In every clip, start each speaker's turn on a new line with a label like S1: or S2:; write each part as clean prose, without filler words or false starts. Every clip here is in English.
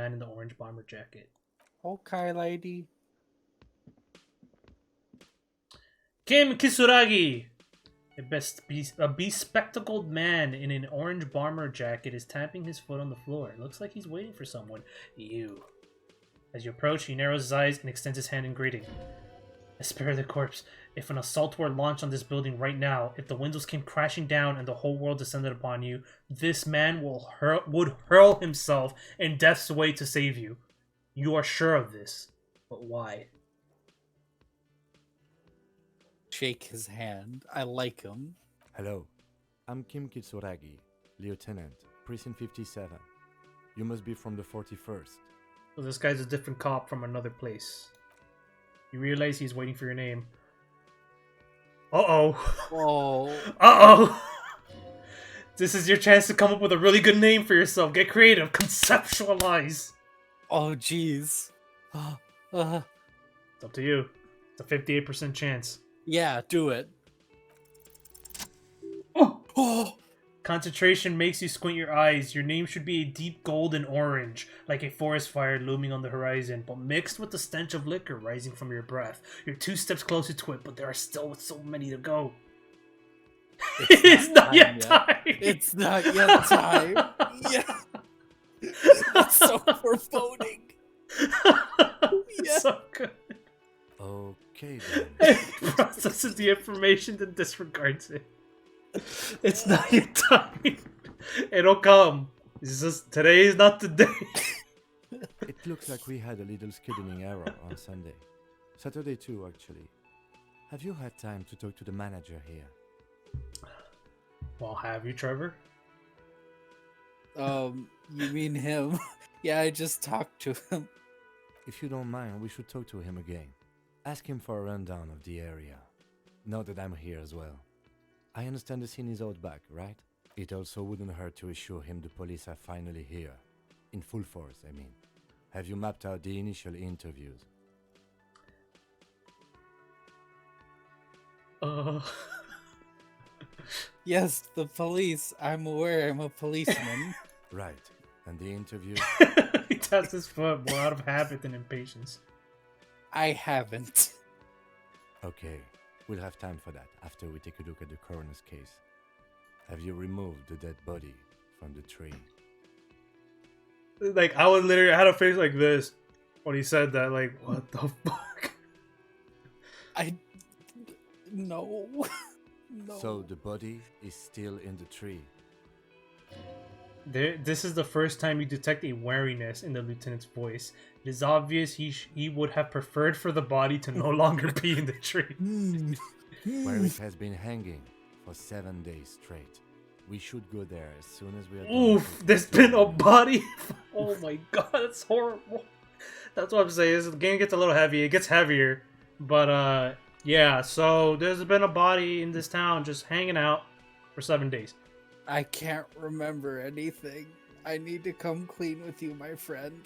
S1: Man in the orange bomber jacket.
S2: Okay, lady.
S1: Kim Kisuragi! A bespectacled man in an orange bomber jacket is tapping his foot on the floor. Looks like he's waiting for someone. You. As you approach, he narrows his eyes and extends his hand in greeting. I spare the corpse. If an assault were launched on this building right now, if the windows came crashing down and the whole world descended upon you, this man would hurl himself in death's way to save you. You are sure of this. But why?
S2: Shake his hand. I like him.
S3: Hello, I'm Kim Kitsuragi, Lieutenant, Precinct 57. You must be from the 41st.
S1: So this guy's a different cop from another place. You realize he's waiting for your name. Uh-oh.
S2: Whoa.
S1: Uh-oh. This is your chance to come up with a really good name for yourself. Get creative. Conceptualize.
S2: Oh, jeez.
S1: It's up to you. It's a 58% chance.
S2: Yeah, do it.
S1: Oh.
S2: Oh.
S1: Concentration makes you squint your eyes. Your name should be a deep golden orange, like a forest fire looming on the horizon, but mixed with the stench of liquor rising from your breath. You're 2 steps closer to it, but there are still so many to go. It's not yet time.
S2: It's not yet time. Yeah. It's so foreboding. Yeah.
S1: So good.
S3: Okay then.
S1: It processes the information then disregards it. It's not your time. It'll come. It's just today is not the day.
S3: It looks like we had a little scheduling error on Sunday. Saturday too, actually. Have you had time to talk to the manager here?
S1: Well, have you, Trevor?
S2: You mean him? Yeah, I just talked to him.
S3: If you don't mind, we should talk to him again. Ask him for a rundown of the area. Now that I'm here as well. I understand the scene is out back, right? It also wouldn't hurt to assure him the police are finally here. In full force, I mean. Have you mapped out the initial interviews?
S2: Yes, the police. I'm aware I'm a policeman.
S3: Right. And the interview?
S1: He taps his foot more out of habit than impatience.
S2: I haven't.
S3: Okay. We'll have time for that after we take a look at the coroner's case. Have you removed the dead body from the tree?
S1: Like, I had a face like this when he said that. Like, what the fuck?
S2: No. No.
S3: So the body is still in the tree.
S1: This is the first time you detect a wariness in the lieutenant's voice. It is obvious he would have preferred for the body to no longer be in the tree.
S3: Where it has been hanging for 7 days straight. We should go there as soon as we are done.
S1: Oof, there's been a body. Oh my god, that's horrible. That's what I'm saying. The game gets a little heavy. It gets heavier. But, yeah, so there's been a body in this town just hanging out for 7 days.
S2: I can't remember anything. I need to come clean with you, my friend.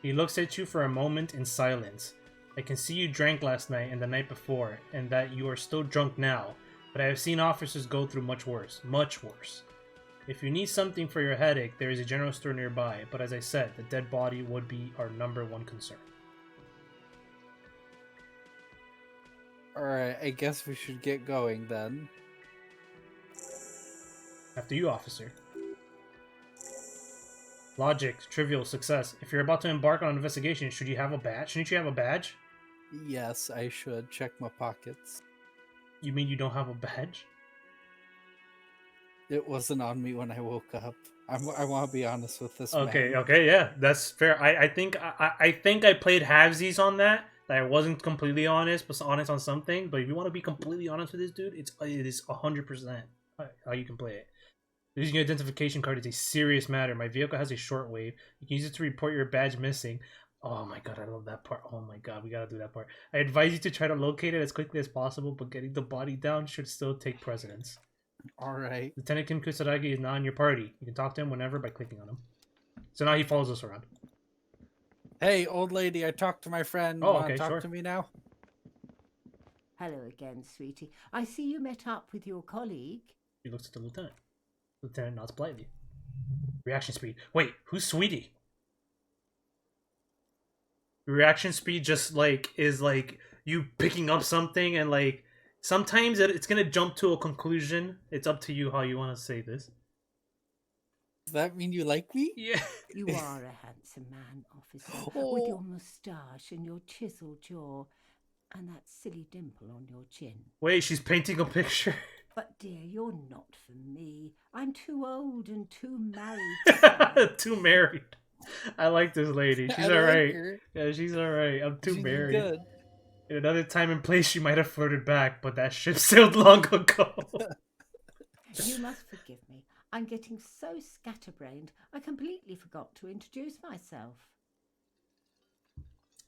S1: He looks at you for a moment in silence. I can see you drank last night and the night before, and that you are still drunk now, but I have seen officers go through much worse. Much worse. If you need something for your headache, there is a general store nearby, but as I said, the dead body would be our #1 concern.
S2: Alright, I guess we should get going then.
S1: After you, officer. Logic, trivial, success. If you're about to embark on an investigation, should you have a badge? Shouldn't you have a badge?
S2: Yes, I should check my pockets.
S1: You mean you don't have a badge?
S2: It wasn't on me when I woke up. I want to be honest with this
S1: Okay,
S2: man.
S1: okay, yeah, that's fair. I think I played halvesies on that. That I wasn't completely honest, but honest on something. But if you want to be completely honest with this dude, it is 100% how you can play it. Losing your identification card is a serious matter. My vehicle has a shortwave. You can use it to report your badge missing. Oh my god, I love that part. Oh my god, we gotta do that part. I advise you to try to locate it as quickly as possible, but getting the body down should still take precedence.
S2: Alright.
S1: Lieutenant Kim Kusaragi is not in your party. You can talk to him whenever by clicking on him. So now he follows us around.
S2: Hey, old lady, I talked to my friend.
S1: Oh,
S2: Wanna
S1: okay,
S2: talk
S1: sure.
S2: to me now?
S4: Hello again, sweetie. I see you met up with your colleague.
S1: He looks at the lieutenant. Lieutenant nods politely. Reaction speed. Wait, who's Sweetie? Reaction speed just like is like you picking up something and like sometimes it's gonna jump to a conclusion. It's up to you how you want to say this.
S2: Does that mean you like me?
S1: Yeah.
S4: You are a handsome man, officer,
S2: Oh.
S4: with your moustache and your chiseled jaw and that silly dimple on your chin.
S1: Wait, she's painting a picture.
S4: But dear, you're not for me. I'm too old and too married. to
S1: Too married. I like this lady. She's
S2: I like
S1: alright.
S2: her.
S1: Yeah, she's alright. I'm too
S2: She's
S1: married.
S2: good.
S1: In another time and place, she might have flirted back, but that ship sailed long ago.
S4: You must forgive me. I'm getting so scatterbrained, I completely forgot to introduce myself.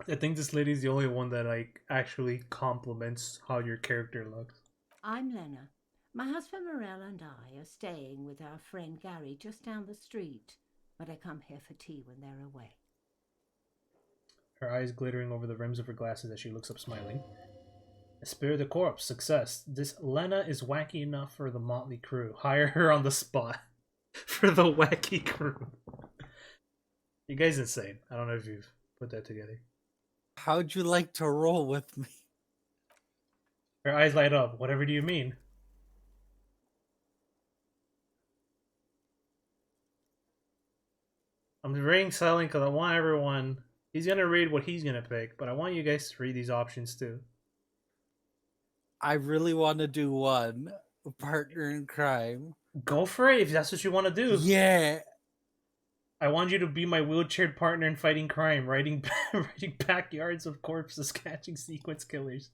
S1: I think this lady's the only one that like actually compliments how your character looks.
S4: I'm Lena. My husband Morel and I are staying with our friend Gary just down the street, but I come here for tea when they're away.
S1: Her eyes glittering over the rims of her glasses as she looks up smiling. Esprit de Corps, success. This Lena is wacky enough for the motley crew. Hire her on the spot. For the wacky crew. You guys insane. I don't know if you've put that together.
S2: How'd you like to roll with me?
S1: Her eyes light up. Whatever do you mean? I'm reading silent because I want everyone... He's going to read what he's going to pick, but I want you guys to read these options too.
S2: I really want to do one. A partner in crime.
S1: Go for it if that's what you want to do.
S2: Yeah.
S1: I want you to be my wheelchaired partner in fighting crime, riding backyards of corpses, catching sequence killers.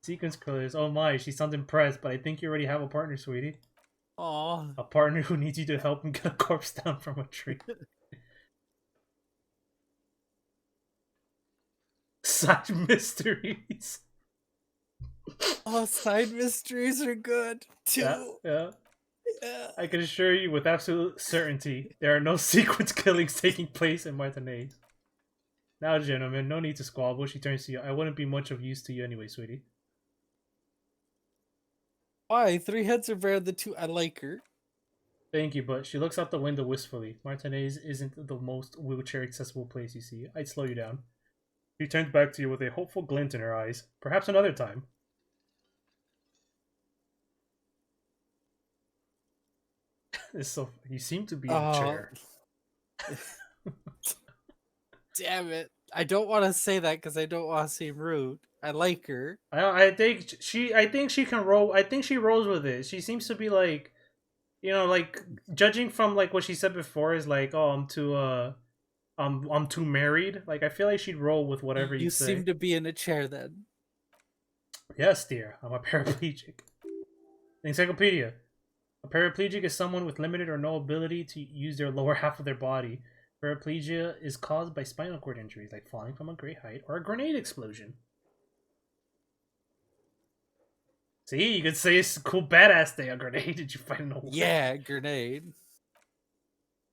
S1: Sequence killers. Oh my, she sounds impressed, but I think you already have a partner, sweetie.
S2: Aw.
S1: A partner who needs you to help him get a corpse down from a tree. Side mysteries.
S2: Oh, side mysteries are good too.
S1: Yeah.
S2: Yeah.
S1: I can assure you with absolute certainty, there are no sequence killings taking place in Martinez. Now, gentlemen, no need to squabble. She turns to you. I wouldn't be much of use to you anyway, sweetie.
S2: Why? 3 heads are better than 2. I like her.
S1: Thank you, but she looks out the window wistfully. Martinez isn't the most wheelchair-accessible place you see. I'd slow you down. She turns back to you with a hopeful glint in her eyes. Perhaps another time. It's so... You seem to be in a chair.
S2: Damn it. I don't want to say that because I don't want to seem rude. I like her.
S1: I think she can roll. I think she rolls with it. She seems to be like, you know, like judging from like what she said before is like, oh, I'm too married. Like I feel like she'd roll with whatever you say.
S2: You seem to be in a chair then.
S1: Yes, dear. I'm a paraplegic. Encyclopedia. A paraplegic is someone with limited or no ability to use their lower half of their body. Paraplegia is caused by spinal cord injuries like falling from a great height or a grenade explosion. See, you could say it's a cool badass thing. A grenade? Did you find a war?
S2: Yeah, grenade.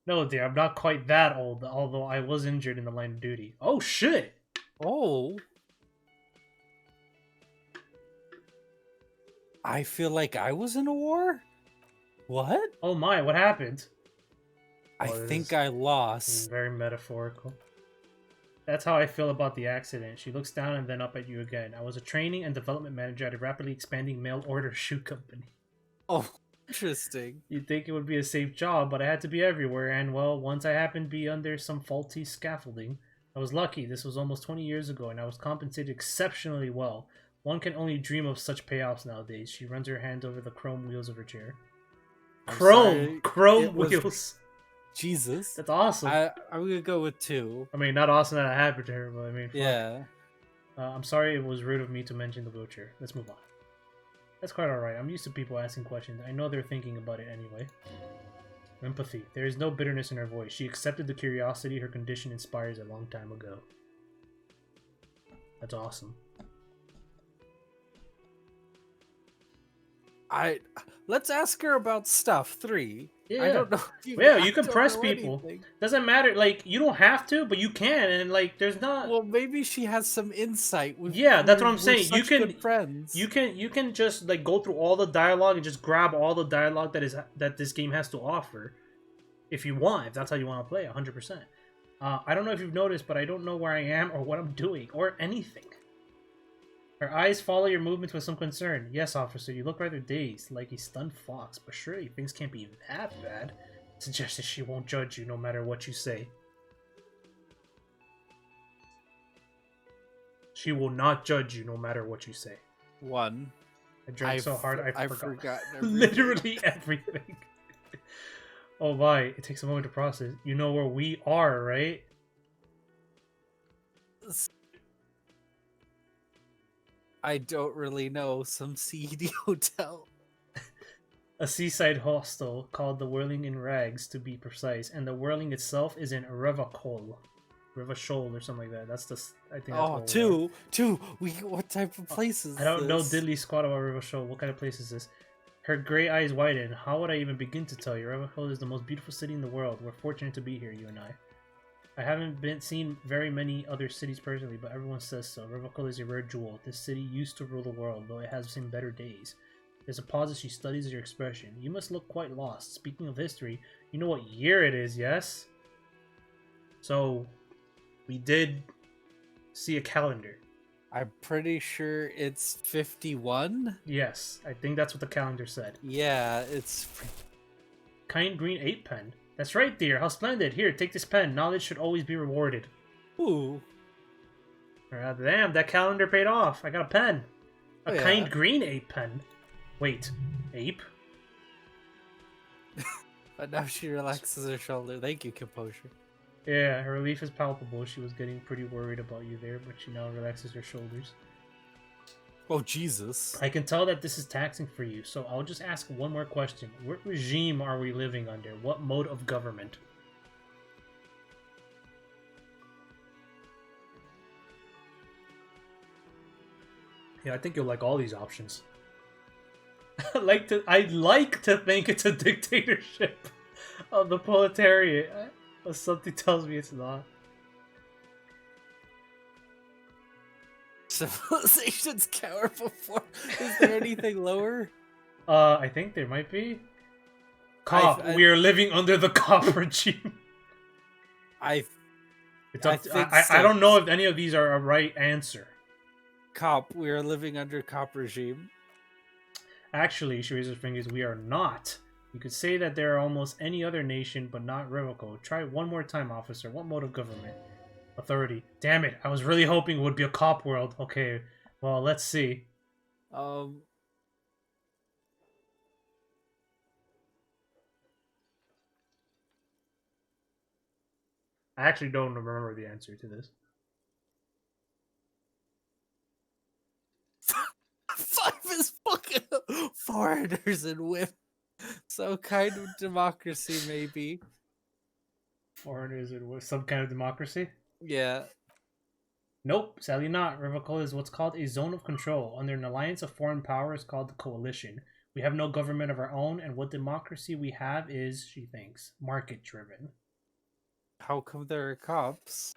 S1: No, dear, I'm not quite that old, although I was injured in the line of duty. Oh, shit!
S2: Oh. I feel like I was in a war? What?
S1: Oh my, what happened?
S2: I
S1: Oh,
S2: think I
S1: This is
S2: lost.
S1: very metaphorical. That's how I feel about the accident. She looks down and then up at you again. I was a training and development manager at a rapidly expanding mail-order shoe company.
S2: Oh, interesting.
S1: You'd think it would be a safe job, but I had to be everywhere, and well, once I happened to be under some faulty scaffolding. I was lucky. This was almost 20 years ago, and I was compensated exceptionally well. One can only dream of such payoffs nowadays. She runs her hand over the chrome wheels of her chair.
S2: I'm
S1: Chrome!
S2: sorry,
S1: Chrome
S2: it was-
S1: wheels!
S2: Jesus.
S1: That's awesome.
S2: I'm gonna go with 2.
S1: I mean, not awesome that it happened to her, but I mean, fuck.
S2: Yeah.
S1: I'm sorry it was rude of me to mention the wheelchair. Let's move on. That's quite alright. I'm used to people asking questions. I know they're thinking about it anyway. Empathy. There is no bitterness in her voice. She accepted the curiosity her condition inspires a long time ago. That's awesome.
S2: Let's ask her about stuff. 3.
S1: Yeah.
S2: I don't know.
S1: Yeah,
S2: I
S1: you can
S2: don't
S1: press
S2: know
S1: people.
S2: anything.
S1: Doesn't matter. Like, you don't have to, but you can. And, like, there's not...
S2: Well, maybe she has some insight.
S1: Yeah, that's what I'm
S2: we're
S1: saying. You
S2: such
S1: can-
S2: good friends.
S1: You can just, like, go through all the dialogue and just grab all the dialogue that this game has to offer. If you want, if that's how you want to play, 100%. I don't know if you've noticed, but I don't know where I am or what I'm doing or anything. Her eyes follow your movements with some concern. Yes, officer, you look rather dazed, like a stunned fox, but surely things can't be that bad. Suggests that she won't judge you no matter what you say. She will not judge you no matter what you say.
S2: One.
S1: I drank so hard I
S2: I've
S1: forgot.
S2: forgotten everything.
S1: Literally everything. Oh my, it takes a moment to process. You know where we are, right?
S2: I don't really know. Some seedy hotel.
S1: A seaside hostel called the Whirling in Rags, to be precise, and the Whirling itself is in Revachol or something like that. That's the. I think. That's
S2: Oh,
S1: where we
S2: two. What type of place is
S1: are. I don't know
S2: this?
S1: diddly squat about Revachol. What kind of place is this? Her gray eyes widen. How would I even begin to tell you? Revachol is the most beautiful city in the world. We're fortunate to be here, you and I. I haven't seen very many other cities personally, but everyone says so. Revachol is a rare jewel. This city used to rule the world, though it has seen better days. There's a pause as she studies your expression. You must look quite lost. Speaking of history, you know what year it is, yes? So, we did see a calendar.
S2: I'm pretty sure it's 51.
S1: Yes, I think that's what the calendar said.
S2: Yeah, it's.
S1: Kind green 8 pen. That's right, dear. How splendid. Here, take this pen. Knowledge should always be rewarded.
S2: Ooh.
S1: Damn, that calendar paid off. I got a pen. A
S2: Yeah.
S1: kind green 8 pen. Wait, ape?
S2: But now she relaxes her shoulder. Thank you, composure.
S1: Yeah, her relief is palpable. She was getting pretty worried about you there, but she now relaxes her shoulders.
S2: Oh, Jesus.
S1: I can tell that this is taxing for you, so I'll just ask one more question. What regime are we living under? What mode of government? Yeah, I think you'll like all these options. I'd like to think it's a dictatorship of the proletariat, but something tells me it's not.
S2: Civilizations cower before. Is there anything lower?
S1: I think there might be. Cop, we are living under the cop regime.
S2: I
S1: I don't know if any of these are a right answer.
S2: Cop, we are living under cop regime.
S1: Actually, she raises her fingers, we are not. You could say that there are almost any other nation, but not Revoco. Try it one more time, officer. What mode of government? Authority. Damn it, I was really hoping it would be a cop world. Okay, well, let's see.
S2: I
S1: actually don't remember the answer to this.
S2: 5 is fucking foreigners and women. So kind of democracy, maybe.
S1: Foreigners with some kind of democracy?
S2: Yeah.
S1: Nope, sadly not. Revocol is what's called a zone of control. Under an alliance of foreign powers called the Coalition. We have no government of our own, and what democracy we have is, she thinks, market-driven.
S2: How come there are cops?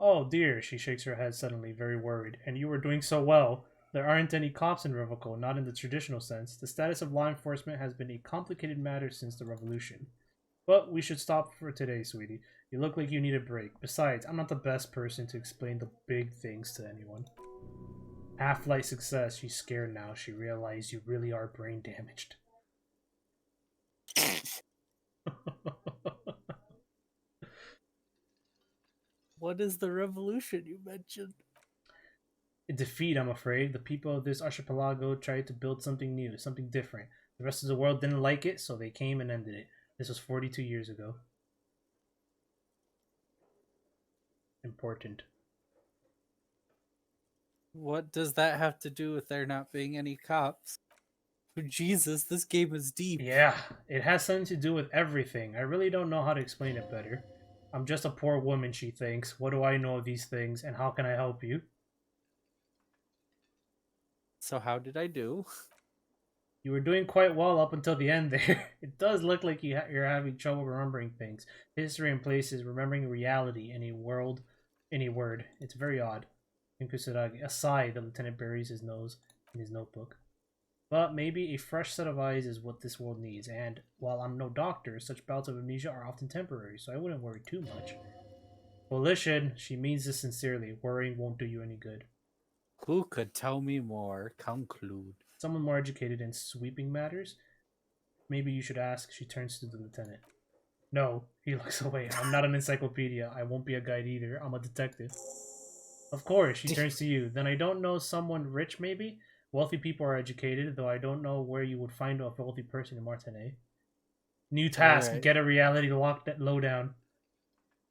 S1: Oh dear, she shakes her head suddenly, very worried. And you were doing so well. There aren't any cops in Revocol, not in the traditional sense. The status of law enforcement has been a complicated matter since the revolution. But we should stop for today, sweetie. You look like you need a break. Besides, I'm not the best person to explain the big things to anyone. Half-light success. She's scared now. She realized you really are brain damaged.
S2: What is the revolution you mentioned?
S1: A defeat, I'm afraid. The people of this archipelago tried to build something new, something different. The rest of the world didn't like it, so they came and ended it. This was 42 years ago. Important.
S2: What does that have to do with there not being any cops? Jesus, this game is deep.
S1: Yeah, it has something to do with everything. I really don't know how to explain it better. I'm just a poor woman, she thinks. What do I know of these things, and how can I help you?
S2: So how did I do?
S1: You were doing quite well up until the end there. It does look like you're having trouble remembering things. History and places, remembering reality in a word. It's very odd. In Kusaragi. A sigh, the lieutenant buries his nose in his notebook. But maybe a fresh set of eyes is what this world needs, and while I'm no doctor, such bouts of amnesia are often temporary, so I wouldn't worry too much. Volition, she means this sincerely. Worrying won't do you any good.
S2: Who could tell me more? Conclude.
S1: Someone more educated in sweeping matters? Maybe you should ask. She turns to the lieutenant. No, he looks away. I'm not an encyclopedia. I won't be a guide either. I'm a detective. Of course, she turns to you. Then I don't know, someone rich maybe? Wealthy people are educated, though I don't know where you would find a wealthy person in Martinet. New task,
S2: Alright.
S1: get a reality lowdown.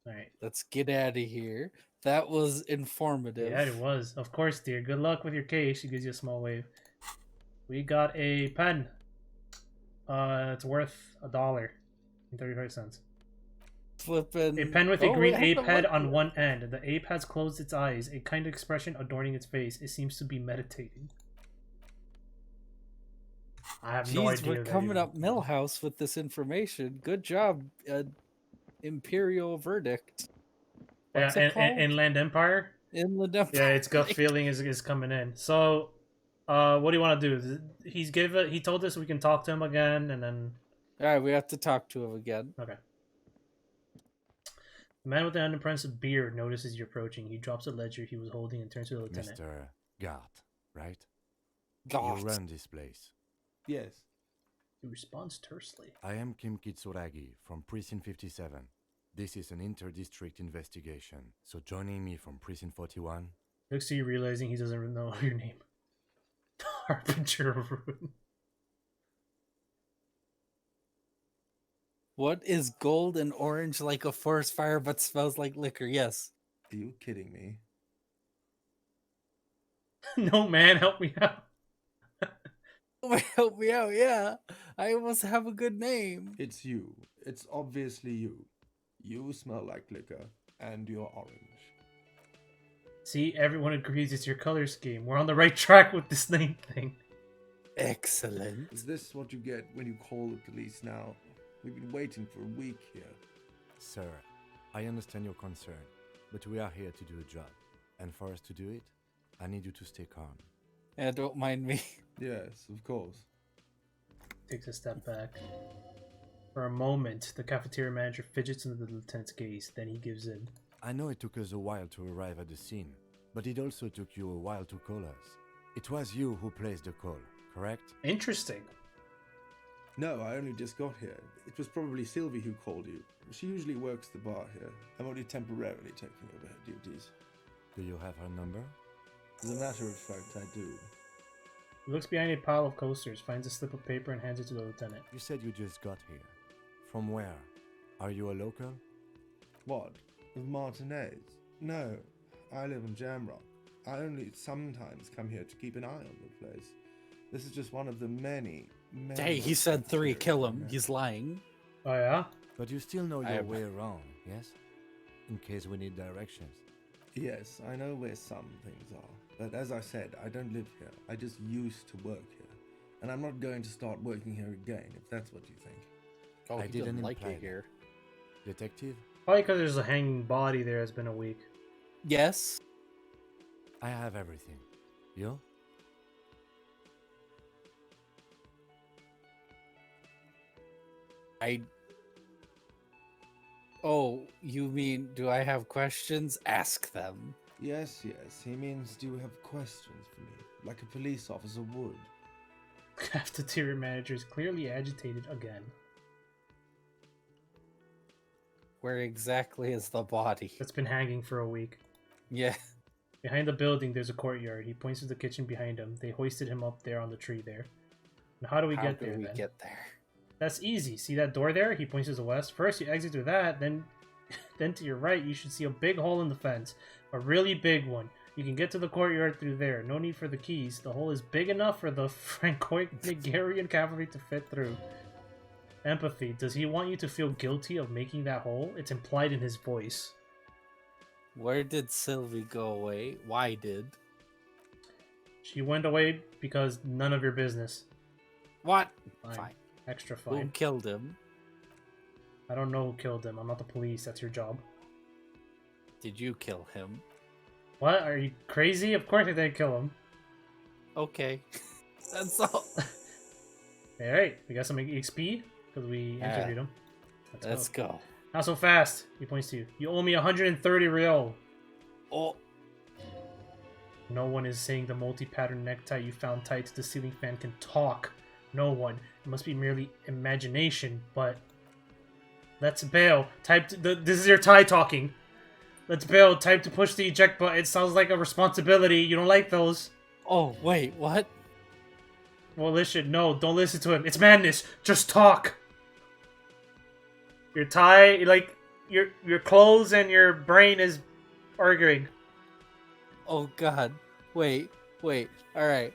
S1: Alright.
S2: Let's get out of here. That was informative.
S1: Yeah, it was. Of course, dear. Good luck with your case. She gives you a small wave. We got a pen. It's worth $1.35.
S2: Flipping.
S1: A pen with a
S2: Oh,
S1: green
S2: it has
S1: ape
S2: a
S1: head
S2: monkey.
S1: on one end. The ape has closed its eyes, a kind of expression adorning its face. It seems to be meditating. I have no
S2: Jeez,
S1: idea.
S2: we're
S1: that
S2: coming
S1: even-
S2: up Millhouse with this information. Good job, Imperial Verdict. What's it called?
S1: Inland Empire.
S2: Inland Empire.
S1: Yeah, its gut feeling is coming in. So, what do you want to do? He told us we can talk to him again, and then
S2: Alright, we have to talk to him again.
S1: okay. The man with the unimpressive beard notices you approaching. He drops a ledger he was holding and turns to the lieutenant.
S3: Mr. Gart, right?
S2: God.
S3: You run this place.
S5: Yes.
S1: He responds tersely.
S3: I am Kim Kitsuragi from Precinct 57. This is an inter-district investigation, so joining me from Precinct 41,
S1: Looks to you realizing he doesn't know your name. The Harbinger of Ruin.
S2: What is gold and orange like a forest fire but smells like liquor? Yes.
S5: Are you kidding me?
S1: No, man, help me out.
S2: Help me out, yeah. I almost have a good name.
S5: It's you. It's obviously you. You smell like liquor, and you're orange.
S1: See, everyone agrees it's your color scheme. We're on the right track with this name thing.
S2: Excellent.
S5: Is this what you get when you call the police now? We've been waiting for a week here.
S3: Sir, I understand your concern, but we are here to do a job. And for us to do it, I need you to stay calm.
S2: Yeah, don't mind me.
S5: Yes, of course.
S1: Takes a step back. For a moment, the cafeteria manager fidgets into the lieutenant's gaze, then he gives in.
S3: I know it took us a while to arrive at the scene, but it also took you a while to call us. It was you who placed the call, correct?
S1: Interesting.
S5: No, I only just got here. It was probably Sylvie who called you. She usually works the bar here. I'm only temporarily taking over her duties.
S3: Do you have her number?
S5: As a matter of fact, I do.
S1: He looks behind a pile of coasters, finds a slip of paper, and hands it to the lieutenant.
S3: You said you just got here. From where? Are you a local?
S5: What? Of Martinez? No, I live in Jamrock. I only sometimes come here to keep an eye on the place. This is just one of the many.
S2: Hey, he said 3. Kill him. He's lying.
S1: Oh, yeah?
S3: But you still know
S2: I
S3: your
S2: have-
S3: way around, yes? In case we need directions.
S5: Yes, I know where some things are. But as I said, I don't live here. I just used to work here. And I'm not going to start working here again, if that's what you think.
S2: Oh,
S3: I
S2: he
S3: didn't
S2: doesn't like
S3: imply
S2: it
S3: that.
S2: here.
S3: Detective,
S1: Probably because there's a hanging body there. It's been a week.
S2: Yes.
S3: I have everything. You?
S2: Oh, you mean, do I have questions? Ask them.
S5: Yes, he means, do you have questions for me? Like a police officer would.
S1: Cafeteria manager is clearly agitated again.
S2: Where exactly is the body?
S1: It's been hanging for a week.
S2: Yeah.
S1: Behind the building, there's a courtyard. He points to the kitchen behind him. They hoisted him up there on the tree there. And how do we
S2: How
S1: get
S2: do
S1: there
S2: we
S1: then?
S2: get there?
S1: That's easy. See that door there? He points to the west. First, you exit through that, then to your right, you should see a big hole in the fence. A really big one. You can get to the courtyard through there. No need for the keys. The hole is big enough for the Franco-Nigerian cavalry to fit through. Empathy. Does he want you to feel guilty of making that hole? It's implied in his voice.
S2: Where did Sylvie go away? Why did?
S1: She went away because none of your business.
S2: What?
S1: Fine.
S2: Fine.
S1: Extra
S2: Who
S1: fine.
S2: killed him?
S1: I don't know who killed him. I'm not the police. That's your job.
S2: Did you kill him?
S1: What? Are you crazy? Of course I didn't kill him.
S2: Okay. That's all.
S1: Alright, we got some XP because we interviewed him.
S2: Let's go.
S1: Not so fast. He points to you. You owe me 130 real.
S2: Oh,
S1: No one is saying the multi-pattern necktie you found tied to the ceiling fan can talk. No one. It must be merely imagination, but... Let's bail. This is your tie talking. Let's bail. Time to push the eject button. It sounds like a responsibility. You don't like those.
S2: oh, wait, what?
S1: Well, listen. No, don't listen to him. It's madness. Just talk. Your tie, like, your clothes and your brain is arguing.
S2: Oh God. Wait. Alright.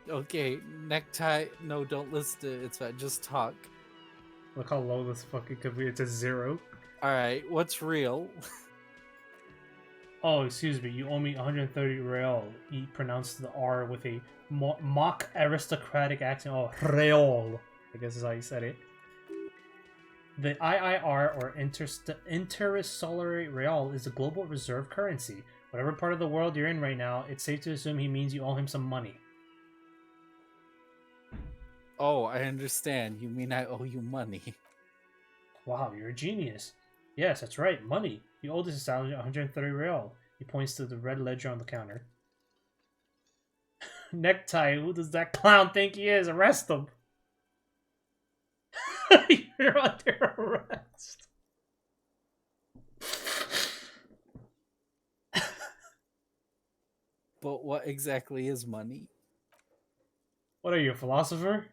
S2: Okay, necktie. No, don't list it. It's fine. Just talk.
S1: Look how low this fucking could be. It's a 0.
S2: Alright, what's real?
S1: Oh, excuse me. You owe me 130 real. He pronounced the R with a mock aristocratic accent. Oh, real. I guess is how he said it. The IIR, or Intersolar Real, is a global reserve currency. Whatever part of the world you're in right now, it's safe to assume he means you owe him some money.
S2: Oh, I understand. You mean I owe you money?
S1: Wow, you're a genius. Yes, that's right, money. You owe this establishment 130 real. He points to the red ledger on the counter. Necktie, who does that clown think he is? Arrest him. You're under arrest.
S2: But what exactly is money?
S1: What are you, a philosopher?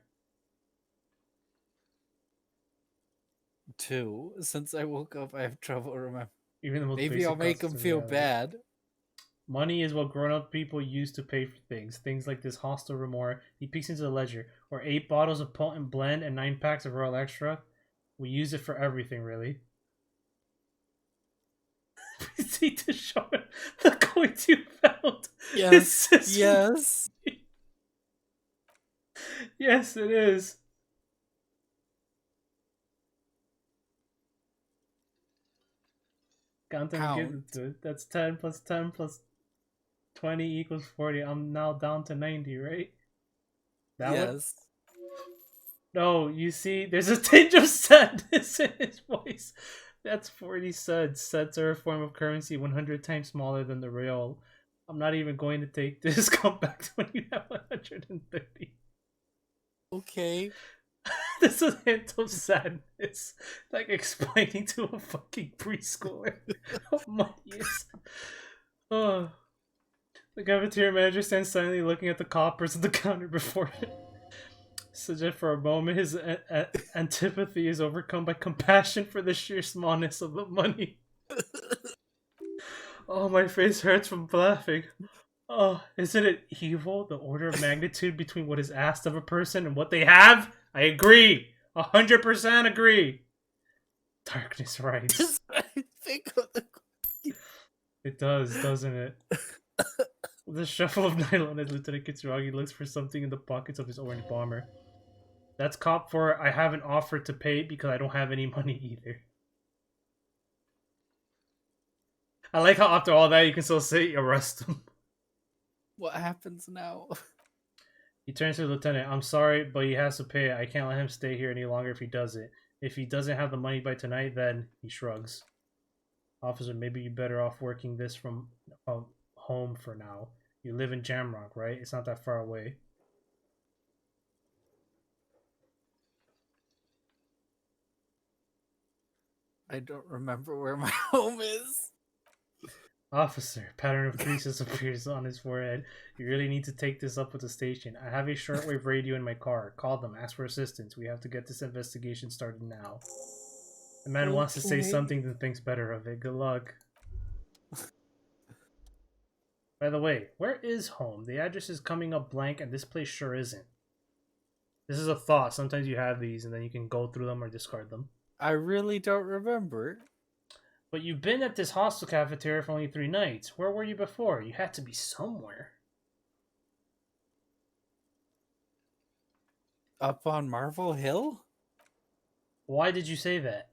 S2: 2. Since I woke up, I have trouble remembering.
S1: Even the most
S2: Maybe
S1: basic
S2: I'll make him
S1: concepts of
S2: feel
S1: reality.
S2: bad.
S1: Money is what grown-up people use to pay for things. Things like this hostile remora. He peeks into the ledger. Or 8 bottles of potent blend and 9 packs of Royal Extra. We use it for everything, really. See to show him the coins you found.
S2: Yes.
S1: It's just-
S2: Yes.
S1: Yes, it is. Count them and give it to it. That's 10 plus 10 plus 20 equals 40. I'm now down to 90, right? That one?
S2: Yes.
S1: No, you see, there's a tinge of sadness in his voice. That's 40 suds. Suds are a form of currency 100 times smaller than the real. I'm not even going to take this. Come back to when you have 130.
S2: Okay.
S1: This is a hint of sadness. Like explaining to a fucking preschooler what money is. Oh. The cafeteria manager stands silently looking at the coppers at the counter before him. So just for a moment, his antipathy is overcome by compassion for the sheer smallness of the money. Oh, my face hurts from laughing. Oh, isn't it evil? The order of magnitude between what is asked of a person and what they have? I agree. 100% agree. Darkness writes.
S2: Just think of the...
S1: It does, doesn't it? With a shuffle of nylon as Lieutenant Kitsuragi looks for something in the pockets of his orange bomber. That's cop for I haven't offered to pay because I don't have any money either. I like how after all that you can still say arrest him.
S2: What happens now?
S1: He turns to the lieutenant. I'm sorry, but he has to pay it. I can't let him stay here any longer if he does it. If he doesn't have the money by tonight, then he shrugs. Officer, maybe you're better off working this from home for now. You live in Jamrock, right? It's not that far away.
S2: I don't remember where my home is.
S1: Officer, pattern of creases appears on his forehead. You really need to take this up with the station. I have a shortwave radio in my car. Call them, ask for assistance. We have to get this investigation started now. The man wants to say something, then thinks better of it. Good luck. By the way, where is home? The address is coming up blank, and this place sure isn't. This is a thought. Sometimes you have these, and then you can go through them or discard them.
S2: I really don't remember.
S1: But you've been at this hostel cafeteria for only 3 nights. Where were you before? You had to be somewhere.
S2: Up on Marvel Hill?
S1: Why did you say that?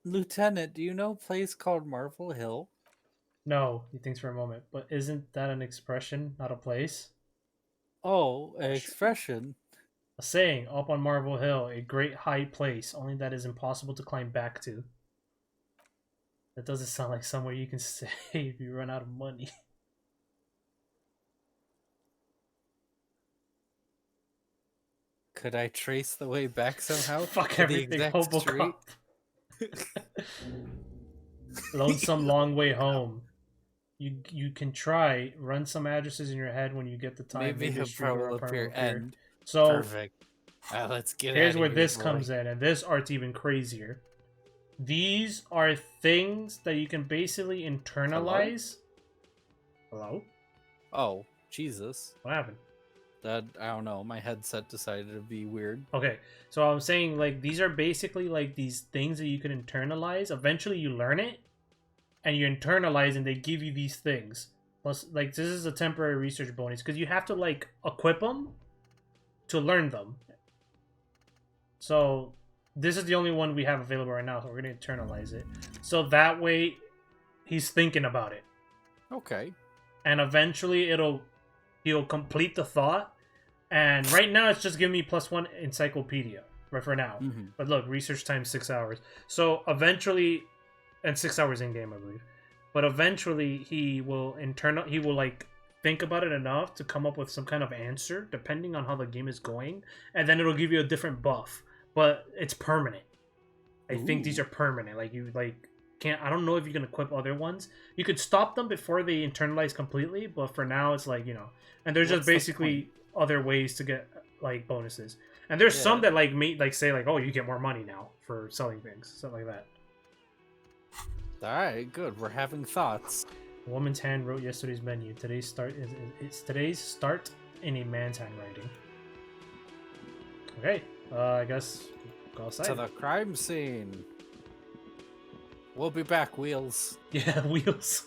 S2: Lieutenant, do you know a place called Marvel Hill?
S1: No, he thinks for a moment. But isn't that an expression, not a place?
S2: Oh, an expression.
S1: A saying, up on Marble Hill, a great high place, only that is impossible to climb back to. That doesn't sound like somewhere you can stay if you run out of money.
S2: Could I trace the way back somehow?
S1: Fuck
S2: to the
S1: everything,
S2: exact street?
S1: Hobocop. Lonesome long way home. You can try, run some addresses in your head when you get the time.
S2: Maybe
S1: a
S2: he'll
S1: street or
S2: probably
S1: a apartment
S2: appear
S1: will appear.
S2: end.
S1: So
S2: Perfect. Let's get
S1: here's
S2: out
S1: where
S2: of
S1: this
S2: here,
S1: comes
S2: boy.
S1: in, and this art's even crazier. These are things that you can basically internalize. Hello?
S2: Oh, Jesus.
S1: What happened?
S2: That, I don't know. My headset decided to be weird.
S1: Okay, so I'm saying, like, these are basically like these things that you can internalize. Eventually you learn it and you internalize, and they give you these things. Plus, like, this is a temporary research bonus because you have to, like, equip them to learn them. So this is the only one we have available right now, so we're gonna internalize it. So that way he's thinking about it.
S2: Okay.
S1: And eventually he'll complete the thought. And right now it's just giving me +1 encyclopedia, right, for now.
S2: Mm-hmm.
S1: But look, research time 6 hours. So eventually, and 6 hours in game, I believe. But eventually he will like think about it enough to come up with some kind of answer, depending on how the game is going, and then it'll give you a different buff. But it's permanent. I think these are permanent. Like, you can't. I don't know if you can equip other ones. You could stop them before they internalize completely, but for now it's like, and there's just
S2: What's the
S1: basically other ways to get, like, bonuses. And there's some that, like, say like, oh, you get more money now for selling things, stuff like that.
S2: Alright, good. We're having thoughts.
S1: A woman's hand wrote yesterday's menu. Today's start in a man's handwriting. Okay, I guess go outside.
S2: To the crime scene. We'll be back, Wheels.
S1: Yeah, Wheels.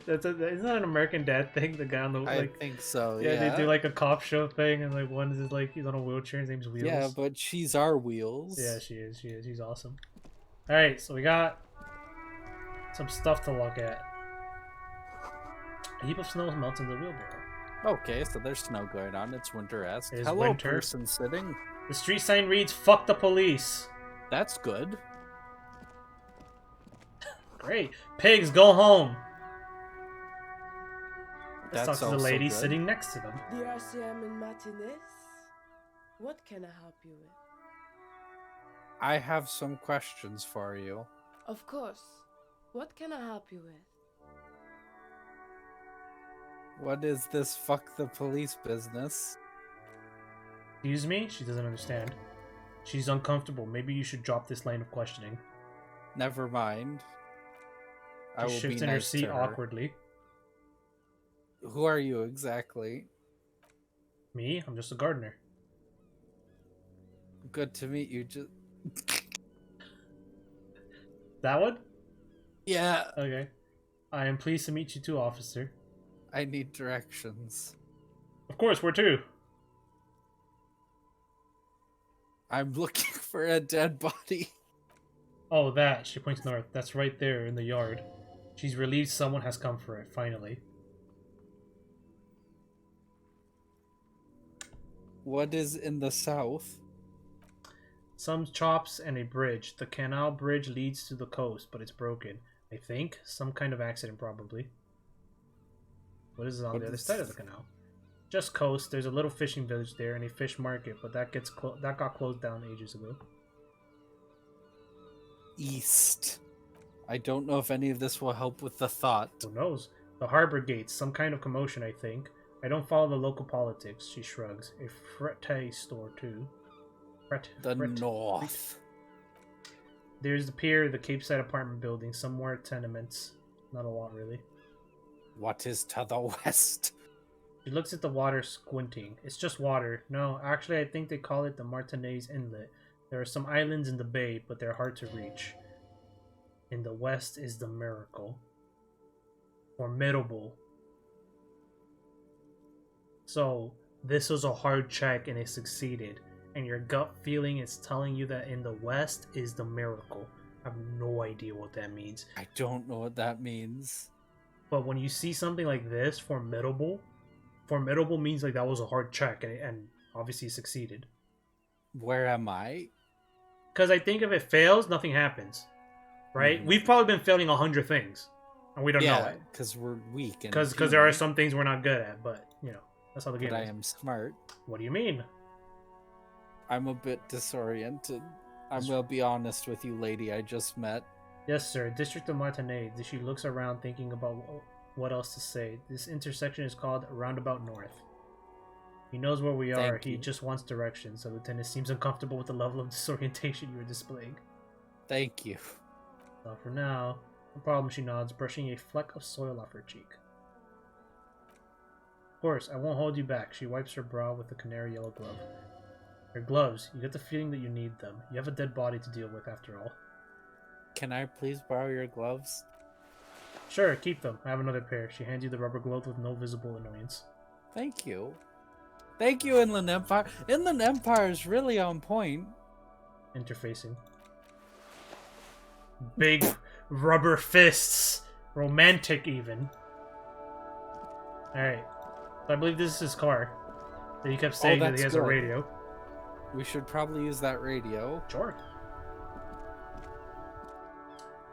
S1: Isn't that an American Dad thing? The guy on the,
S2: I
S1: like,
S2: think so,
S1: yeah, they do like a cop show thing, and like one is like he's on a wheelchair. His name's Wheels.
S2: Yeah, but she's our Wheels.
S1: Yeah, she is. She's awesome. All right, so we got some stuff to look at. A heap of snow melts in the wheelbarrow.
S2: Okay, so there's snow going on. It's winter-esque.
S1: It is
S2: Hello,
S1: winter.
S2: person sitting.
S1: The street sign reads "Fuck the police."
S2: That's good.
S1: Great. Pigs, go home. Let's
S2: That's
S1: talk to the
S2: also
S1: lady
S2: good.
S1: sitting next to them.
S6: The RCM in Martinez? What can I help you with?
S2: I have some questions for you.
S6: Of course. What can I help you with?
S2: What is this fuck the police business?
S1: Excuse me? She doesn't understand. She's uncomfortable. Maybe you should drop this line of questioning.
S2: Never mind. I will
S1: She
S2: be
S1: shifts in her
S2: nice
S1: seat
S2: to her.
S1: awkwardly.
S2: Who are you exactly?
S1: Me? I'm just a gardener.
S2: Good to meet you. Just
S1: That one?
S2: yeah.
S1: Okay. I am pleased to meet you too, officer.
S2: I need directions.
S1: Of course, where to?
S2: I'm looking for a dead body.
S1: Oh, that. She points north. That's right there in the yard. She's relieved someone has come for it, finally.
S2: What is in the south?
S1: Some chops and a bridge. The canal bridge leads to the coast, but it's broken. I think. Some kind of accident, probably. What is on
S2: What
S1: the other
S2: is-
S1: side of the canal? Just coast. There's a little fishing village there and a fish market, but that got closed down ages ago.
S2: East. I don't know if any of this will help with the thought.
S1: Who knows? The harbor gates. Some kind of commotion, I think. I don't follow the local politics. She shrugs. A frette store, too.
S2: The north.
S1: There's the pier, the Cape Side apartment building, some more tenements. Not a lot, really.
S2: What is to the west?
S1: She looks at the water, squinting. It's just water. No, actually, I think they call it the Martinez Inlet. There are some islands in the bay, but they're hard to reach. In the west is the Miracle. Formidable. So, this was a hard check and it succeeded. And your gut feeling is telling you that in the west is the Miracle. I have no idea what that means.
S2: I don't know what that means.
S1: But when you see something like this, formidable means like that was a hard check, and obviously succeeded.
S2: Where am I?
S1: Because I think if it fails, nothing happens, right?
S2: Mhm.
S1: We've probably been failing 100 things, and we don't know
S2: Yeah,
S1: it.
S2: because we're weak.
S1: Because there are some things we're not good at, but you know that's how the game
S2: But I
S1: is.
S2: am smart.
S1: What do you mean?
S2: I'm a bit disoriented. I will be honest with you, lady I just met.
S1: Yes, sir. District of Martinez. She looks around, thinking about what else to say. This intersection is called Roundabout North. He knows where we are.
S2: Thank
S1: He
S2: you.
S1: just wants directions. The lieutenant seems uncomfortable with the level of disorientation you are displaying.
S2: Thank you.
S1: Not for now. No problem, she nods, brushing a fleck of soil off her cheek. Of course, I won't hold you back. She wipes her brow with a canary yellow glove. Her gloves. You get the feeling that you need them. You have a dead body to deal with, after all.
S2: Can I please borrow your gloves?
S1: Sure, keep them. I have another pair. She hands you the rubber gloves with no visible annoyance.
S2: Thank you. Thank you, Inland Empire. Inland Empire is really on point.
S1: Interfacing. Big rubber fists. Romantic, even. Alright. So I believe this is his car. That he kept saying that he has
S2: that's
S1: a
S2: good.
S1: radio.
S2: We should probably use that radio.
S1: Sure.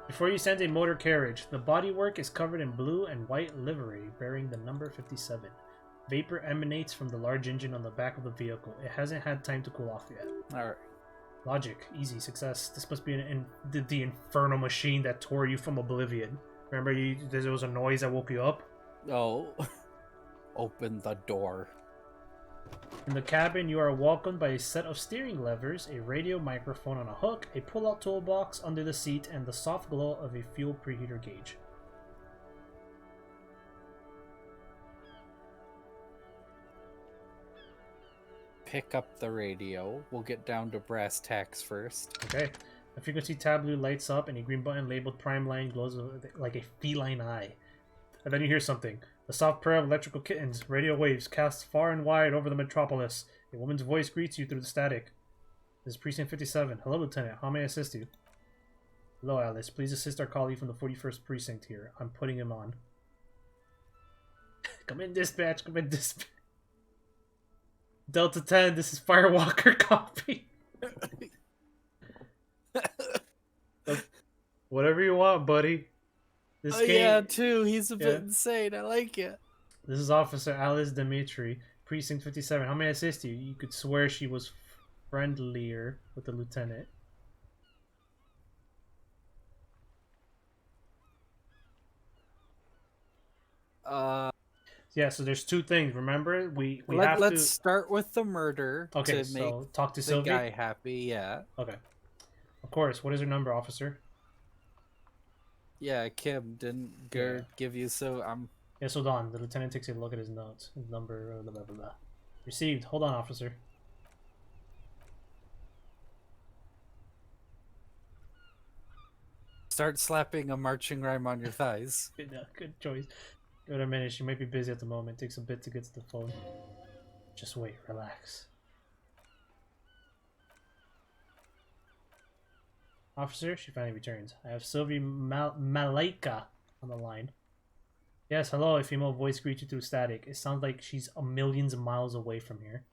S1: Before you stand a motor carriage, the bodywork is covered in blue and white livery bearing the number 57. Vapor emanates from the large engine on the back of the vehicle. It hasn't had time to cool off yet.
S2: Alright.
S1: Logic. Easy. Success. This must be the infernal machine that tore you from oblivion. Remember there was a noise that woke you up?
S2: Oh. Open the door.
S1: In the cabin, you are welcomed by a set of steering levers, a radio microphone on a hook, a pull-out toolbox under the seat, and the soft glow of a fuel preheater gauge.
S2: Pick up the radio. We'll get down to brass tacks first.
S1: Okay. A frequency tableau lights up, and a green button labeled Prime Line glows like a feline eye. And then you hear something. The soft purr of electrical kittens, radio waves cast far and wide over the metropolis. A woman's voice greets you through the static. This is Precinct 57. Hello, Lieutenant. How may I assist you? Hello, Alice. Please assist our colleague from the 41st Precinct here. I'm putting him on. Come in, dispatch. Come in, dispatch. Delta 10, this is Firewalker copy. Whatever you want, buddy. This game...
S2: yeah, too. He's a bit insane. I like it.
S1: This is Officer Alice Dimitri, Precinct 57. How may I assist you? You could swear she was friendlier with the lieutenant. Yeah, so there's two things. Remember,
S2: let's start with the murder.
S1: Okay,
S2: to make
S1: so talk to
S2: the
S1: Sylvia.
S2: guy happy. Yeah.
S1: Okay. Of course. What is her number, officer?
S2: Yeah, Kim didn't give you so.
S1: Yes, hold on. The lieutenant takes a look at his notes. His number, blah, blah, blah. Received. Hold on, officer.
S2: Start slapping a marching rhyme on your thighs.
S1: Good choice. Give it a minute. She might be busy at the moment. Takes a bit to get to the phone. Just wait. Relax. Officer, she finally returns. I have Sylvie Malaika on the line. Yes, hello. A female voice greets you through static. It sounds like she's millions of miles away from here.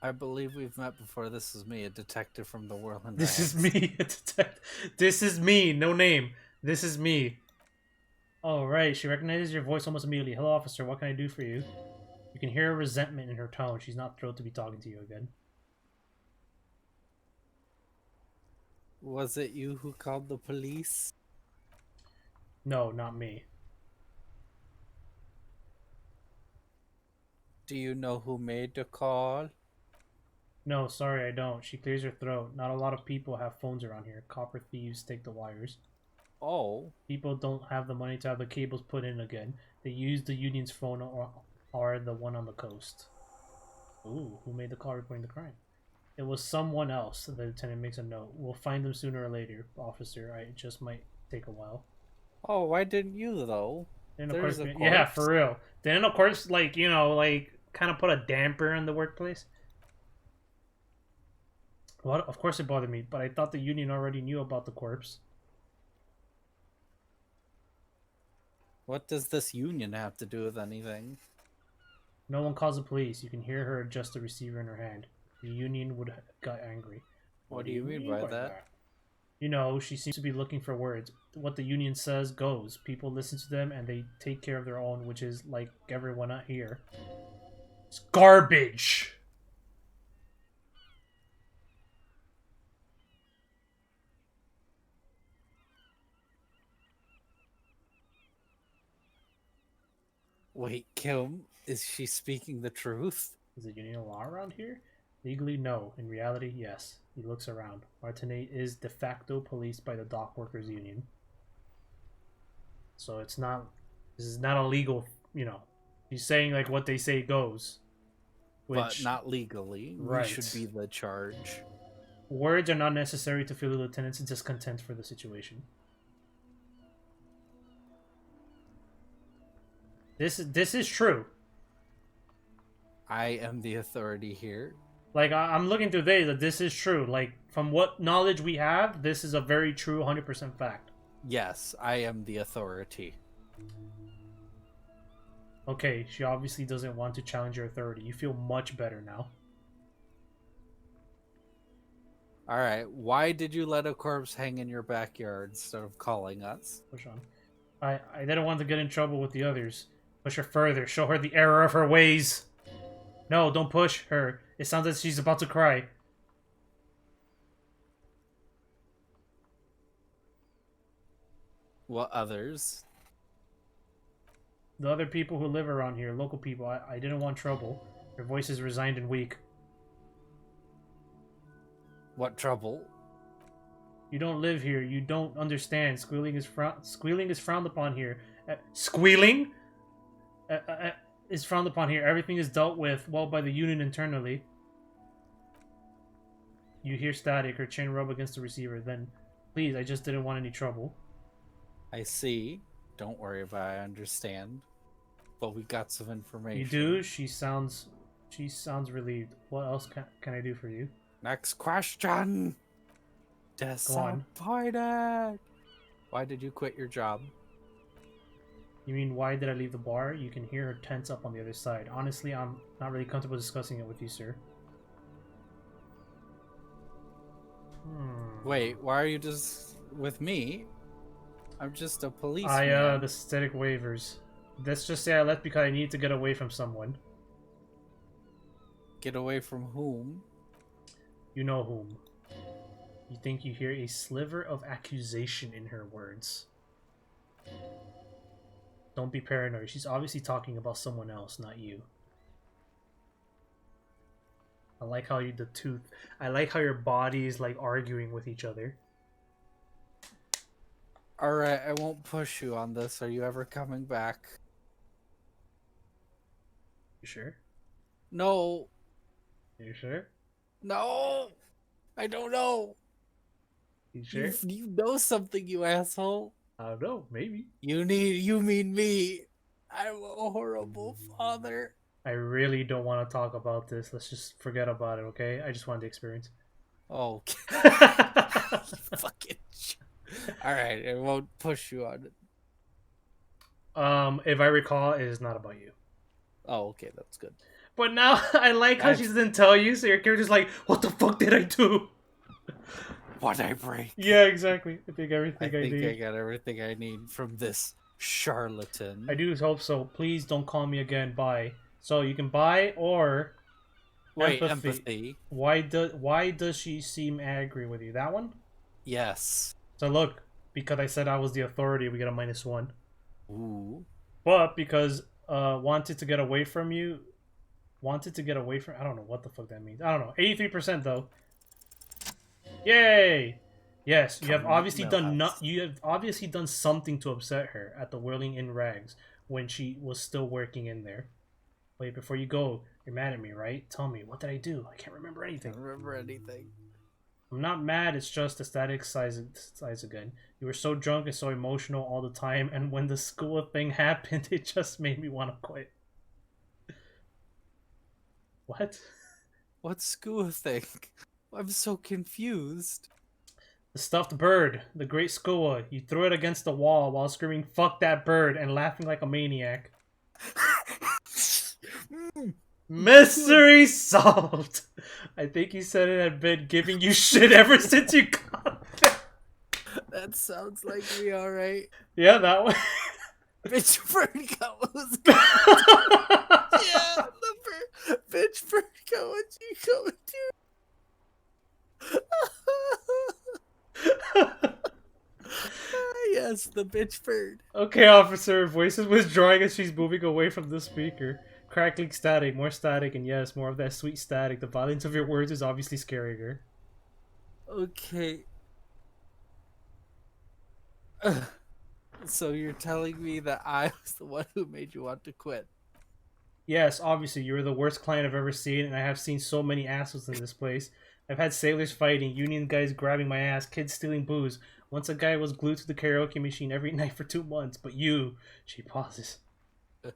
S2: I believe we've met before. This is me, a detective from the Whirlwind.
S1: This is me, a detective. This is me. No name. This is me. Oh, right. She recognizes your voice almost immediately. Hello, officer. What can I do for you? You can hear resentment in her tone. She's not thrilled to be talking to you again.
S2: Was it you who called the police?
S1: No, not me.
S2: Do you know who made the call?
S1: No, sorry, I don't. She clears her throat. Not a lot of people have phones around here. Copper thieves take the wires.
S2: Oh.
S1: People don't have the money to have the cables put in again. They use the union's phone or the one on the coast. Ooh, who made the call reporting the crime? It was someone else. The lieutenant makes a note. We'll find them sooner or later, officer. It just might take a while.
S2: Oh, why didn't you, though?
S1: And of course, yeah, for real. Then, of course, like, you know, like, kind of put a damper in the workplace. Well, of course it bothered me, but I thought the union already knew about the corpse.
S2: What does this union have to do with anything?
S1: No one calls the police. You can hear her adjust the receiver in her hand. The union would have got angry.
S2: What do you mean by that?
S1: You know, she seems to be looking for words. What the union says goes. People listen to them and they take care of their own, which is like everyone out here. It's garbage!
S2: Wait, Kim, is she speaking the truth?
S1: Is the union law around here? Legally, no. In reality, yes. He looks around. Martinet is de facto policed by the dock workers union. So it's not... This is not a legal, you know... He's saying, like, what they say goes.
S2: But not legally.
S1: Right.
S2: We should be the charge.
S1: Words are not necessary to feel the lieutenant's discontent for the situation. This is true.
S2: I am the authority here.
S1: Like, I'm looking today that this is true. Like, from what knowledge we have, this is a very true 100% fact.
S2: Yes, I am the authority.
S1: Okay, she obviously doesn't want to challenge your authority. You feel much better now.
S2: Alright, why did you let a corpse hang in your backyard instead of calling us?
S1: Push on. I didn't want to get in trouble with the others. Push her further. Show her the error of her ways. No, don't push her. It sounds like she's about to cry.
S2: What others?
S1: The other people who live around here, local people, I didn't want trouble. Their voices resigned and weak.
S2: What trouble?
S1: You don't live here. You don't understand. Squealing is frowned upon here. Squealing? Is frowned upon here. Everything is dealt with, well, by the union internally. You hear static. Her chin rub against the receiver. Then, please, I just didn't want any trouble.
S2: I see. Don't worry about it, I understand. But we got some information.
S1: You do? She sounds relieved. What else can I do for you?
S2: Next question! Disappointed! Why did you quit your job?
S1: You mean, why did I leave the bar? You can hear her tense up on the other side. Honestly, I'm not really comfortable discussing it with you, sir.
S2: Wait, why are you just with me? I'm just a policeman.
S1: The static waivers. Let's just say I left because I needed to get away from someone.
S2: Get away from whom?
S1: You know whom. You think you hear a sliver of accusation in her words. Don't be paranoid. She's obviously talking about someone else, not you. I like how I like how your body is like arguing with each other.
S2: Alright, I won't push you on this. Are you ever coming back?
S1: You sure?
S2: No.
S1: You sure?
S2: No! I don't know.
S1: You sure?
S2: You know something, you asshole.
S1: I don't know, maybe.
S2: You mean me. I'm a horrible father.
S1: I really don't want to talk about this. Let's just forget about it, okay? I just want the experience.
S2: Oh, fucking shit. Alright, I won't push you on it.
S1: If I recall, it is not about you.
S2: Oh, okay, that's good.
S1: But now, I like how she didn't tell you, so your character's like, what the fuck did I do?
S2: What'd I break?
S1: Yeah, exactly. I think
S2: I got everything I need from this charlatan.
S1: I do hope so. Please don't call me again. Bye. So you can buy or
S2: wait, empathy.
S1: Why does she seem angry with you? That one?
S2: Yes.
S1: So look, because I said I was the authority, we get a -1.
S2: Ooh.
S1: But because wanted to get away from you, I don't know what the fuck that means. I don't know. 83% though. Yay! Yes, you have obviously done something to upset her at the Whirling in Rags when she was still working in there. Wait, before you go, you're mad at me, right? Tell me, what did I do? I can't remember anything.
S2: Can't remember anything.
S1: I'm not mad, it's just the static size again. You were so drunk and so emotional all the time, and when the school thing happened, it just made me want to quit. What?
S2: What school thing? I'm so confused.
S1: The stuffed bird, the great Skoa. You threw it against the wall while screaming, "Fuck that bird," and laughing like a maniac. Mystery solved! I think he said it had been giving you shit ever since you got there.
S2: That sounds like me, alright.
S1: Yeah, that one.
S2: Bitch Vertigo was yeah, bitch Vertigo, what you going to? Yes, the bitch bird.
S1: Okay, officer. Voice is withdrawing as she's moving away from the speaker. Crackling static, more static, and yes, more of that sweet static. The violence of your words is obviously scaring her.
S2: Okay. So you're telling me that I was the one who made you want to quit?
S1: Yes, obviously, you were the worst client I've ever seen, and I have seen so many assholes in this place. I've had sailors fighting, union guys grabbing my ass, kids stealing booze. Once a guy was glued to the karaoke machine every night for 2 months, but you... She pauses.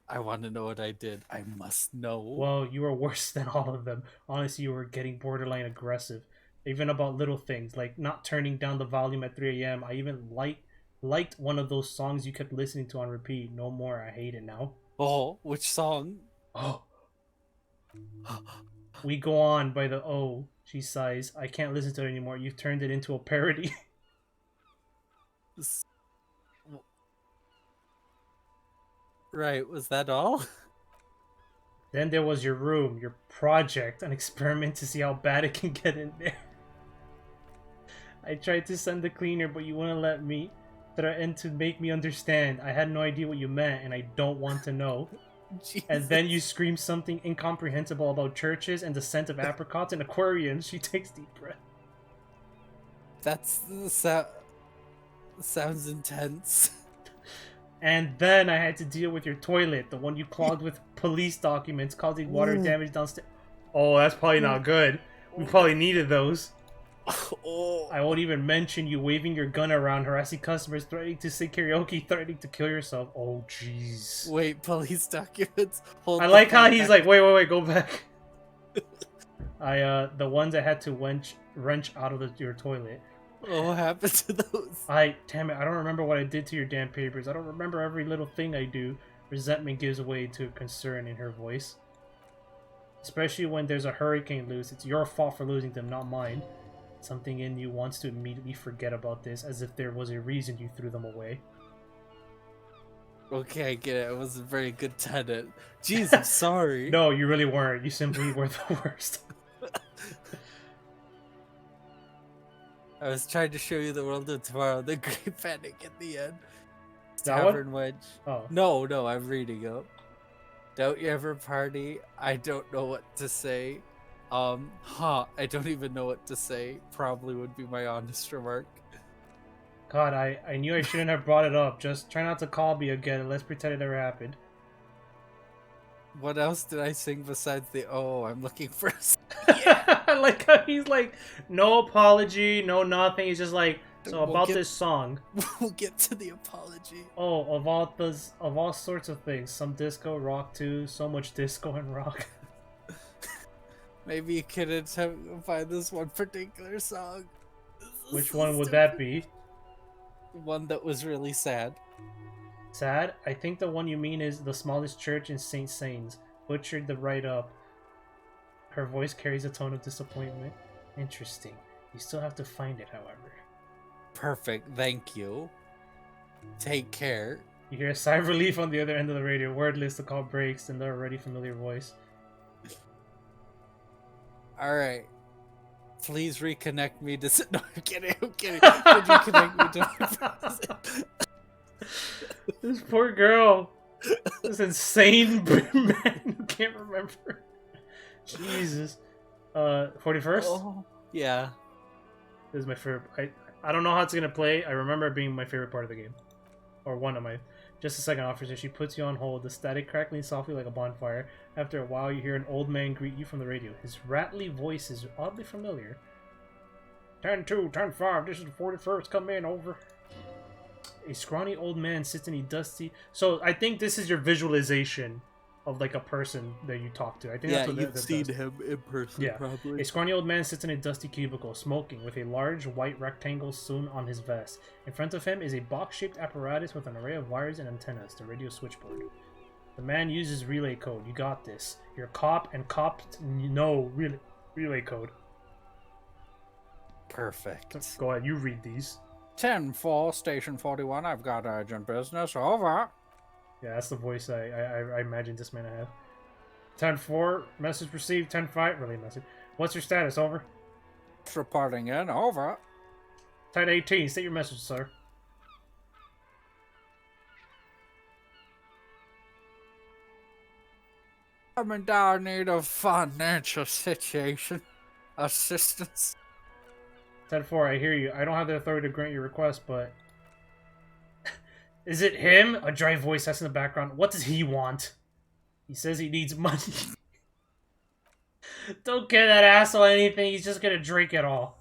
S2: I want to know what I did. I must know.
S1: Well, you were worse than all of them. Honestly, you were getting borderline aggressive. Even about little things, like not turning down the volume at 3 a.m. I even liked one of those songs you kept listening to on repeat. No more, I hate it now.
S2: Oh, which song?
S1: Oh. We go on by the O. She sighs. I can't listen to it anymore. You've turned it into a parody.
S2: Right, was that all?
S1: Then there was your room, your project, an experiment to see how bad it can get in there. I tried to send the cleaner, but you wouldn't let me. Threatened to make me understand. I had no idea what you meant, and I don't want to know.
S2: Jesus.
S1: And then you scream something incomprehensible about churches and the scent of apricots and aquariums. She takes deep breath.
S2: That's the sounds intense.
S1: And then I had to deal with your toilet, the one you clogged with police documents, causing water damage downstairs. Oh, that's probably not good. We probably needed those.
S2: Oh.
S1: I won't even mention you waving your gun around, harassing customers, threatening to sing karaoke, threatening to kill yourself. Oh, jeez.
S2: Wait, police documents. Hold
S1: I
S2: the
S1: like how
S2: phone
S1: he's
S2: back.
S1: like, wait, go back. The ones I had to wrench out of your toilet.
S2: What happened to those?
S1: Damn it, I don't remember what I did to your damn papers. I don't remember every little thing I do. Resentment gives way to concern in her voice. Especially when there's a hurricane loose. It's your fault for losing them, not mine. Something in you wants to immediately forget about this, as if there was a reason you threw them away.
S2: Okay, I get it. I wasn't a very good tenant. Jeez, I'm sorry.
S1: No, you really weren't. You simply were the worst.
S2: I was trying to show you the world of tomorrow. The Great Panic at the end.
S1: That
S2: Tavern Wedge.
S1: Oh.
S2: No, I'm reading it. Don't you ever party? I don't know what to say. I don't even know what to say. Probably would be my honest remark.
S1: God, I knew I shouldn't have brought it up. Just try not to call me again and let's pretend it never happened.
S2: What else did I sing besides the I'm looking for
S1: I like how he's like, no apology, no nothing. He's just like, so
S2: We'll
S1: about
S2: get-
S1: this song.
S2: We'll get to the apology.
S1: Oh, of all sorts of things. Some disco, rock too. So much disco and rock.
S2: Maybe you could attempt to find this one particular song.
S1: Which one would that be?
S2: One that was really sad.
S1: Sad? I think the one you mean is the smallest church in St. Sains. Butchered the write-up. Her voice carries a tone of disappointment. Interesting. You still have to find it, however.
S2: Perfect, thank you. Take care.
S1: You hear a sigh of relief on the other end of the radio. Wordless, the call breaks in the already familiar voice.
S2: Alright. Please reconnect me to... No, I'm kidding. Could you connect me to my present?
S1: This poor girl. This insane man who can't remember. Jesus. 41st?
S2: Oh, yeah.
S1: This is my favorite. I don't know how it's gonna play. I remember it being my favorite part of the game. Or one of my... Just a second, officer. She puts you on hold, the static crackling softly like a bonfire. After a while, you hear an old man greet you from the radio. His rattly voice is oddly familiar. 10-2, 10-5, this is the 41st, come in, over. A scrawny old man sits in a dusty... So, I think this is your visualization of like a person that you talk to. I think
S2: Yeah,
S1: that's what
S2: you've
S1: that
S2: seen
S1: does.
S2: him in person,
S1: Yeah.
S2: probably.
S1: A scrawny old man sits in a dusty cubicle, smoking, with a large white rectangle sewn on his vest. In front of him is a box-shaped apparatus with an array of wires and antennas, the radio switchboard. The man uses relay code. You got this. You're a cop, and cops know relay code.
S2: Perfect.
S1: Go ahead, you read these.
S2: 10-4, Station 41, I've got urgent business, over.
S1: Yeah, that's the voice I imagine this man to have. 10-4, message received. 10-5, relay message. What's your status? Over.
S2: Reporting in, over.
S1: 10-18, state your message, sir.
S2: I'm in dire need of financial situation assistance.
S1: 10-4, I hear you. I don't have the authority to grant your request, but... Is it him? A dry voice asks in the background. What does he want? He says he needs money. Don't give that asshole anything. He's just gonna drink it all.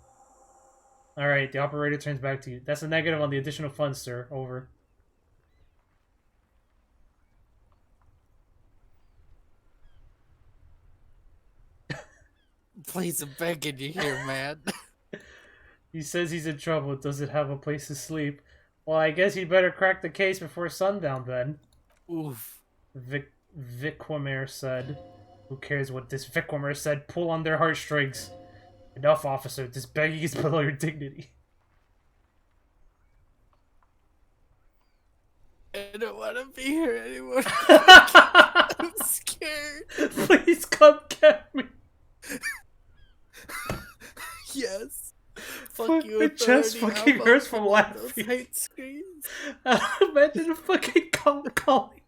S1: Alright, the operator turns back to you. That's a negative on the additional funds, sir. Over.
S2: Please, I'm begging you here, man.
S1: He says he's in trouble. Doesn't have a place to sleep. Well, I guess you'd better crack the case before sundown, then.
S2: Oof.
S1: Viquamer said. Who cares what this Viquamer said? Pull on their heartstrings. Enough, officer. This begging is below your dignity.
S2: I don't want to be here anymore. I'm scared.
S1: Please come get me.
S2: Yes.
S1: Fuck,
S2: you,
S1: my chest
S2: authority. How
S1: fucking
S2: about
S1: hurts from
S2: those
S1: laughing.
S2: hate screams?
S1: Imagine a fucking cop calling.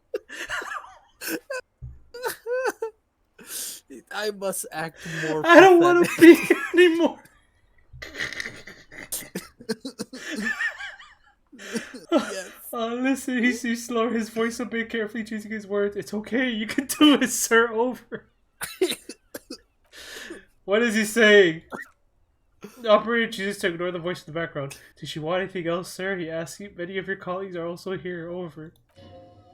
S2: I must act more.
S1: I don't want to be here anymore.
S2: Yes.
S1: Listen, he's slower, his voice a bit, carefully choosing his words. It's okay, you can do it, sir. Over. What is he saying? The operator chooses to ignore the voice in the background. Does she want anything else, sir? He asks you. Many of your colleagues are also here. Over.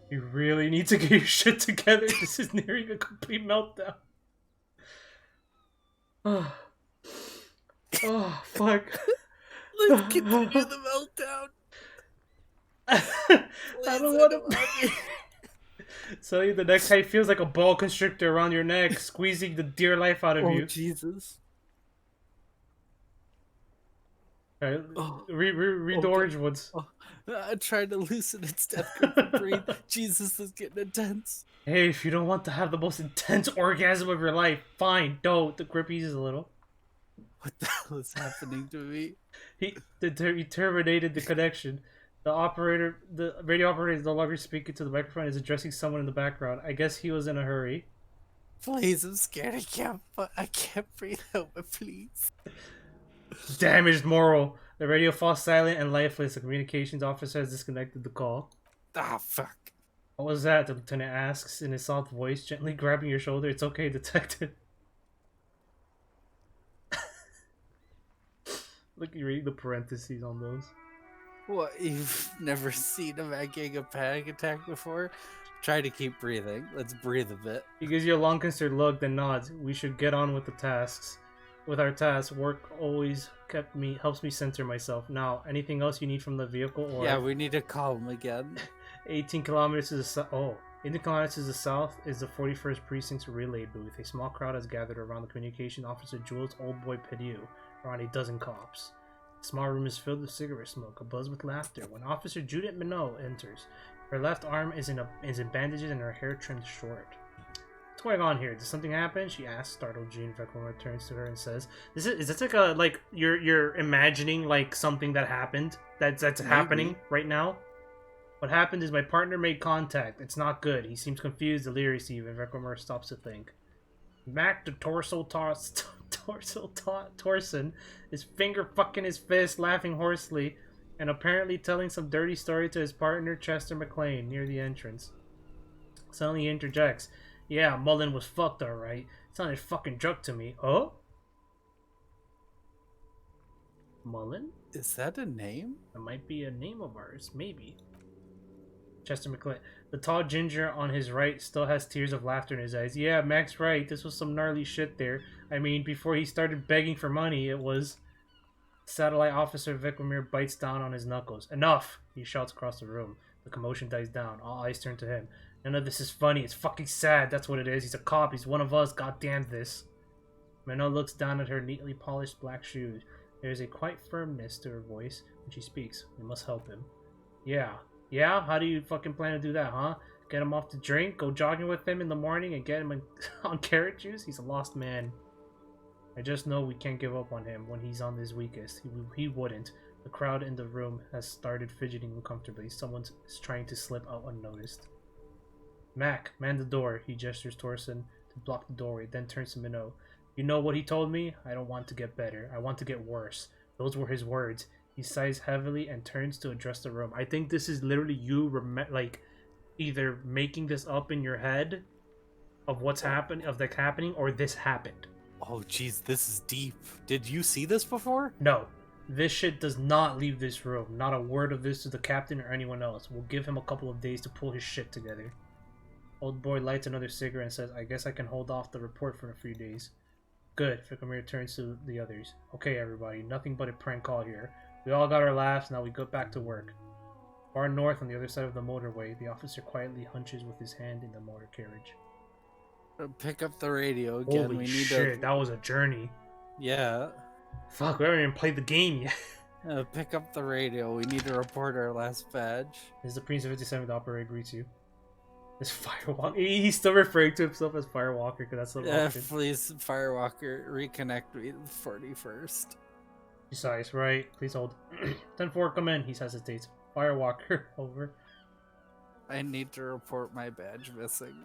S1: You really need to get your shit together. This is nearing a complete meltdown. Oh, fuck.
S2: Let's continue the meltdown.
S1: I don't want to. So the next height feels like a ball constrictor around your neck, squeezing the dear life out of
S2: Oh,
S1: you.
S2: Jesus.
S1: Alright, read the orange ones.
S2: I'm trying to loosen its death grip and breathe. Jesus, this is getting intense.
S1: Hey, if you don't want to have the most intense orgasm of your life, fine, don't. The grip eases a little.
S2: What the hell is happening to me?
S1: He terminated the connection. The radio operator is no longer speaking to the microphone. Is addressing someone in the background. I guess he was in a hurry.
S2: Please, I'm scared. I can't breathe. Help me, please.
S1: Damaged moral. The radio falls silent and lifeless. The communications officer has disconnected the call.
S2: Ah, fuck.
S1: What was that? The lieutenant asks in his soft voice, gently grabbing your shoulder. It's okay, detective. Look, you read the parentheses on those.
S2: What, you've never seen a man getting a panic attack before? Try to keep breathing. Let's breathe a bit.
S1: He gives you a long considered look, then nods. We should get on with the tasks. With our tasks, work always helps me center myself. Now, anything else you need from the vehicle? Or
S2: Yeah, we need to call him again.
S1: 18 kilometers to the south. 18 kilometers to the south is the 41st Precinct's relay booth. A small crowd has gathered around the communication officer Jules' old boy Perdue, around a dozen cops. The small room is filled with cigarette smoke, abuzz with laughter. When Officer Judith Minot enters, her left arm is in bandages and her hair trimmed short. What's going on here? Did something happen? She asks, startled. Jean Veckelmer turns to her and says, "Is this like you're imagining like something that happened that's happening right now? What happened is my partner made contact. It's not good. He seems confused, delirious even." Veckelmer stops to think. Mac the Torson is finger fucking his fist, laughing hoarsely, and apparently telling some dirty story to his partner Chester McLean near the entrance. Suddenly he interjects, "Yeah, Mullen was fucked alright. Sounded fucking drunk to me." Oh? Mullen?
S2: Is that a name?
S1: That might be a name of ours, maybe. Chester McClint. The tall ginger on his right still has tears of laughter in his eyes. Yeah, Mac's right. This was some gnarly shit there. I mean, before he started begging for money, it was... Satellite Officer Vikramir bites down on his knuckles. Enough! He shouts across the room. The commotion dies down. All eyes turn to him. None of this is funny. It's fucking sad. That's what it is. He's a cop. He's one of us. God damn this. Mano looks down at her neatly polished black shoes. There is a quiet firmness to her voice when she speaks. We must help him. Yeah. Yeah? How do you fucking plan to do that, huh? Get him off the drink? Go jogging with him in the morning and get him on carrot juice? He's a lost man. I just know we can't give up on him when he's on his weakest. He wouldn't. The crowd in the room has started fidgeting uncomfortably. Someone is trying to slip out unnoticed. Mac, man the door. He gestures Torsen to block the doorway, then turns to Minot. You know what he told me? I don't want to get better. I want to get worse. Those were his words. He sighs heavily and turns to address the room. I think this is literally you, either making this up in your head of what's happening, or this happened.
S2: Oh, jeez, this is deep. Did you see this before?
S1: No. This shit does not leave this room. Not a word of this to the captain or anyone else. We'll give him a couple of days to pull his shit together. Old boy lights another cigarette and says, I guess I can hold off the report for a few days. Good. Vikramir turns to the others. Okay, everybody. Nothing but a prank call here. We all got our laughs. Now we go back to work. Far north on the other side of the motorway, the officer quietly hunches with his hand in the motor carriage.
S2: Pick up the radio again.
S1: Holy
S2: we need
S1: shit, that was a journey.
S2: Yeah.
S1: Fuck, we haven't even played the game yet.
S2: Pick up the radio. We need to report our last badge.
S1: This is the Prince of 57th operator greets you. This Firewalker. He's still referring to himself as Firewalker because that's the option.
S2: Please, Firewalker, reconnect me to the 41st.
S1: Precise, right? Please hold. 10-4, come in. He hesitates. Firewalker, over.
S2: I need to report my badge missing.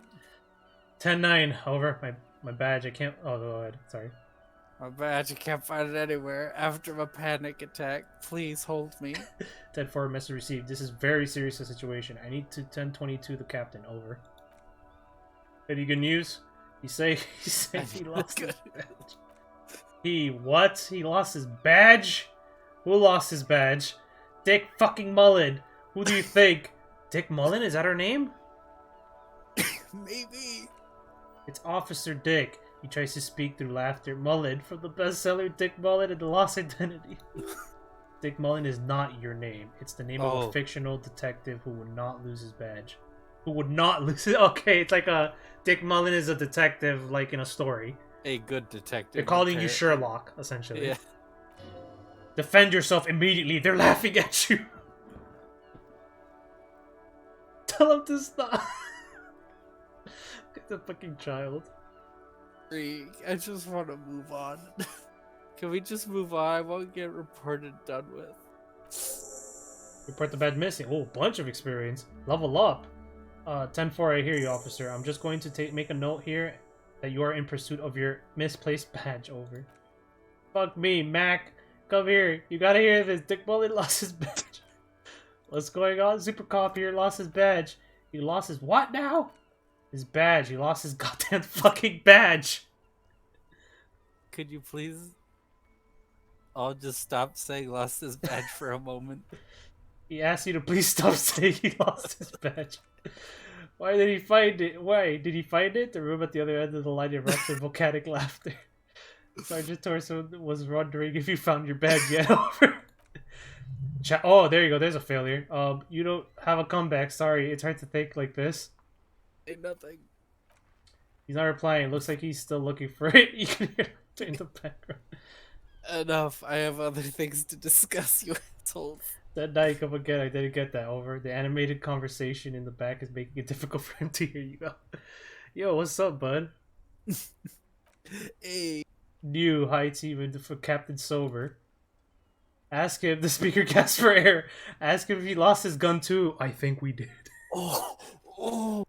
S1: 10-9, over. My badge, I can't... Oh, go ahead. Sorry.
S2: My badge, I can't find it anywhere. After my panic attack, please hold me.
S1: 10-4, message received. This is very serious a situation. I need to 10-22 the captain, over. Any good news? He said he lost his badge. He what? He lost his badge? Who lost his badge? Dick fucking Mullen. Who do you think? Dick Mullen? Is that her name?
S2: Maybe.
S1: It's Officer Dick. He tries to speak through laughter. Mullen, from the bestseller Dick Mullen and the Lost Identity. Dick Mullen is not your name. It's the name of a fictional detective who would not lose his badge. Who would not lose it? Okay, it's like a... Dick Mullen is a detective, like in a story.
S2: A good detective.
S1: They're calling you Sherlock, essentially.
S2: Yeah.
S1: Defend yourself immediately. They're laughing at you. Tell him to stop. Get the fucking child.
S2: I just want to move on. Can we just move on? I won't get reported done with.
S1: Report the badge missing. Oh, bunch of experience. Level up. 10-4, I hear you, officer. I'm just going to make a note here that you are in pursuit of your misplaced badge, over. Fuck me, Mac. Come here. You gotta hear this. Dick Mullen lost his badge. What's going on? Super Cop here lost his badge. He lost his what now? His badge. He lost his goddamn fucking badge.
S2: Could you please all just stop saying lost his badge for a moment?
S1: He asked you to please stop saying he lost his badge. Why did he find it? Why? Did he find it? The room at the other end of the line erupts in volcanic laughter. Sergeant Torso was wondering if you found your badge yet. Oh, there you go. There's a failure. You don't have a comeback. Sorry, it's hard to think like this.
S2: Ain't nothing.
S1: He's not replying. It looks like he's still looking for it. You can hear it in the background.
S2: Enough. I have other things to discuss, you assholes.
S1: That night, come again. I didn't get that, over. The animated conversation in the back is making it difficult for him to hear you out. Yo, what's up, bud?
S2: Hey.
S1: New high team for Captain Sober. Ask him. The speaker gasps for air. Ask him if he lost his gun too. I think we did.
S2: Oh,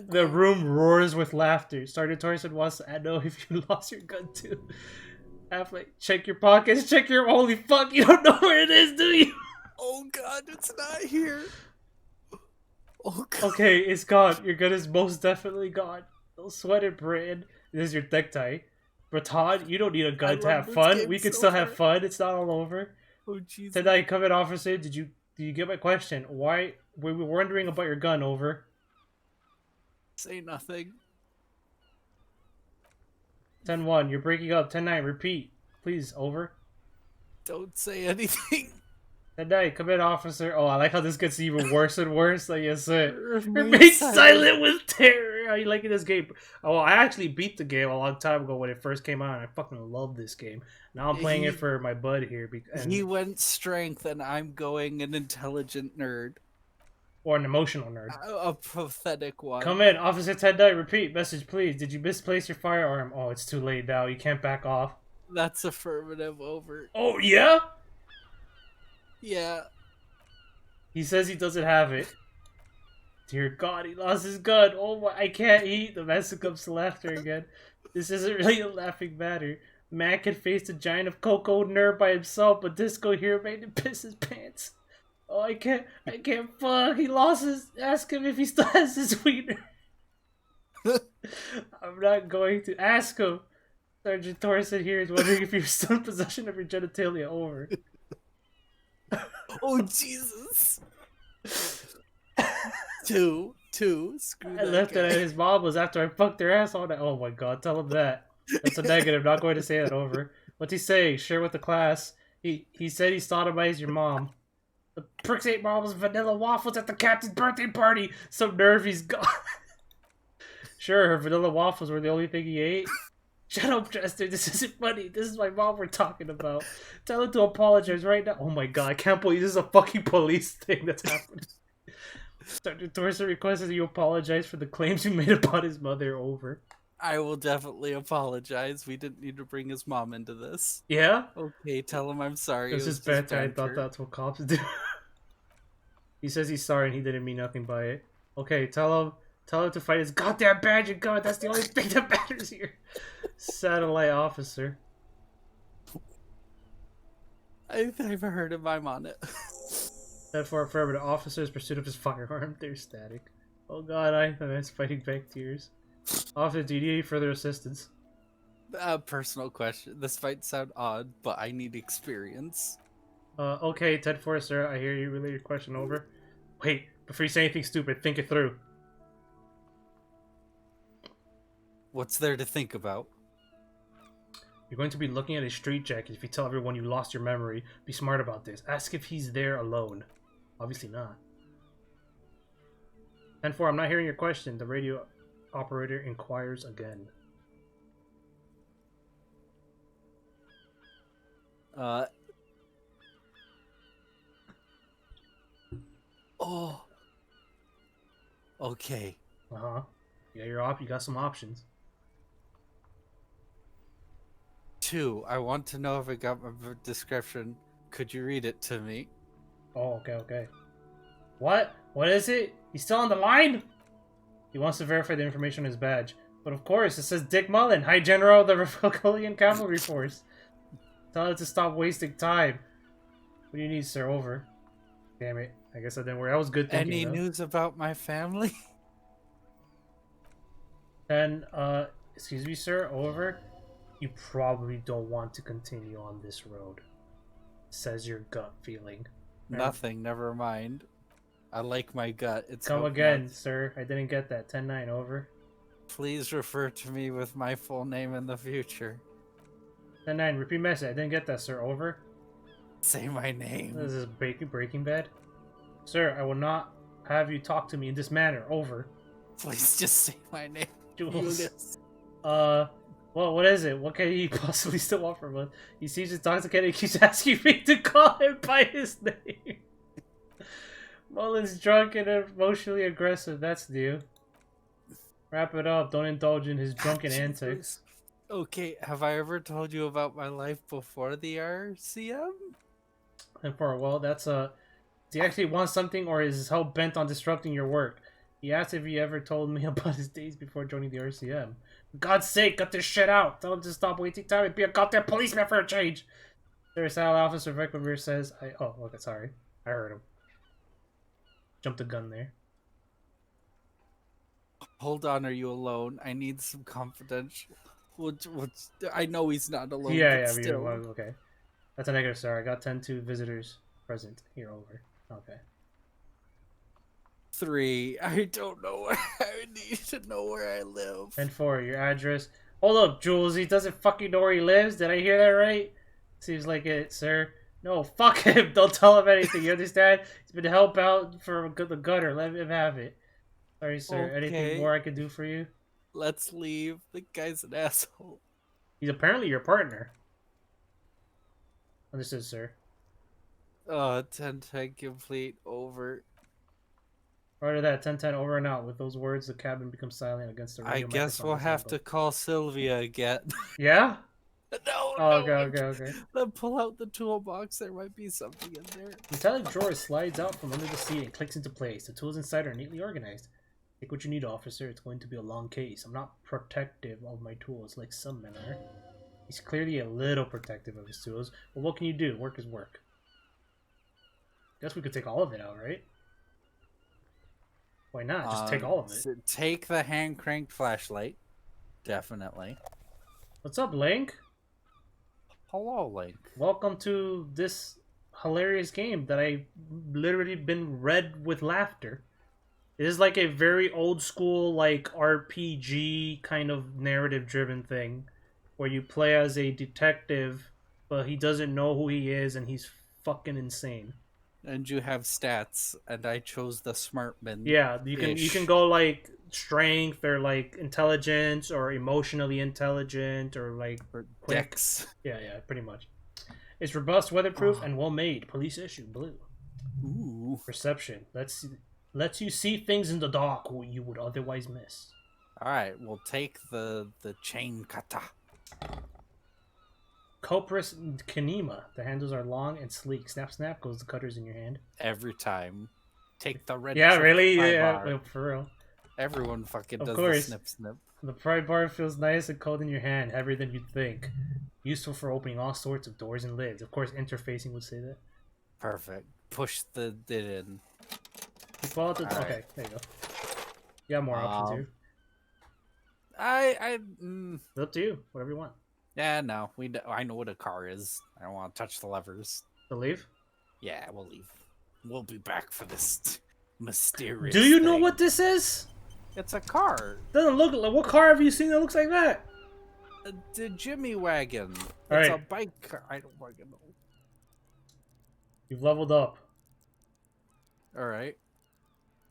S1: the room roars with laughter. Sergeant Torson wants to know if you lost your gun too. Affleck, check your pockets. Check your... Holy fuck, you don't know where it is, do you?
S2: Oh god, it's not here. Oh god.
S1: Okay, it's gone. Your gun is most definitely gone. Don't sweat it, Britain. This is your necktie. Breton, you don't need a gun to have fun. We can still have fun. It's not all over.
S2: Oh jeez.
S1: Tonight, come in, officer. Did you get my question? Why We were wondering about your gun, over.
S2: Say nothing.
S1: 10-1, you're breaking up. 10-9, repeat. Please, over.
S2: Don't say anything.
S1: 10-9, come in, officer. Oh, I like how this gets even worse and worse. Like, yes, sir.
S2: Remain
S1: Remain silent with terror. How you liking this game? Oh, I actually beat the game a long time ago when it first came out. And I fucking love this game. Now I'm playing it for my bud here.
S2: He went strength, and I'm going an intelligent nerd.
S1: Or an emotional nerd.
S2: A pathetic one.
S1: Come in, Officer 10-9, repeat. Message, please. Did you misplace your firearm? Oh, it's too late now. You can't back off.
S2: That's affirmative, over.
S1: Oh, yeah?
S2: Yeah.
S1: He says he doesn't have it. Dear God, he lost his gun. Oh my, I can't eat. The master comes to laughter again. This isn't really a laughing matter. Man can face the giant of Coco Nerd by himself, but Disco here made him piss his pants. Oh, I can't fuck. He lost his. Ask him if he still has his wiener. I'm not going to ask him. Sergeant Thorson here is wondering if you're still in possession of your genitalia, over.
S2: Oh, Jesus. Two. Screw
S1: I
S2: that
S1: left
S2: guy.
S1: it at his mom was after I fucked their ass all night. Oh my God, tell him that. That's a negative. Not going to say that, over. What's he saying? Share with the class. He said he sodomized your mom. The pricks ate mom's vanilla waffles at the captain's birthday party. Some nerve he's got. Sure, her vanilla waffles were the only thing he ate. Shut up, Chester. This isn't funny. This is my mom we're talking about. Tell him to apologize right now. Oh my God, I can't believe this is a fucking police thing that's happening. Sergeant Thorson requested that you apologize for the claims you made about his mother, over.
S2: I will definitely apologize. We didn't need to bring his mom into this.
S1: Yeah?
S2: Okay, tell him I'm sorry.
S1: This
S2: It
S1: is
S2: was just
S1: better. I thought
S2: banter.
S1: that's what cops do. He says he's sorry and he didn't mean nothing by it. Okay, tell him to fight his goddamn badge and gun. That's the only thing that matters here. Satellite officer.
S2: I've heard him. I'm on it.
S1: That for affirmative officer's pursuit of his firearm. They're static. Oh God, I'm fighting back tears. Officer, do you need any further assistance?
S2: Personal question. This might sound odd, but I need experience.
S1: Okay, 10-4, sir. I hear you. Relay your question, over. Wait, before you say anything stupid, think it through.
S2: What's there to think about?
S1: You're going to be looking at a straitjacket if you tell everyone you lost your memory. Be smart about this. Ask if he's there alone. Obviously not. 10-4, I'm not hearing your question. The radio operator inquires again.
S2: Oh. Okay.
S1: Uh-huh. Yeah, you got some options.
S2: 2. I want to know if I got my description. Could you read it to me?
S1: Oh, okay. What? What is it? He's still on the line? He wants to verify the information on his badge. But of course, it says Dick Mullen, High General of the Republican Cavalry Force. Tell it to stop wasting time. What do you need, sir? Over. Damn it. I guess I didn't worry. That was good thinking,
S2: Any
S1: though.
S2: news about my family?
S1: Then, excuse me, sir, over. You probably don't want to continue on this road. Says your gut feeling.
S2: Nothing, never mind. I like my gut. It's
S1: Come
S2: hope
S1: again,
S2: not.
S1: sir. I didn't get that. 10-9, over.
S2: Please refer to me with my full name in the future.
S1: 10-9, repeat message. I didn't get that, sir. Over.
S2: Say my name.
S1: This is Breaking Bad. Sir, I will not have you talk to me in this manner. Over.
S2: Please just say my name.
S1: Jules.
S2: Julius.
S1: Well, what is it? What can he possibly still want from us? He seems intoxicated and keeps asking me to call him by his name. Mullen's drunk and emotionally aggressive. That's new. Wrap it up. Don't indulge in his drunken antics.
S2: Okay, have I ever told you about my life before the RCM?
S1: And for a while, that's does he actually want something, or is hell bent on disrupting your work? He asked if he ever told me about his days before joining the RCM. For God's sake, cut this shit out. Tell him to stop wasting time and be a goddamn policeman for a change. There's Satellite Officer Veclavir says, oh, okay, sorry. I heard him. Jumped the gun there.
S2: Hold on, are you alone? I need some confidential. I know he's not alone.
S1: Yeah,
S2: but still.
S1: okay. That's a negative, sir. I got 10-2 visitors present here, over. Okay.
S2: 3. I don't know where I need to know where I live.
S1: 10-4, your address. Hold up, Jules. He doesn't fucking know where he lives. Did I hear that right? Seems like it, sir. No, fuck him. Don't tell him anything. You understand? He's been help out for the gutter. Let him have it. Sorry, sir. Anything
S2: Okay.
S1: more I can do for you?
S2: Let's leave. The guy's an asshole.
S1: He's apparently your partner. Understood, sir.
S2: 10-10 complete. Over.
S1: Right of that, 10-10 over and out. With those words, the cabin becomes silent against the
S2: I
S1: radio
S2: guess
S1: microphone
S2: we'll
S1: on the
S2: have to
S1: telephone.
S2: call Sylvia again.
S1: Yeah?
S2: No,
S1: Oh,
S2: no.
S1: okay.
S2: Then pull out the toolbox. There might be something in there.
S1: The metallic drawer slides out from under the seat and clicks into place. The tools inside are neatly organized. Take what you need, officer. It's going to be a long case. I'm not protective of my tools like some men are. He's clearly a little protective of his tools. But what can you do? Work is work. Guess we could take all of it out, right? Why not? Just take all of it.
S2: Take the hand cranked flashlight. Definitely.
S1: What's up, Link?
S2: Hello, Link.
S1: Welcome to this hilarious game that I literally been read with laughter. It is like a very old school, like RPG kind of narrative driven thing where you play as a detective, but he doesn't know who he is and he's fucking insane.
S2: And you have stats, and I chose the smartman.
S1: Yeah, you can go like strength or like intelligence or emotionally intelligent or like
S2: Or
S1: quick.
S2: Dex.
S1: Yeah, pretty much. It's robust, weatherproof, and well made. Police issue blue.
S2: Ooh.
S1: Perception lets you see things in the dark you would otherwise miss.
S2: All right, we'll take the chain kata.
S1: Copris Kanema. The handles are long and sleek. Snap, snap goes the cutters in your hand.
S2: Every time. Take the red.
S1: Yeah,
S2: chip
S1: really?
S2: pry
S1: Yeah,
S2: bar.
S1: for real.
S2: Everyone fucking
S1: Of
S2: does
S1: course.
S2: the snip snip.
S1: The pry bar feels nice and cold in your hand, heavier than you'd think. Useful for opening all sorts of doors and lids. Of course, interfacing would say that.
S2: Perfect. Push the it in.
S1: You pull out the...
S2: All
S1: Okay,
S2: right.
S1: there you go. You got more options here. It's up to you. Whatever you want.
S2: Yeah, no. I know what a car is. I don't want to touch the levers.
S1: To leave?
S2: Yeah, we'll leave. We'll be back for this mysterious.
S1: Do you know
S2: thing.
S1: what this is?
S2: It's a car.
S1: Doesn't look like... What car have you seen that looks like that?
S2: The Jimmy wagon.
S1: All
S2: It's a
S1: right.
S2: bike car. I don't fucking know.
S1: You've leveled up.
S2: All right.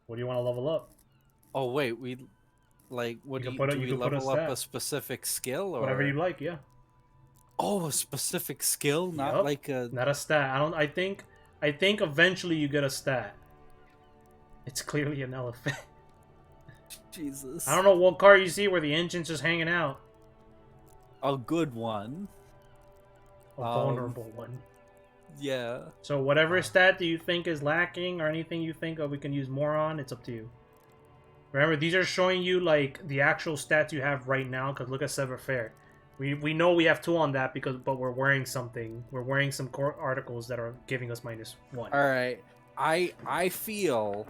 S1: What do you want to level up?
S2: Oh wait, we like what
S1: You
S2: do
S1: can
S2: you,
S1: put
S2: do
S1: a-
S2: we
S1: you can put a
S2: level up
S1: stat.
S2: a specific skill or
S1: Whatever you like, yeah.
S2: Oh, a specific skill, not
S1: Yup.
S2: like a
S1: Not a stat. I think eventually you get a stat. It's clearly an elephant.
S2: Jesus.
S1: I don't know what car you see where the engine's just hanging out.
S2: A good one.
S1: A vulnerable one.
S2: Yeah.
S1: So whatever stat that you think is lacking or anything you think we can use more on, it's up to you. Remember, these are showing you like the actual stats you have right now. Because look at Sever Fair. We know we have 2 on that but we're wearing something. We're wearing some core articles that are giving us -1.
S2: All right. I feel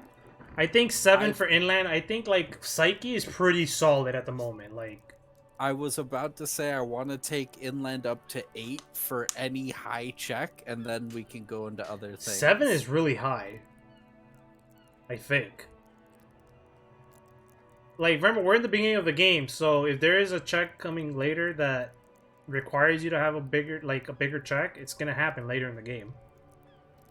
S1: I think 7 for inland. I think like Psyche is pretty solid at the moment. Like
S2: I was about to say I want to take inland up to 8 for any high check, and then we can go into other things.
S1: 7 is really high. I think. Like, remember, we're in the beginning of the game, so if there is a check coming later that requires you to have a bigger check, it's gonna happen later in the game.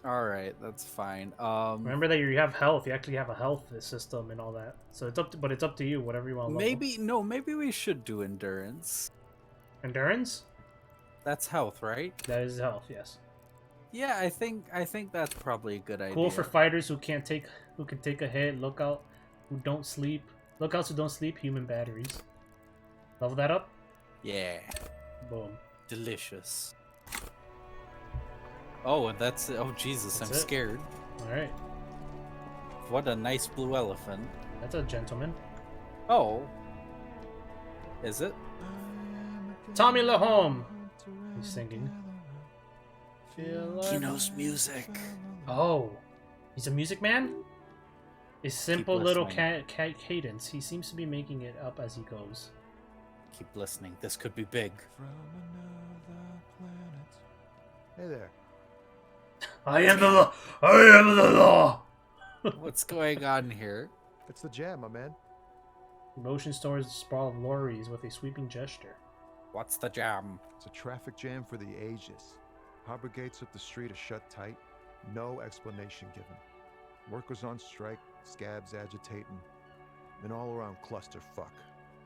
S2: All right, that's fine.
S1: Remember that you have health. You actually have a health system and all that. So it's up to you. Whatever you want. To
S2: maybe we should do endurance.
S1: Endurance.
S2: That's health, right?
S1: That is health. Yes.
S2: Yeah, I think that's probably a good idea.
S1: Cool for fighters who can take a hit. Lookouts who don't sleep. Human batteries. Level that up.
S2: Yeah.
S1: Boom.
S2: Delicious. Oh, and that's Jesus,
S1: That's
S2: I'm
S1: it.
S2: scared.
S1: All right.
S2: What a nice blue elephant.
S1: That's a gentleman.
S2: Oh. Is it?
S1: Tommy Lahome. He's singing. Feel
S2: He
S1: like-
S2: knows music.
S1: Oh, he's a music man? A simple little
S2: listening.
S1: cadence. He seems to be making it up as he goes.
S2: Keep listening. This could be big.
S3: From another planet. Hey there.
S1: I am the law.
S2: What's going on here?
S7: It's the jam, my man.
S1: He motions towards the sprawl of lorries with a sweeping gesture.
S2: What's the jam?
S7: It's a traffic jam for the ages. Harbor gates up the street are shut tight. No explanation given. Workers on strike, scabs agitating, an all-around clusterfuck.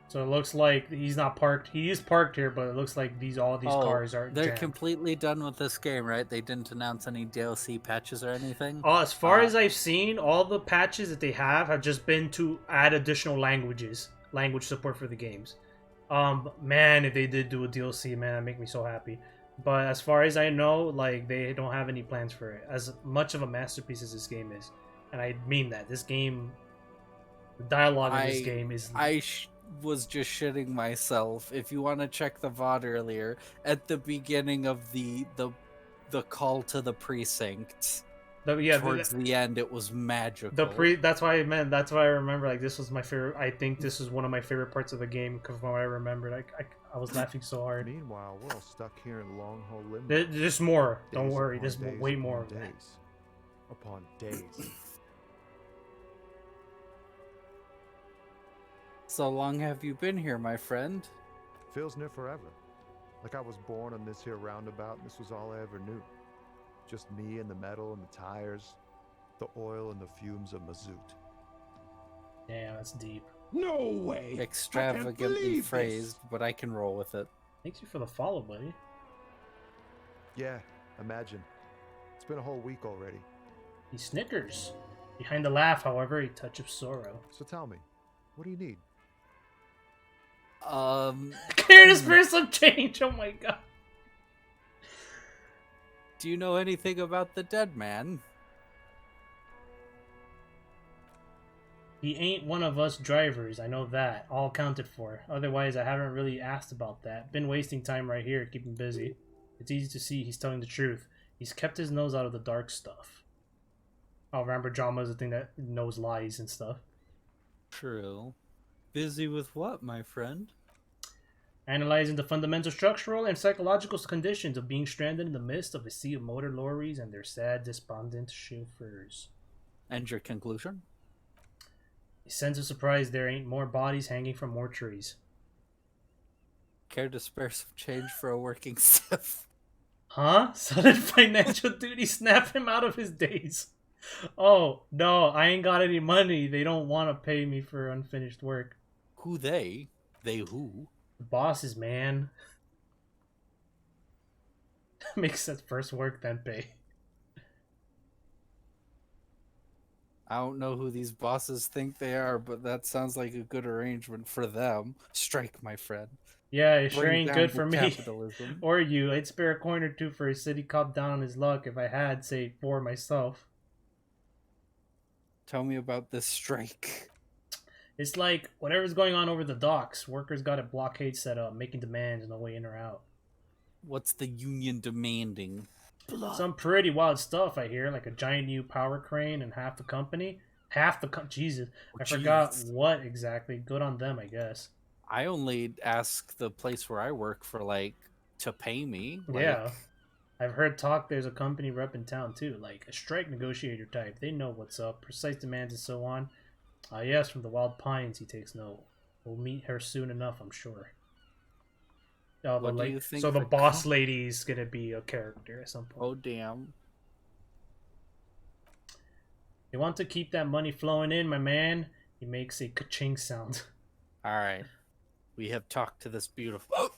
S1: So it looks like he's not parked. He is parked here, but it looks like all these cars are
S2: They're
S1: jammed.
S2: completely done with this game, right? They didn't announce any DLC patches or anything?
S1: As far as I've seen, all the patches that they have just been to add additional language support for the games. Man, if they did do a DLC, man, that'd make me so happy. But as far as I know, like, they don't have any plans for it. As much of a masterpiece as this game is, and I mean that. This game, the dialogue in this game is...
S2: was just shitting myself. If you want to check the VOD earlier, at the beginning of the call to the precinct, towards the end, it was magical.
S1: That's why I remember, like, this was my favorite. I think this is one of my favorite parts of the game, because from what I remembered, I was laughing so hard.
S7: Meanwhile, we're all stuck here in long haul limbo.
S1: There's more. Don't
S7: Days
S1: worry.
S7: upon
S1: There's
S7: days
S1: way
S7: upon
S1: more of that.
S7: days upon days.
S2: So long have you been here, my friend?
S7: Feels near forever. Like I was born on this here roundabout and this was all I ever knew. Just me and the metal and the tires, the oil and the fumes of mazout.
S1: Damn, that's deep.
S8: No way!
S2: Extravagantly phrased, but I can roll with it.
S1: Thank you for the follow, buddy.
S7: Yeah, imagine. It's been a whole week already.
S1: He snickers. Behind the laugh, however, a touch of sorrow.
S7: So tell me, what do you need?
S1: Clear this for some change. Oh my god.
S2: Do you know anything about the dead man?
S1: He ain't one of us drivers, I know that. All accounted for. Otherwise, I haven't really asked about that. Been wasting time right here, keeping busy. It's easy to see he's telling the truth. He's kept his nose out of the dark stuff. Oh, remember, drama is the thing that knows lies and stuff.
S2: True. Busy with what, my friend?
S1: Analyzing the fundamental structural and psychological conditions of being stranded in the midst of a sea of motor lorries and their sad, despondent chauffeurs.
S2: And your conclusion?
S1: A sense of surprise there ain't more bodies hanging from mortuaries.
S2: Care to spare some change for a working stiff?
S1: Huh? Sudden financial duty snap him out of his daze. Oh, no, I ain't got any money. They don't want to pay me for unfinished work.
S2: Who they? They who?
S1: The bosses, man. Makes sense. First work, then pay.
S2: I don't know who these bosses think they are, but that sounds like a good arrangement for them. Strike, my friend.
S1: Yeah, it sure
S2: Bring
S1: ain't
S2: down
S1: good for me.
S2: capitalism.
S1: Or you. I'd spare a coin or two for a city cop down on his luck if I had, say, for myself.
S2: Tell me about this strike.
S1: It's like whatever's going on over the docks. Workers got a blockade set up, making demands no way in or out.
S2: What's the union demanding?
S1: Some pretty wild stuff I hear, like a giant new power crane and half the company. Jesus, I forgot what exactly. Good on them, I guess.
S2: I only ask the place where I work for, like, to pay me.
S1: Yeah. I've heard talk there's a company rep in town, too. Like, a strike negotiator type. They know what's up. Precise demands and so on. Yes, from the Wild Pines, he takes note. We'll meet her soon enough, I'm sure.
S2: What do you think
S1: so the boss lady's gonna be a character at some point.
S2: Oh, damn.
S1: You want to keep that money flowing in, my man? He makes a ka-ching sound.
S2: Alright. We have talked to this beautiful...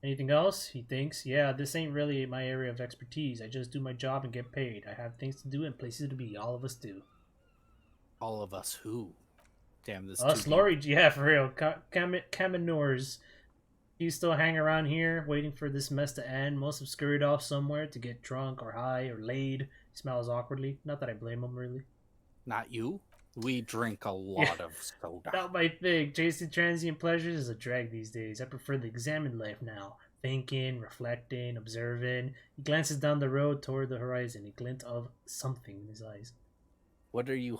S1: Anything else? He thinks. Yeah, this ain't really my area of expertise. I just do my job and get paid. I have things to do and places to be. All of us do.
S2: All of us who? Damn, this
S1: Us, Lori, yeah, for real. Kaminors. You still hang around here, waiting for this mess to end. Most have scurried off somewhere to get drunk or high or laid. He smiles awkwardly. Not that I blame him, really.
S2: Not you? We drink a lot of soda.
S1: Not my thing. Chasing transient pleasures is a drag these days. I prefer the examined life now. Thinking, reflecting, observing. He glances down the road toward the horizon, a glint of something in his eyes.
S2: What are you...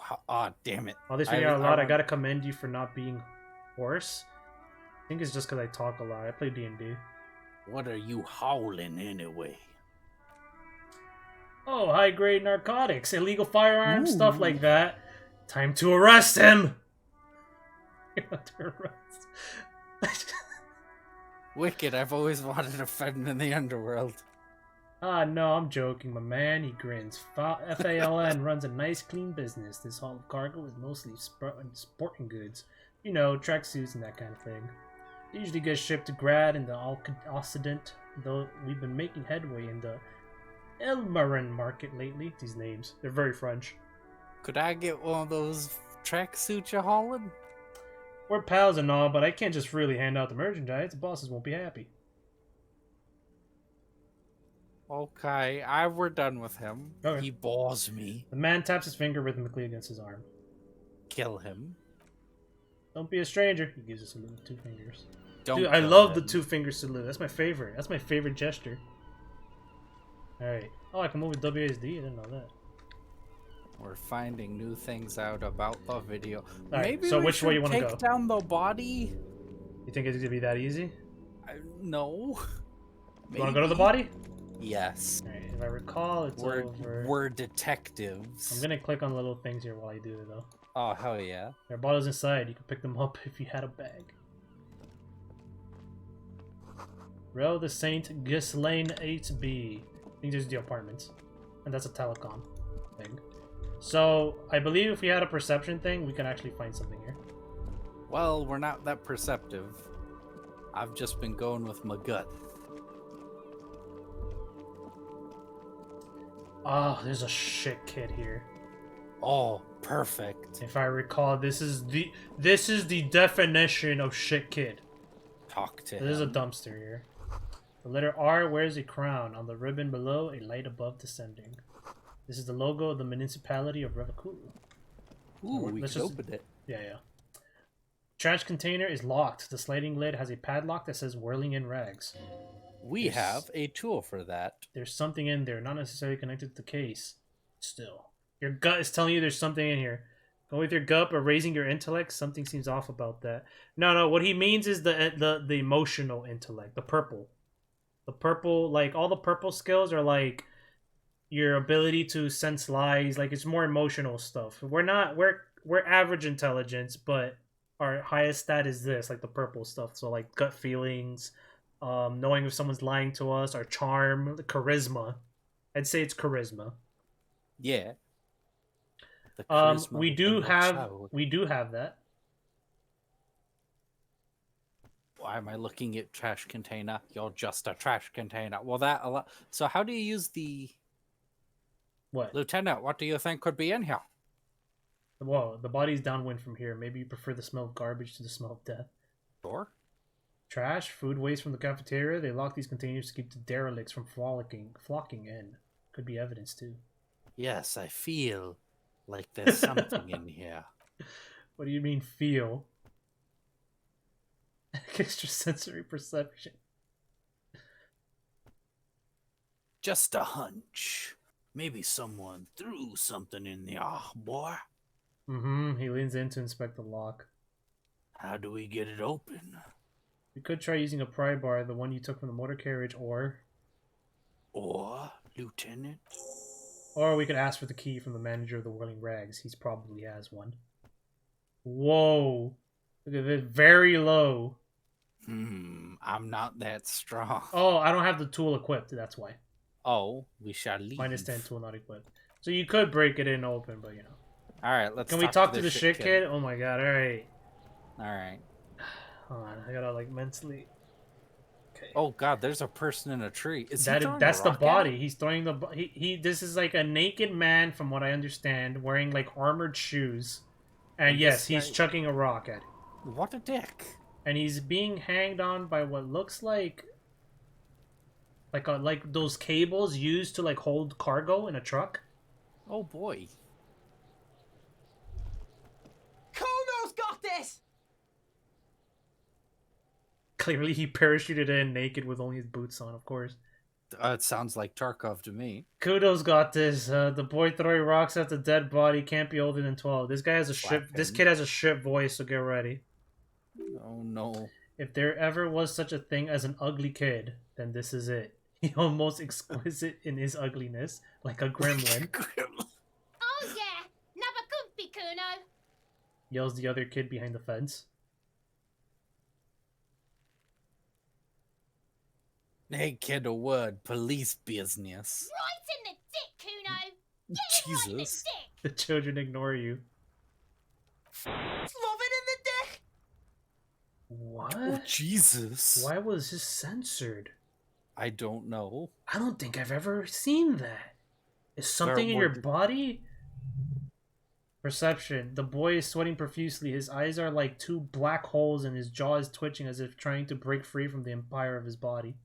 S2: damn it.
S1: All this figuring out a lot. I gotta commend you for not being hoarse. I think it's just because I talk a lot. I play D&D.
S2: What are you howling anyway?
S1: Oh, high-grade narcotics, illegal firearms, stuff like that. Time to arrest him!
S2: Wicked, I've always wanted a friend in the underworld.
S1: Ah, no, I'm joking, my man. He grins. FALN runs a nice, clean business. This haul of cargo is mostly sporting goods. You know, tracksuits and that kind of thing. They usually get shipped to Grad and the Occident, though we've been making headway in the Elmarin market lately. These names, they're very French.
S2: Could I get one of those tracksuits you're hauling?
S1: We're pals and all, but I can't just freely hand out the merchandise. The bosses won't be happy.
S2: Okay, we're done with him.
S1: Okay.
S2: He bores me.
S1: The man taps his finger rhythmically against his arm.
S2: Kill him.
S1: Don't be a stranger. He gives us a little 2 fingers.
S2: Don't
S1: Dude, I
S2: kill
S1: love
S2: him.
S1: the 2 finger salute. That's my favorite. That's my favorite gesture. Alright. Oh, I can move with WASD? I didn't know that.
S2: We're finding new things out about the video.
S1: Right,
S2: Maybe
S1: so
S2: we
S1: which way
S2: should
S1: you wanna
S2: take
S1: go?
S2: down the body?
S1: You think it's gonna be that easy?
S2: No.
S1: You wanna go to the body?
S2: Yes.
S1: Alright, if I recall, it's over.
S2: We're detectives.
S1: I'm gonna click on little things here while I do it, though.
S2: Oh, hell yeah.
S1: There are bottles inside. You can pick them up if you had a bag. Row the Saint Ghislaine 8B. I think this is the apartments. And that's a telecom thing. So, I believe if we had a perception thing, we can actually find something here.
S2: Well, we're not that perceptive. I've just been going with my gut.
S1: Oh, there's a shit kid here.
S2: Oh, perfect.
S1: If I recall, this is the definition of shit kid.
S2: Talk to him.
S1: There's a dumpster here. The letter R wears a crown. On the ribbon below, a light above descending. This is the logo of the municipality of Revakulu.
S2: Ooh, we can open it.
S1: Yeah, yeah. Trash container is locked. The sliding lid has a padlock that says whirling in rags.
S2: We have a tool for that.
S1: There's something in there, not necessarily connected to the case. Still. Your gut is telling you there's something in here. Go with your gut, but raising your intellect, something seems off about that. No, what he means is the emotional intellect, the purple. The purple, like, all the purple skills are, like, your ability to sense lies. Like, it's more emotional stuff. We're average intelligence, but our highest stat is this, like, the purple stuff. So, like, gut feelings, knowing if someone's lying to us, our charm, the charisma. I'd say it's charisma.
S2: Yeah.
S1: We do have that.
S2: Why am I looking at trash container? You're just a trash container. Well, so how do you use the...
S1: What?
S2: Lieutenant, what do you think could be in here?
S1: Well, the body's downwind from here. Maybe you prefer the smell of garbage to the smell of death.
S2: Sure.
S1: Trash, food waste from the cafeteria. They lock these containers to keep the derelicts from flocking in. Could be evidence, too.
S2: Yes, I feel like there's something in here.
S1: What do you mean, feel? Extrasensory perception.
S2: Just a hunch. Maybe someone threw something in there, boy.
S1: Mm-hmm. He leans in to inspect the lock.
S2: How do we get it open?
S1: We could try using a pry bar, the one you took from the motor carriage, or,
S2: Lieutenant?
S1: Or we could ask for the key from the manager of the Whirling Rags. He probably has one. Whoa. Look at it. Very low.
S2: I'm not that strong.
S1: Oh, I don't have the tool equipped. That's why.
S2: Oh, we shall leave.
S1: Minus 10 tool not equipped. So you could break it in open, but you know.
S2: Alright, let's
S1: Can we talk to the shit kid? Oh my god, alright.
S2: Alright.
S1: Hold on, I gotta like mentally... Okay.
S2: Oh god, there's a person in a tree. That's
S1: the body. He's throwing the... This is like a naked man, from what I understand, wearing like armored shoes. And yes, he's chucking a rock at it.
S2: What a dick.
S1: And he's being hanged on by what looks like those cables used to like hold cargo in a truck.
S2: Oh boy.
S8: Kono's got this!
S1: Clearly he parachuted in naked with only his boots on, of course.
S2: It sounds like Tarkov to me.
S1: Kudo's got this. The boy throwing rocks at the dead body can't be older than 12. This guy has a shit. This kid has a shit voice, so get ready.
S2: Oh no.
S1: If there ever was such a thing as an ugly kid, then this is it. He almost exquisite in his ugliness, like a gremlin.
S9: Oh yeah, never comfy, Kuno.
S1: Yells the other kid behind the fence.
S2: Hey, kid, a word. Police business.
S9: Right in the dick, Kuno. Get him right in the
S2: Jesus.
S9: dick.
S1: The children ignore you.
S8: Love it in the dick.
S1: What?
S2: Oh, Jesus.
S1: Why was this censored?
S2: I don't know.
S1: I don't think I've ever seen that. Is something in your body? Perception. The boy is sweating profusely. His eyes are like two black holes and his jaw is twitching as if trying to break free from the empire of his body.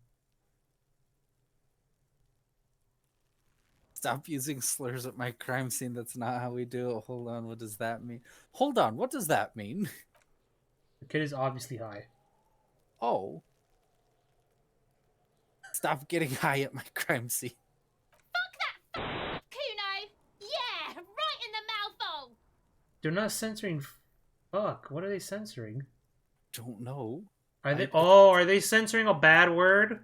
S2: Stop using slurs at my crime scene. That's not how we do it. Hold on, what does that mean? Hold on, what does that mean?
S1: The kid is obviously high.
S2: Oh. Stop getting high at my crime scene.
S9: Fuck that Kuno. Yeah, right in the mouthful.
S1: They're not censoring fuck. What are they censoring?
S2: Don't know.
S1: Are they censoring a bad word?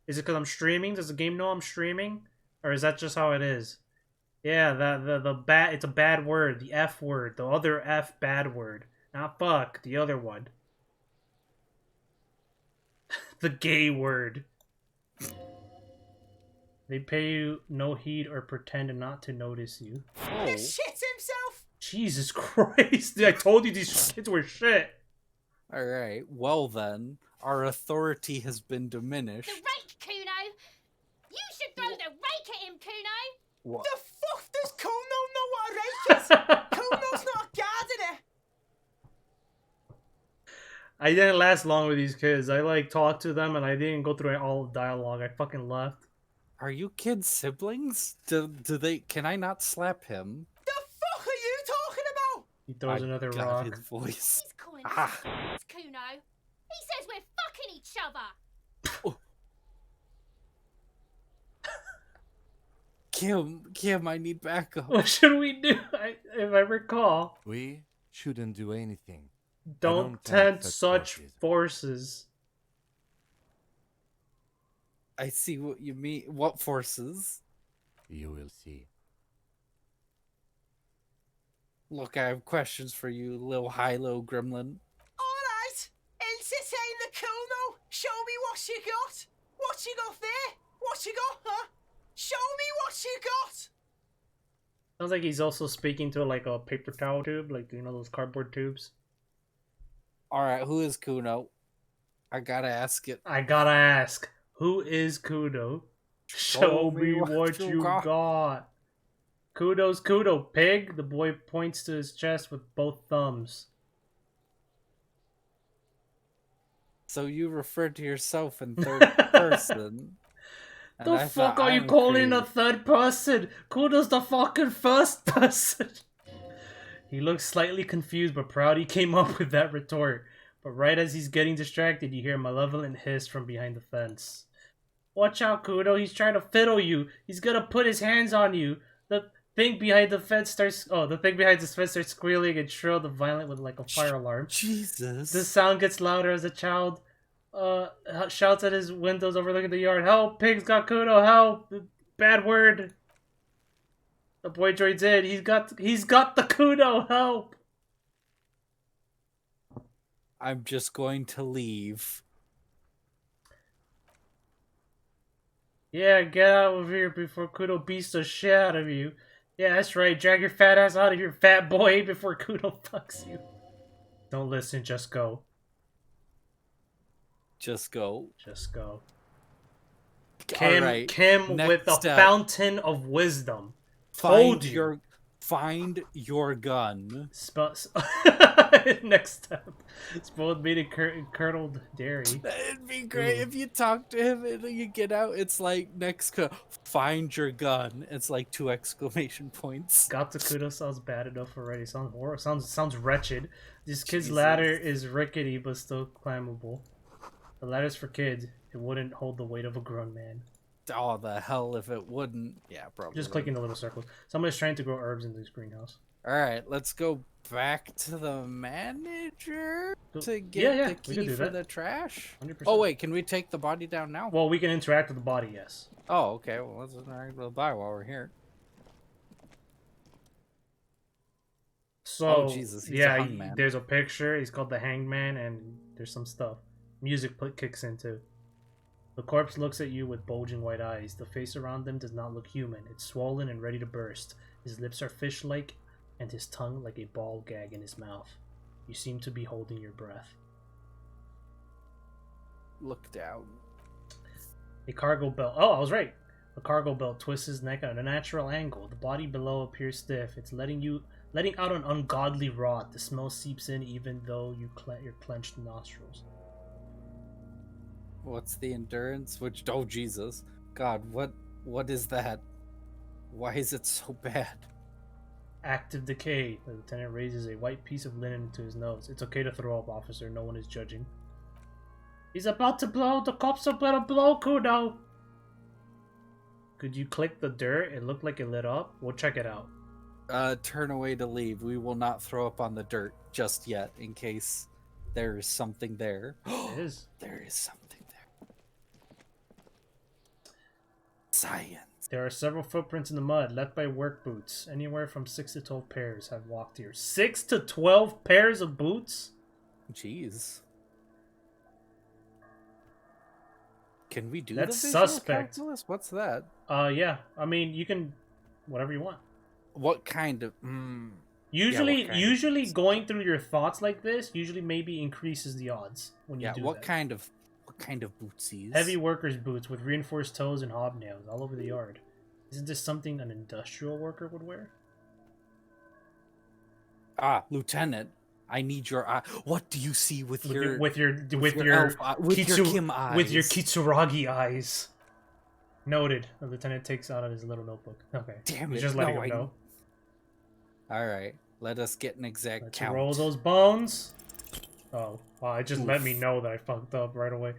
S1: Is it because I'm streaming? Does the game know I'm streaming? Or is that just how it is? Yeah, the bad, it's a bad word. The F word. The other F bad word. Not fuck. The other one. The gay word. They pay you no heed or pretend not to notice you.
S2: Oh.
S8: He shit himself.
S1: Jesus Christ. I told you these kids were shit.
S2: Alright, well then, our authority has been diminished.
S9: The rake, Kuno. You should throw the rake at him, Kuno.
S2: What?
S8: The fuck does Kuno know what a rake is? Kuno's not a guard in it.
S1: I didn't last long with these kids. I like talked to them and I didn't go through all the dialogue. I fucking left.
S2: Are you kids siblings? Do they? Can I not slap him?
S8: The fuck are you talking about?
S1: He throws another rock.
S2: His voice.
S9: He's calling
S2: Ah.
S9: us Kuno. He says we're fucking each other.
S2: Kim, I need backup.
S1: What should we do? If I recall,
S3: We shouldn't do anything.
S1: don't tempt such forces.
S2: I see what you mean. What forces?
S3: You will see.
S2: Look, I have questions for you, little high-low gremlin.
S8: Alright, entertain the Kuno. Show me what you got. What you got there? What you got, huh? Show me what you got.
S1: Sounds like he's also speaking to like a paper towel tube, like those cardboard tubes.
S2: Alright, who is Kuno? I gotta ask it.
S1: I gotta ask, who is Kuno? Show me what you got. Kudo's Kudo, pig. The boy points to his chest with both thumbs.
S2: So you refer to yourself in third person.
S1: The fuck are you calling a third person? Kudo's the fucking first person. He looks slightly confused but proud he came up with that retort. But right as he's getting distracted, you hear a malevolent hiss from behind the fence. Watch out, Kudo. He's trying to fiddle you. He's gonna put his hands on you. The thing behind the fence starts... Oh, the thing behind this fence starts squealing and shrill and violent with like a fire alarm.
S2: Jesus.
S1: The sound gets louder as the child shouts at his windows overlooking the yard. Help! Pig's got Kudo! Help! Bad word! The boy joins in. He's got the Kudo! Help!
S2: I'm just going to leave.
S1: Yeah, get out of here before Kudo beats the shit out of you. Yeah, that's right. Drag your fat ass out of here, fat boy, before Kudo fucks you. Don't listen, just go.
S2: Just go.
S1: Just go.
S2: All right.
S1: Kim
S2: Next
S1: with a
S2: step.
S1: fountain of wisdom. Told you.
S2: Find your gun.
S1: Next step. Spoiled meat and curdled dairy.
S2: It'd be great if you talk to him and you get out. It's like find your gun. It's like 2 exclamation points.
S1: Got the Kudo sounds bad enough already. Sounds horrible. Sounds wretched. This kid's ladder is rickety but still climbable. The ladder's for kids. It wouldn't hold the weight of a grown man.
S2: Oh, the hell if it wouldn't. Yeah, probably.
S1: Just clicking the little circles. Somebody's trying to grow herbs in this greenhouse.
S2: All right, let's go back to the manager to
S1: Yeah,
S2: get the
S1: we can
S2: key
S1: do
S2: for
S1: that.
S2: the trash.
S1: 100%.
S2: Oh wait, can we take the body down now?
S1: Well, we can interact with the body, yes.
S2: Oh, okay. Well, let's interact with the body while we're here.
S1: So,
S2: Oh Jesus, he's a hangman.
S1: there's a picture. He's called the Hangman, and there's some stuff. Music kicks in too. The corpse looks at you with bulging white eyes. The face around them does not look human. It's swollen and ready to burst. His lips are fish-like, and his tongue like a ball gag in his mouth. You seem to be holding your breath.
S2: Look down.
S1: A cargo belt. Oh, I was right. The cargo belt twists his neck at a natural angle. The body below appears stiff. It's letting out an ungodly rot. The smell seeps in even though your clenched nostrils.
S2: What's the endurance? Which? Oh Jesus, God, what is that? Why is it so bad?
S1: Active decay. The lieutenant raises a white piece of linen to his nose. It's okay to throw up, officer. No one is judging. He's about to blow. The cops are about to blow, Kudo. Could you click the dirt? It looked like it lit up. We'll check it out.
S2: Turn away to leave. We will not throw up on the dirt just yet, in case there is something there.
S1: It is.
S2: There is something there. Science.
S1: There are several footprints in the mud left by work boots. Anywhere from 6 to 12 pairs have walked here. 6 to 12 pairs of boots?
S2: Jeez. Can we do
S1: That's
S2: the visual
S1: suspect.
S2: calculus? What's that?
S1: Yeah. I mean, you can whatever you want.
S2: What kind of?
S1: Usually going through your thoughts like this usually maybe increases the odds when you do
S2: what
S1: that.
S2: kind of bootsies?
S1: Heavy workers' boots with reinforced toes and hobnails all over the yard. Isn't this something an industrial worker would wear?
S2: Lieutenant, I need your eye. What do you see with your
S1: Kim
S2: eyes?
S1: With your Kitsuragi eyes? Noted. The lieutenant takes out his little notebook. Okay.
S2: Damn it!
S1: He's just letting him know.
S2: All right, let us get an exact
S1: Let's
S2: count.
S1: roll those bones. Oh, wow! It just let me know that I fucked up right away.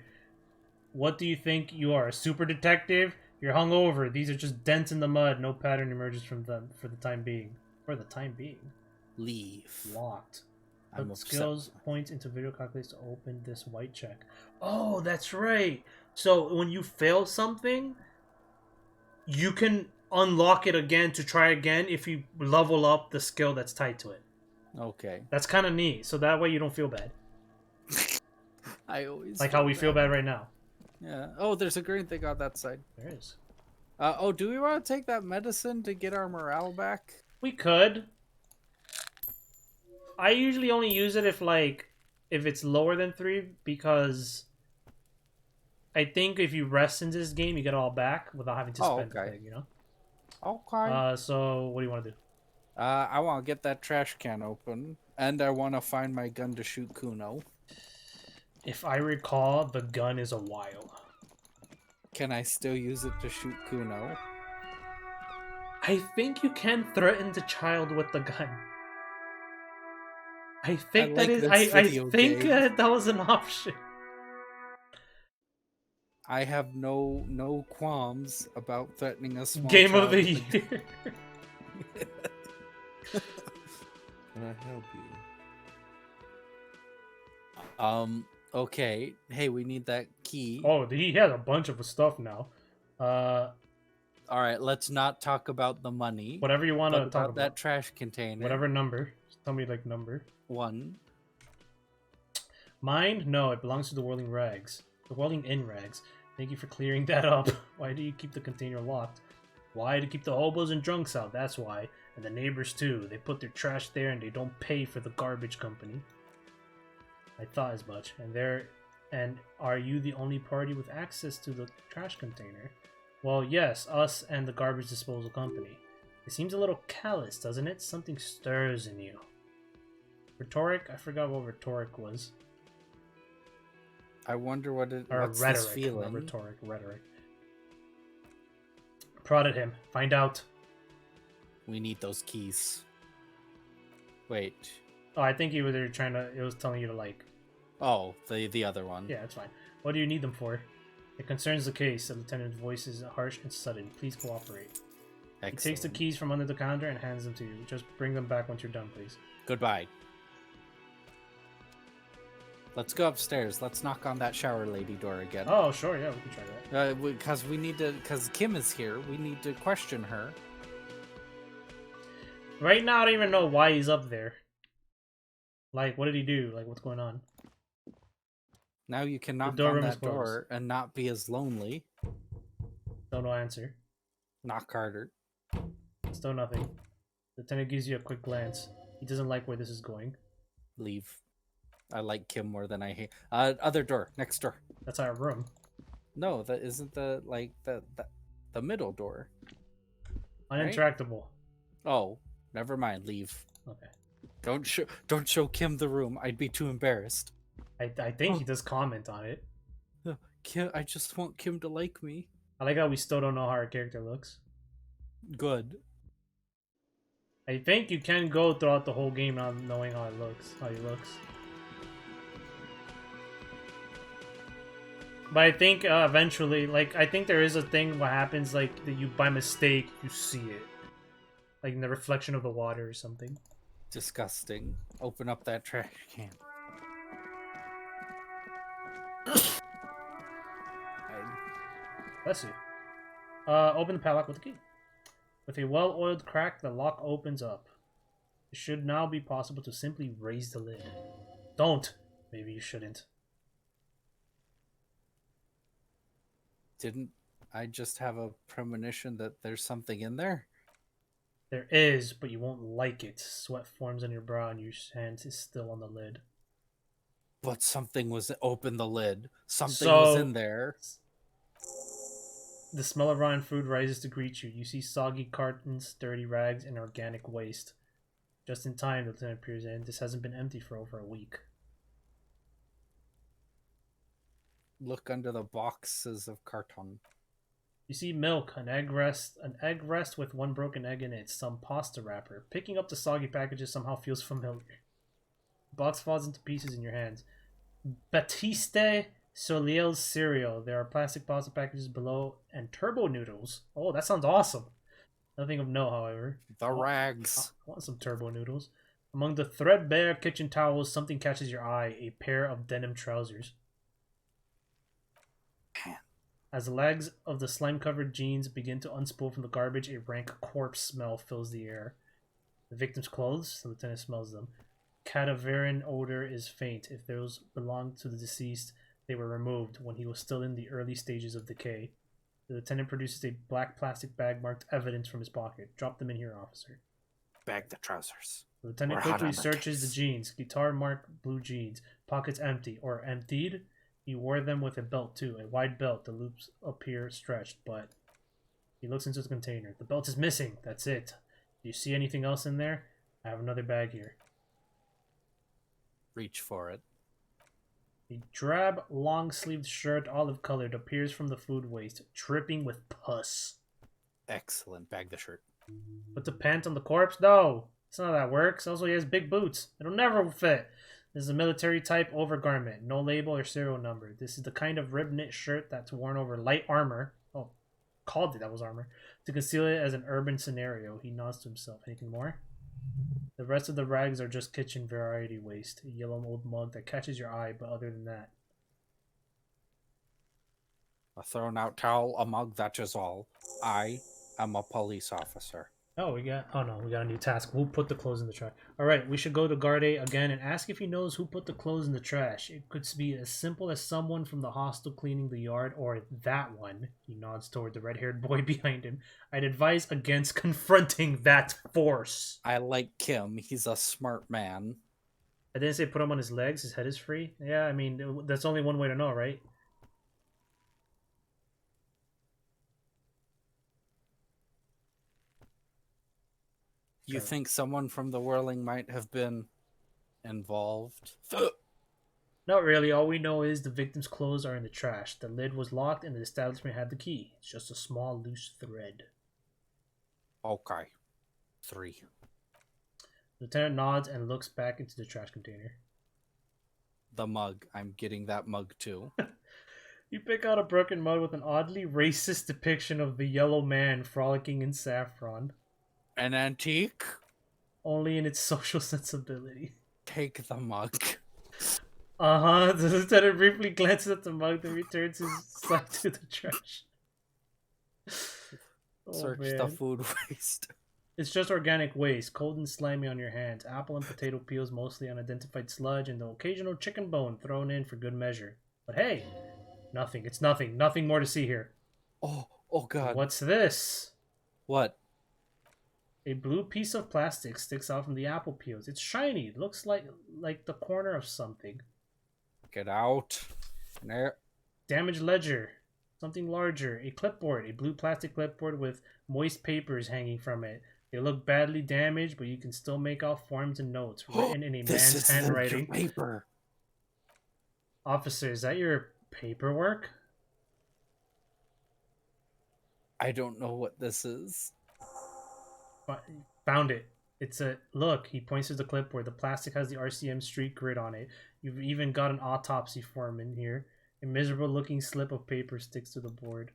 S1: What do you think you are, a super detective? You're hungover. These are just dents in the mud. No pattern emerges from them for the time being. For the time being.
S2: Leave.
S1: Locked.
S2: I'm
S1: Put
S2: upset.
S1: skills points into video calculators to open this white check. Oh, that's right. So when you fail something, you can unlock it again to try again if you level up the skill that's tied to it.
S2: Okay.
S1: That's kind of neat. So that way you don't feel bad.
S2: I always
S1: like how we feel bad right now.
S2: Yeah. Oh, there's a green thing on that side.
S1: There is.
S2: Do we want to take that medicine to get our morale back?
S1: We could. I usually only use it if it's lower than 3 because I think if you rest in this game, you get it all back without having to spend
S2: okay.
S1: anything, you know?
S2: Okay.
S1: So what do you want to do?
S2: I want to get that trash can open, and I want to find my gun to shoot Kuno.
S1: If I recall, the gun is a while.
S2: Can I still use it to shoot Kuno?
S1: I think you can threaten the child with the gun. I think that was an option.
S2: I have no qualms about threatening a small
S1: Game
S2: child
S1: of the year.
S5: Can I help you?
S2: Okay. Hey, we need that key.
S1: Oh, he has a bunch of stuff now.
S2: All right, let's not talk about the money.
S1: Whatever you want to talk about.
S2: That trash container.
S1: Whatever number. Just tell me number.
S2: 1.
S1: Mine? No, it belongs to the Whirling Rags. The Whirling In Rags. Thank you for clearing that up. Why do you keep the container locked? Why? To keep the hobos and drunks out, that's why. And the neighbors too. They put their trash there and they don't pay for the garbage company. I thought as much. And are you the only party with access to the trash container? Well, yes, us and the garbage disposal company. It seems a little callous, doesn't it? Something stirs in you. Rhetoric? I forgot what rhetoric was.
S2: I wonder what's
S1: rhetoric,
S2: this feeling.
S1: not rhetoric. Prodded him. Find out.
S2: We need those keys. Wait.
S1: Oh, I think you were there it was telling you to
S2: Oh, the other one.
S1: Yeah, it's fine. What do you need them for? It concerns the case. The lieutenant's voice is harsh and sudden. Please cooperate. He takes the keys from under the counter and hands them to you. Just bring them back once you're done, please.
S2: Goodbye. Let's go upstairs. Let's knock on that shower lady door again.
S1: Oh, sure, yeah, we can try that.
S2: Because we need to, because Kim is here. We need to question her.
S1: Right now, I don't even know why he's up there. Like, what did he do? Like, what's going on?
S2: Now you can knock on that door and not be as lonely.
S1: Don't know answer.
S2: Knock harder.
S1: Still nothing. The lieutenant gives you a quick glance. He doesn't like where this is going.
S2: Leave. I like Kim more than I hate. Other door, next door.
S1: That's our room.
S2: No, that isn't the middle door.
S1: Uninteractable.
S2: Right? Oh, never mind. Leave.
S1: Okay.
S2: Don't show Kim the room. I'd be too embarrassed.
S1: I think he does comment on it.
S2: Kim, I just want Kim to like me.
S1: I like how we still don't know how our character looks.
S2: Good.
S1: I think you can go throughout the whole game not knowing how he looks. But I think eventually, like, I think there is a thing what happens, like, that you, by mistake, you see it. Like, in the reflection of the water or something.
S2: Disgusting. Open up that trash can.
S1: Bless you. Open the padlock with the key. With a well-oiled crack, the lock opens up. It should now be possible to simply raise the lid. Don't! Maybe you shouldn't.
S2: Didn't I just have a premonition that there's something in there?
S1: There is, but you won't like it. Sweat forms on your brow and your hand is still on the lid.
S2: But something was open the lid. Something was in there.
S1: The smell of rotten food rises to greet you. You see soggy cartons, dirty rags, and organic waste. Just in time, the lieutenant peers in. This hasn't been empty for over a week.
S2: Look under the boxes of carton.
S1: You see milk, an egg rest with one broken egg in it, some pasta wrapper. Picking up the soggy packages somehow feels familiar. The box falls into pieces in your hands. Batiste Soleil's cereal. There are plastic pasta packages below and turbo noodles. Oh, that sounds awesome. Nothing of note, however.
S2: The rags.
S1: I want some turbo noodles. Among the threadbare kitchen towels, something catches your eye. A pair of denim trousers. As the legs of the slime-covered jeans begin to unspool from the garbage, a rank corpse smell fills the air. The victim's clothes, the lieutenant smells them. Cadaverine odor is faint. If those belonged to the deceased, they were removed when he was still in the early stages of decay. The lieutenant produces a black plastic bag marked evidence from his pocket. Drop them in here, officer.
S2: Bag the trousers.
S1: The lieutenant quickly searches the jeans. Guitar marked blue jeans. Pockets empty or emptied. He wore them with a belt too, a wide belt. The loops appear stretched, but he looks into the container. The belt is missing. That's it. Do you see anything else in there? I have another bag here.
S2: Reach for it.
S1: A drab, long-sleeved shirt, olive-colored, appears from the food waste, dripping with pus.
S2: Excellent. Bag the shirt.
S1: Put the pant on the corpse? No. That's not how that works. Also, he has big boots. It'll never fit. This is a military-type overgarment. No label or serial number. This is the kind of rib-knit shirt that's worn over light armor. Oh, called it that was armor. To conceal it as an urban scenario. He nods to himself. Anything more? The rest of the rags are just kitchen variety waste. A yellow old mug that catches your eye, but other than that.
S2: A thrown-out towel, a mug, that is all. I am a police officer.
S1: Oh, we got a new task. Who put the clothes in the trash? Alright, we should go to Garde again and ask if he knows who put the clothes in the trash. It could be as simple as someone from the hostel cleaning the yard, or that one. He nods toward the red-haired boy behind him. I'd advise against confronting that force.
S2: I like Kim. He's a smart man.
S1: I didn't say put him on his legs. His head is free. Yeah, I mean, that's only one way to know, right?
S2: You think someone from the Whirling might have been involved?
S1: Not really. All we know is the victim's clothes are in the trash. The lid was locked and the establishment had the key. It's just a small loose thread.
S2: Okay. 3.
S1: Lieutenant nods and looks back into the trash container.
S2: The mug. I'm getting that mug too.
S1: You pick out a broken mug with an oddly racist depiction of the yellow man frolicking in saffron.
S2: An antique?
S1: Only in its social sensibility.
S2: Take the mug.
S1: The lieutenant briefly glances at the mug, then returns his sight to the trash.
S2: Search the food waste.
S1: It's just organic waste, cold and slimy on your hands. Apple and potato peels, mostly unidentified sludge, and the occasional chicken bone thrown in for good measure. But hey, nothing. It's nothing. Nothing more to see here.
S2: Oh God.
S1: What's this?
S2: What?
S1: A blue piece of plastic sticks out from the apple peels. It's shiny. It looks like the corner of something.
S2: Get out. There.
S1: Damaged ledger. Something larger. A clipboard. A blue plastic clipboard with moist papers hanging from it. They look badly damaged, but you can still make out forms and notes written in a man's handwriting.
S2: Paper.
S1: Officer, is that your paperwork?
S2: I don't know what this is.
S1: Found it. It's a look. He points to the clipboard. The plastic has the RCM street grid on it. You've even got an autopsy form in here. A miserable-looking slip of paper sticks to the board.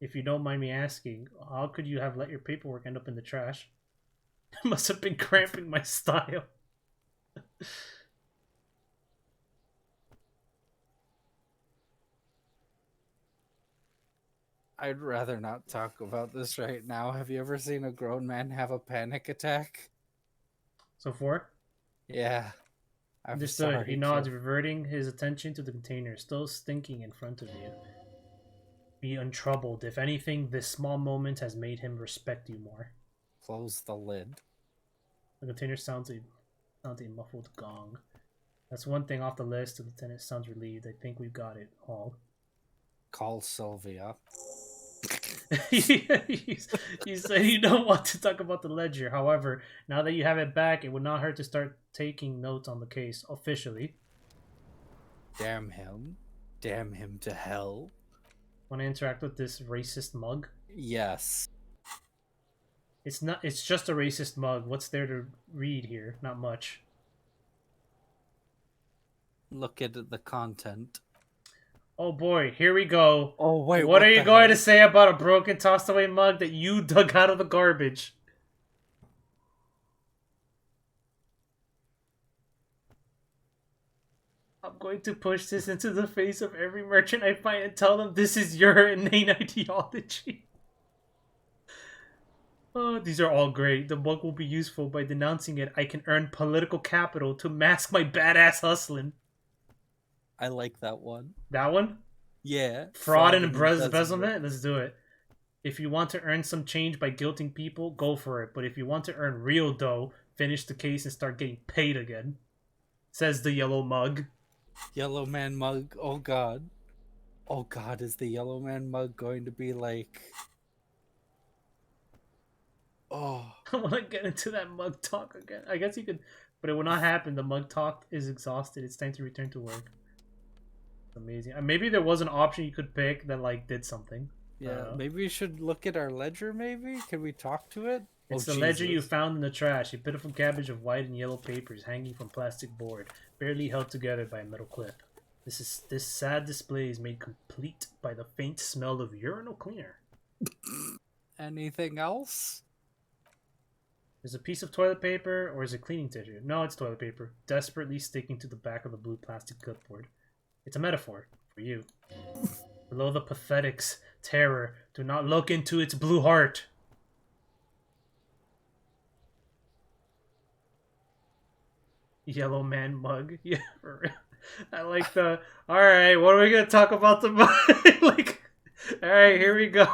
S1: If you don't mind me asking, how could you have let your paperwork end up in the trash? It must have been cramping my style.
S2: I'd rather not talk about this right now. Have you ever seen a grown man have a panic attack?
S1: So far?
S2: Yeah.
S1: Understood.
S2: Sorry,
S1: He nods, reverting his attention to the container, still stinking in front of you. Be untroubled. If anything, this small moment has made him respect you more.
S2: Close the lid.
S1: The container sounds a muffled gong. That's one thing off the list. The lieutenant sounds relieved. I think we've got it all.
S2: Call Sylvia.
S1: You said you don't want to talk about the ledger. However, now that you have it back, it would not hurt to start taking notes on the case officially.
S2: Damn him. Damn him to hell.
S1: Want to interact with this racist mug?
S2: Yes.
S1: It's just a racist mug. What's there to read here? Not much.
S2: Look at the content.
S1: Oh boy, here we go.
S2: Oh wait,
S1: what are you going to say about a broken, tossed away mug that you dug out of the garbage? I'm going to push this into the face of every merchant I find and tell them this is your inane ideology. Oh, these are all great. The mug will be useful. By denouncing it, I can earn political capital to mask my badass hustling.
S2: I like that one.
S1: That one?
S2: Yeah.
S1: Fraud and embezzlement? Let's do it. If you want to earn some change by guilting people, go for it. But if you want to earn real dough, finish the case and start getting paid again. Says the yellow mug.
S2: Yellow man mug. Oh god. Oh god, is the yellow man mug going to be like... Oh.
S1: I want to get into that mug talk again. I guess you could, but it will not happen. The mug talk is exhausted. It's time to return to work. Amazing. Maybe there was an option you could pick that like did something.
S2: Yeah, maybe we should look at our ledger. Maybe can we talk to it?
S1: It's the ledger you found in the trash. A pitiful cabbage of white and yellow papers hanging from plastic board, barely held together by a metal clip. This sad display is made complete by the faint smell of urinal cleaner.
S2: Anything else?
S1: There's a piece of toilet paper, or is it cleaning tissue? No, it's toilet paper, desperately sticking to the back of the blue plastic clipboard. It's a metaphor for you. Below the pathetic's terror, do not look into its blue heart. Yellow man mug. Yeah, for real. I like the... Alright, what are we going to talk about the mug? Like, alright, here we go.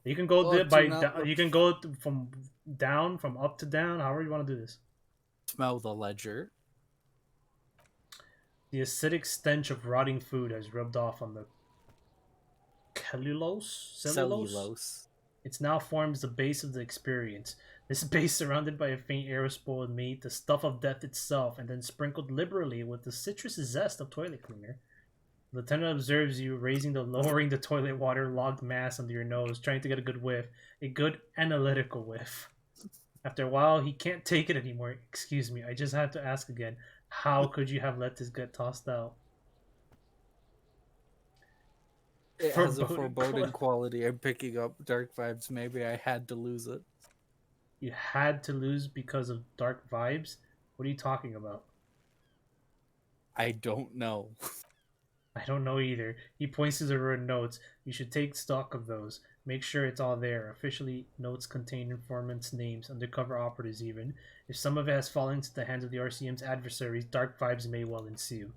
S1: You can go you can go from up to down, however you want to do this.
S2: Smell the ledger.
S1: The acidic stench of rotting food has rubbed off on the cellulose. It now forms the base of the experience. This base, surrounded by a faint aerosol, made the stuff of death itself, and then sprinkled liberally with the citrus zest of toilet cleaner. The lieutenant observes you, lowering the toilet water logged mass under your nose, trying to get a good whiff. A good analytical whiff. After a while, he can't take it anymore. Excuse me, I just have to ask again. How could you have let this get tossed out?
S2: It has a foreboding quality. I'm picking up dark vibes. Maybe I had to lose it.
S1: You had to lose because of dark vibes? What are you talking about?
S2: I don't know.
S1: I don't know either. He points to the written notes. You should take stock of those. Make sure it's all there. Officially, notes contain informants' names, undercover operatives even. If some of it has fallen into the hands of the RCM's adversaries, dark vibes may well ensue.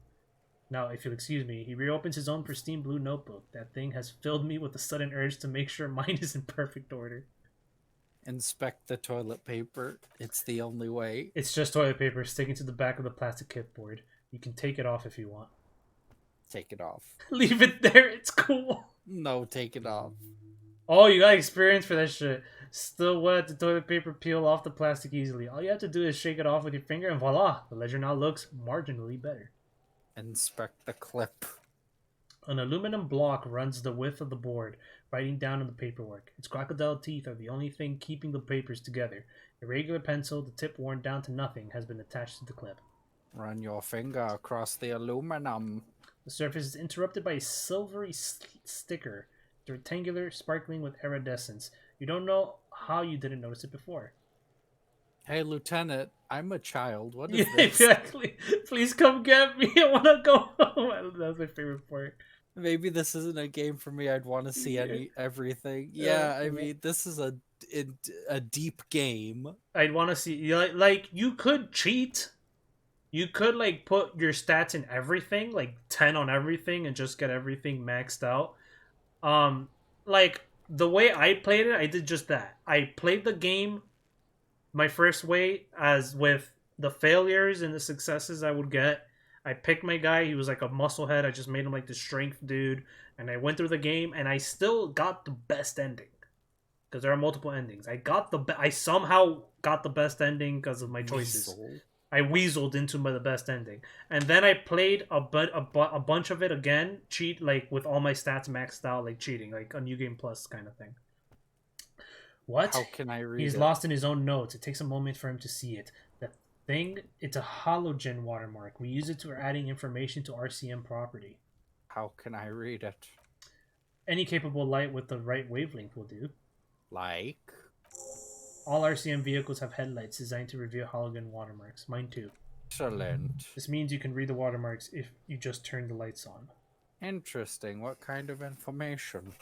S1: Now, if you'll excuse me, he reopens his own pristine blue notebook. That thing has filled me with a sudden urge to make sure mine is in perfect order.
S2: Inspect the toilet paper. It's the only way.
S1: It's just toilet paper sticking to the back of the plastic clipboard. You can take it off if you want.
S2: Take it off.
S1: Leave it there. It's cool.
S2: No, take it off.
S1: Oh, you got experience for that shit. Still wet, the toilet paper peel off the plastic easily. All you have to do is shake it off with your finger and voila, the ledger now looks marginally better.
S2: Inspect the clip.
S1: An aluminum block runs the width of the board, writing down on the paperwork. Its crocodile teeth are the only thing keeping the papers together. A regular pencil, the tip worn down to nothing, has been attached to the clip.
S2: Run your finger across the aluminum.
S1: The surface is interrupted by a silvery sticker, rectangular, sparkling with iridescence. You don't know how you didn't notice it before.
S2: Hey, Lieutenant, I'm a child. What is this?
S1: Exactly. Please come get me. I want to go home. That's my favorite part.
S2: Maybe this isn't a game for me. I'd want to see everything. Yeah, I mean, this is a deep game.
S1: I'd want to see, like, you could cheat. You could, like, put your stats in everything, like 10 on everything, and just get everything maxed out. Like, the way I played it, I did just that. I played the game my first way, as with the failures and the successes I would get. I picked my guy. He was like a musclehead. I just made him like the strength dude. And I went through the game, and I still got the best ending. Because there are multiple endings. I somehow got the best ending because of my choices. I weaseled into the best ending. And then I played a bunch of it again, like with all my stats maxed out, like cheating, like a New Game Plus kind of thing. What?
S2: How can I read
S1: He's
S2: it?
S1: lost in his own notes. It takes a moment for him to see it. The thing, it's a halogen watermark. We use it for adding information to RCM property.
S2: How can I read it?
S1: Any capable light with the right wavelength will do.
S2: Like?
S1: All RCM vehicles have headlights designed to reveal halogen watermarks. Mine too.
S2: Excellent.
S1: This means you can read the watermarks if you just turn the lights on.
S2: Interesting. What kind of information?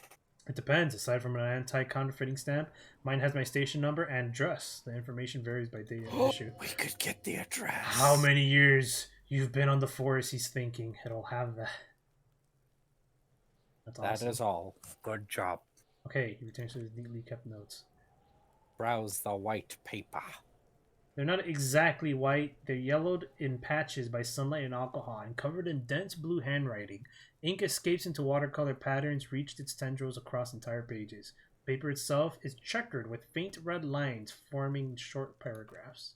S1: It depends. Aside from an anti-counterfeiting stamp, mine has my station number and address. The information varies by date and issue.
S2: We could get the address.
S1: How many years you've been on the force, he's thinking. It'll have that. That's awesome.
S2: That is all. Good job.
S1: Okay, he returns to his neatly kept notes.
S2: Browse the white paper.
S1: They're not exactly white. They're yellowed in patches by sunlight and alcohol and covered in dense blue handwriting. Ink escapes into watercolor patterns, reached its tendrils across entire pages. The paper itself is checkered with faint red lines forming short paragraphs.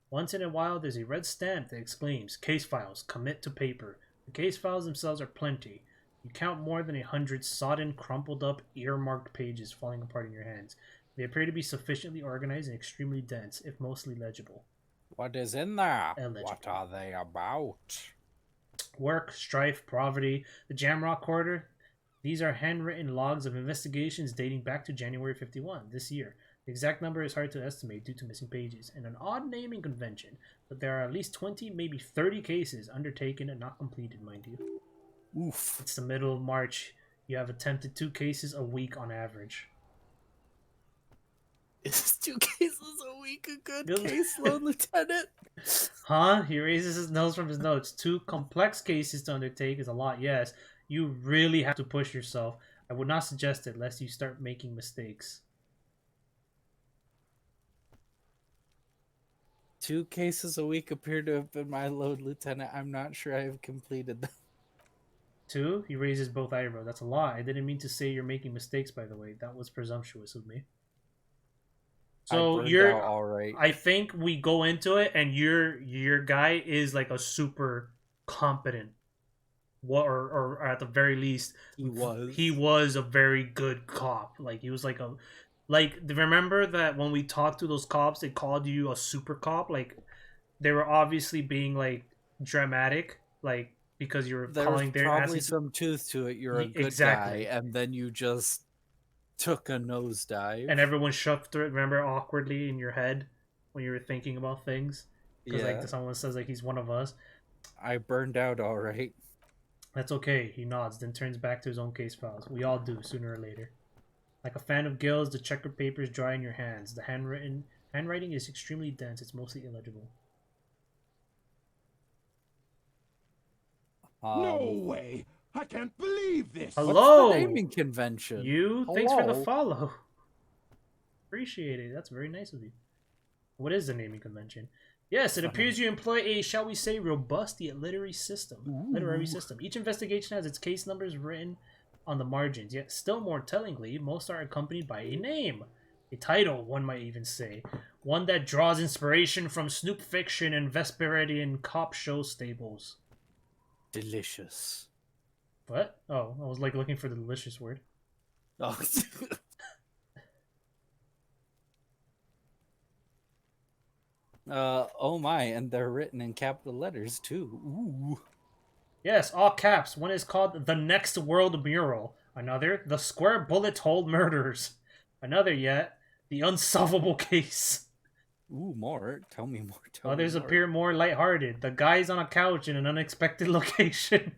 S1: Once in a while, there's a red stamp that exclaims, "Case files, commit to paper." The case files themselves are plenty. You count more than 100 sodden, crumpled up, earmarked pages falling apart in your hands. They appear to be sufficiently organized and extremely dense, if mostly legible.
S2: What is in there?
S1: Illegible.
S2: What are they about?
S1: Work, strife, poverty, the Jamrock Corridor. These are handwritten logs of investigations dating back to January 51, this year. The exact number is hard to estimate due to missing pages and an odd naming convention, but there are at least 20, maybe 30 cases undertaken and not completed, mind you.
S2: Oof.
S1: It's the middle of March. You have attempted 2 cases a week on average.
S2: Is 2 cases a week a good caseload, Lieutenant?
S1: Huh? He raises his nose from his notes. 2 complex cases to undertake is a lot, yes. You really have to push yourself. I would not suggest it, lest you start making mistakes.
S2: 2 cases a week appear to have been my load, Lieutenant. I'm not sure I have completed them.
S1: 2? He raises both eyebrows. That's a lot. I didn't mean to say you're making mistakes, by the way. That was presumptuous of me. So you're
S2: all right.
S1: I think we go into it, and your guy is like a super competent, or at the very least, he was a very good cop. Like he was remember that when we talked to those cops, they called you a super cop. Like they were obviously being like dramatic, like because you were
S2: There
S1: calling
S2: was
S1: their
S2: probably
S1: asses.
S2: some tooth to it. You're a good
S1: Exactly.
S2: guy, and then you just took a nosedive.
S1: And everyone shoved through it, remember, awkwardly in your head when you were thinking about things? Because like someone says like he's one of us.
S2: I burned out all right.
S1: That's okay. He nods, then turns back to his own case files. We all do, sooner or later. Like a fan of gills, the checkered papers dry in your hands. The handwriting is extremely dense. It's mostly illegible.
S10: No way! I can't believe this!
S1: Hello!
S2: What's the naming convention?
S1: You?
S2: Hello?
S1: Thanks for the follow. Appreciate it. That's very nice of you. What is the naming convention? Yes, it appears you employ a, shall we say, robust yet literary system. Each investigation has its case numbers written on the margins, yet still more tellingly, most are accompanied by a name. A title, one might even say. One that draws inspiration from Snoop Fiction and Vesperidian cop show stables.
S2: Delicious.
S1: What? Oh, I was like looking for the delicious word.
S2: Oh. Oh my, and they're written in capital letters too. Ooh.
S1: Yes, all caps. One is called The Next World Mural. Another, The Square Bullet Hole Murders. Another yet, The Unsolvable Case.
S2: Ooh, more. Tell me more.
S1: Others appear more lighthearted. The Guys on a Couch in an Unexpected Location.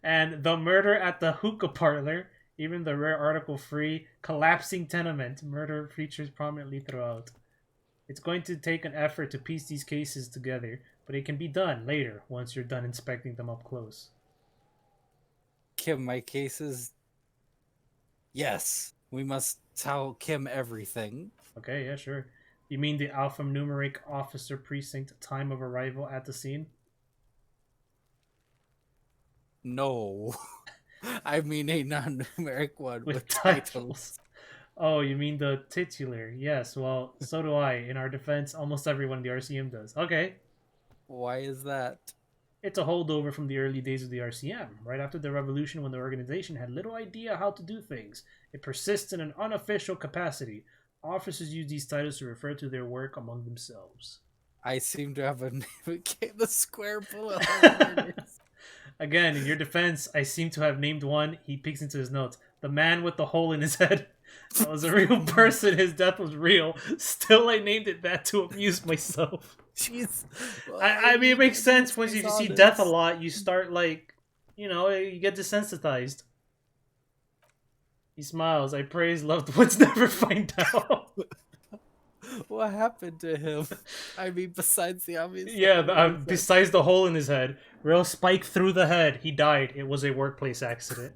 S1: And The Murder at the Hookah Parlor. Even the rare article-free Collapsing Tenement. Murder features prominently throughout. It's going to take an effort to piece these cases together, but it can be done later once you're done inspecting them up close.
S2: Kim, my cases. Yes, we must tell Kim everything.
S1: Okay, yeah, sure. You mean the alphanumeric officer precinct time of arrival at the scene?
S2: No. I mean a non-numeric one
S1: With titles. Oh, you mean the titular? Yes, well, so do I. In our defense, almost everyone in the RCM does. Okay.
S2: Why is that?
S1: It's a holdover from the early days of the RCM, right after the revolution when the organization had little idea how to do things. It persists in an unofficial capacity. Officers use these titles to refer to their work among themselves.
S2: I seem to have a name again, the Square Bullet.
S1: Again, in your defense, I seem to have named one. He peeks into his notes. The man with the hole in his head. That was a real person. His death was real. Still, I named it that to amuse myself.
S2: Jeez. Well,
S1: I mean, it makes sense when you see death a lot. You start, like, you know, you get desensitized. He smiles. I pray his loved ones never find out.
S2: What happened to him? I mean, besides the obvious.
S1: Yeah, besides the hole in his head. Real spike through the head. He died. It was a workplace accident.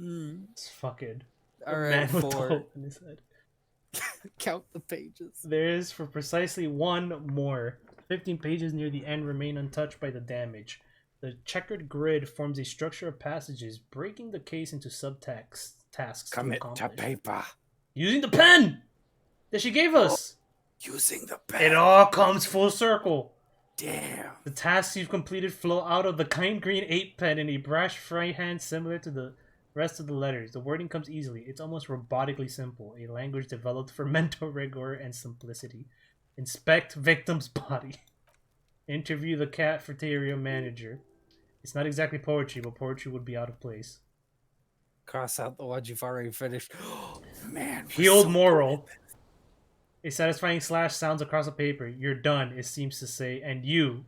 S1: It's fucking...
S2: Alright, 4.
S1: With the hole in his head.
S2: Count the pages.
S1: There is for precisely one more. 15 pages near the end remain untouched by the damage. The checkered grid forms a structure of passages, breaking the case into subtasks.
S2: Commit to paper.
S1: Using the pen that she gave us.
S2: Using the pen.
S1: It all comes full circle.
S2: Damn.
S1: The tasks you've completed flow out of the kind green 8 pen in a brash freehand similar to the rest of the letters. The wording comes easily. It's almost robotically simple. A language developed for mental rigor and simplicity. Inspect victim's body. Interview the cafeteria manager. It's not exactly poetry, but poetry would be out of place.
S2: Cross out the ones you've already finished. Man.
S1: Healed moral. A satisfying slash sounds across the paper. You're done, it seems to say. And you.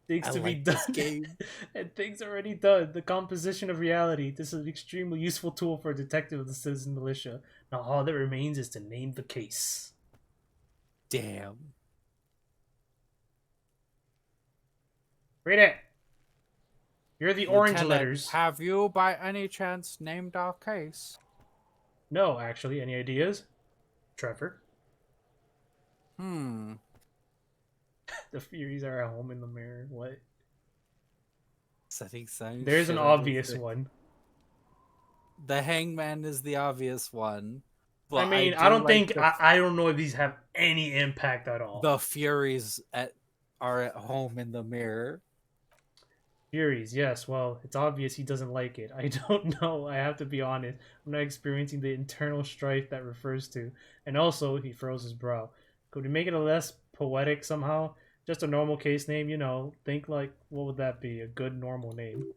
S1: Things to be done.
S2: Game.
S1: And things already done. The composition of reality. This is an extremely useful tool for a detective of the citizen militia. Now all that remains is to name the case.
S2: Damn.
S1: Read it. You're the orange
S2: Lieutenant,
S1: letters.
S2: Have you by any chance named our case?
S1: No, actually. Any ideas? Trevor?
S2: The
S1: Furies are at home in the mirror. What?
S2: Setting signs.
S1: There's an obvious one.
S2: The Hangman is the obvious one. But
S1: I mean, I don't think... I don't know if these have any impact at all.
S2: The Furies are at home in the mirror.
S1: Furies, yes. Well, it's obvious he doesn't like it. I don't know. I have to be honest. I'm not experiencing the internal strife that refers to. And also, he furrows his brow. Could we make it a less poetic somehow? Just a normal case name, you know. Think like, what would that be? A good normal name.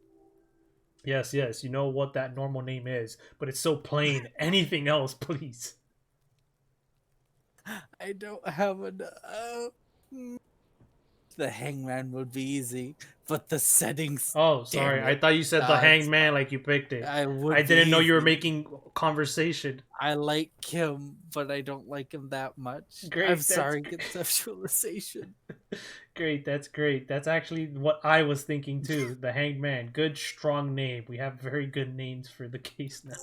S1: Yes, yes, you know what that normal name is, but it's so plain. Anything else, please.
S2: I don't have an. The hangman would be easy, but the settings.
S1: Oh, sorry. I thought you said the hanged man like you picked it. I didn't know you were making conversation.
S2: I like him, but I don't like him that much.
S1: Great,
S2: I'm sorry, conceptualization.
S1: Great, that's great. That's actually what I was thinking too. The hanged man. Good, strong name. We have very good names for the case now.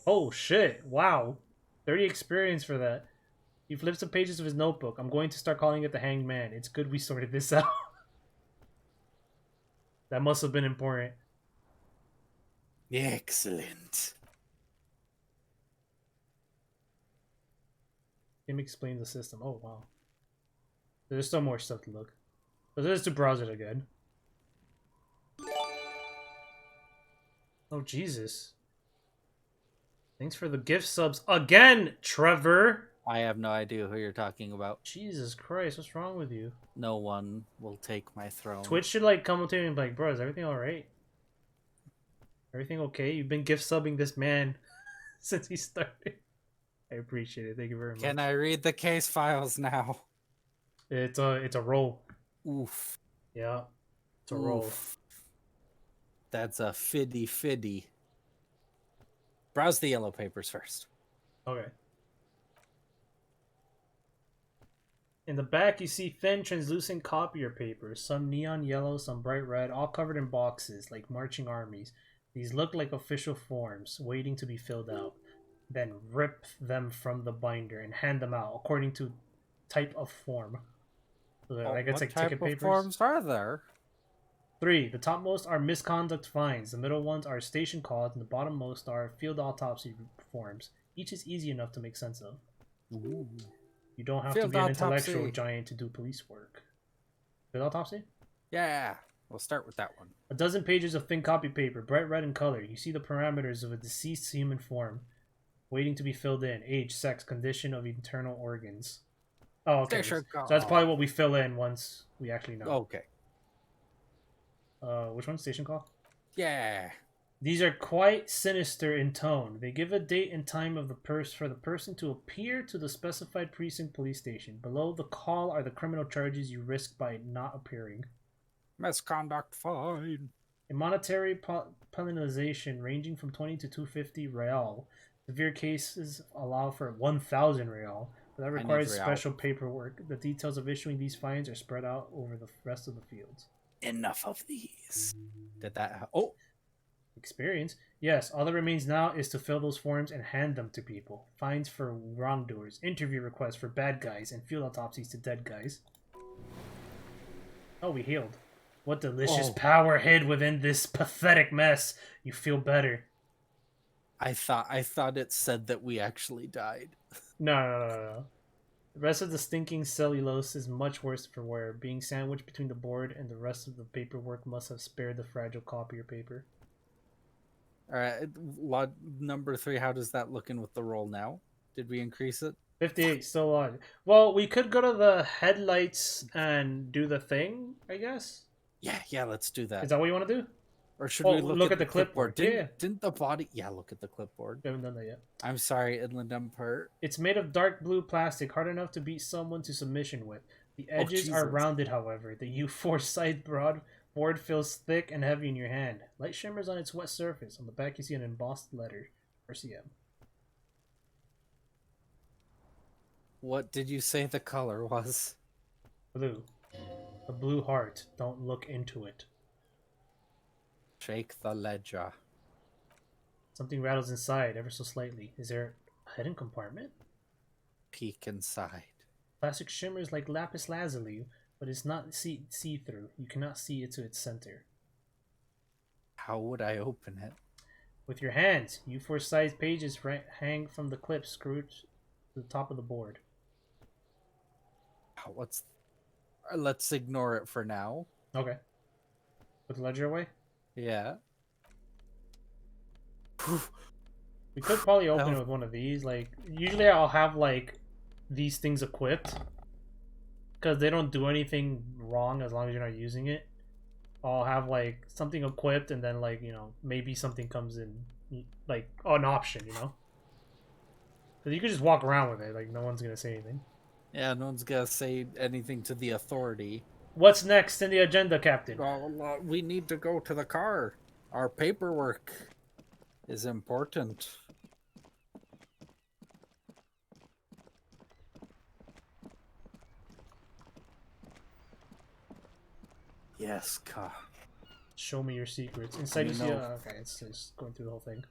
S1: Oh, shit. Wow. 30 experience for that. He flips the pages of his notebook. I'm going to start calling it the hanged man. It's good we sorted this out. That must have been important.
S2: Excellent.
S1: Him explain the system. Oh, wow. There's still more stuff to look. But this is to browse it again. Oh, Jesus. Thanks for the gift subs again, Trevor.
S2: I have no idea who you're talking about.
S1: Jesus Christ, what's wrong with you?
S2: No one will take my throne.
S1: Twitch should like come up to me and be like, bro, is everything alright? Everything okay? You've been gift subbing this man since he started. I appreciate it. Thank you very much.
S2: Can I read the case files now?
S1: It's a roll.
S2: Oof.
S1: Yeah. It's a roll.
S2: That's a fiddy. Browse the yellow papers first.
S1: Okay. In the back, you see thin, translucent copier papers, some neon yellow, some bright red, all covered in boxes, like marching armies. These look like official forms, waiting to be filled out. Then rip them from the binder and hand them out, according to type of form. So I guess
S2: what
S1: like
S2: type
S1: ticket
S2: of
S1: papers.
S2: forms are there?
S1: 3. The topmost are misconduct fines, the middle ones are station calls, and the bottommost are field autopsy forms. Each is easy enough to make sense of.
S2: Ooh.
S1: You don't have
S2: Field
S1: to be an
S2: autopsy.
S1: intellectual giant to do police work. Field autopsy?
S2: Yeah, we'll start with that one.
S1: A dozen pages of thin copy paper, bright red in color. You see the parameters of a deceased human form, waiting to be filled in. Age, sex, condition of internal organs. Oh, okay. So that's probably what we fill in once we actually know.
S2: Okay.
S1: Which one? Station call?
S2: Yeah.
S1: These are quite sinister in tone. They give a date and time of for the person to appear to the specified precinct police station. Below the call are the criminal charges you risk by not appearing.
S2: Misconduct fine.
S1: A monetary penalization ranging from 20 to 250 real. Severe cases allow for 1,000 real, but that requires special paperwork. The details of issuing these fines are spread out over the rest of the fields.
S2: Enough of these. Did that... Oh!
S1: Experience? Yes, all that remains now is to fill those forms and hand them to people. Fines for wrongdoers, interview requests for bad guys, and field autopsies to dead guys. Oh, we healed. What delicious power hid within this pathetic mess. You feel better.
S2: I thought it said that we actually died.
S1: No. The rest of the stinking cellulose is much worse for wear. Being sandwiched between the board and the rest of the paperwork must have spared the fragile copier paper.
S2: Alright, lot number 3, how does that look in with the roll now? Did we increase it?
S1: 58, still on. Well, we could go to the headlights and do the thing, I guess?
S2: Yeah, let's do that.
S1: Is that what you want to do?
S2: Or should we look
S1: at the clipboard?
S2: Didn't the body... Yeah, look at the clipboard.
S1: We haven't done that yet.
S2: I'm sorry, Inland Empire.
S1: It's made of dark blue plastic, hard enough to beat someone to submission with. The edges are rounded, however. The U4 side board feels thick and heavy in your hand. Light shimmers on its wet surface. On the back you see an embossed letter. RCM.
S2: What did you say the color was?
S1: Blue. A blue heart. Don't look into it.
S2: Shake the ledger.
S1: Something rattles inside, ever so slightly. Is there a hidden compartment?
S2: Peek inside.
S1: Plastic shimmers like lapis lazuli, but it's not see-through. You cannot see it to its center.
S2: How would I open it?
S1: With your hands. U4 sized pages hang from the clip screwed to the top of the board.
S2: Let's ignore it for now.
S1: Okay. Put the ledger away?
S2: Yeah.
S1: We could probably open it with one of these. Like, usually I'll have, like, these things equipped. because they don't do anything wrong as long as you're not using it. I'll have like something equipped, and then like maybe something comes in, like an option, because you could just walk around with it, like no one's gonna say anything.
S2: Yeah, no one's gonna say anything to the authority.
S1: What's next in the agenda, Captain?
S2: Well, we need to go to the car. Our paperwork is important. Yes, car.
S1: Show me your secrets. Inside you see. Okay, it's just going through the whole thing.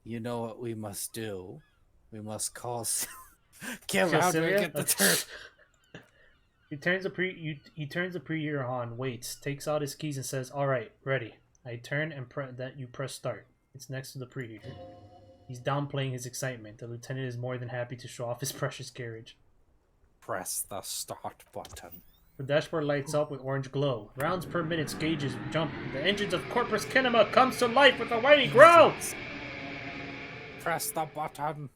S2: You know what we must do? We must call. Kim, how do we get the turn?
S1: He turns the preheater on, waits, takes out his keys, and says, "All right, ready." I turn and you press start. It's next to the preheater. He's downplaying his excitement. The lieutenant is more than happy to show off his precious carriage.
S2: Press the start button.
S1: The dashboard lights up with orange glow. Rounds per minute gauges jump. The engines of Corpus Kinema comes to life with a mighty growl.
S2: Press the button.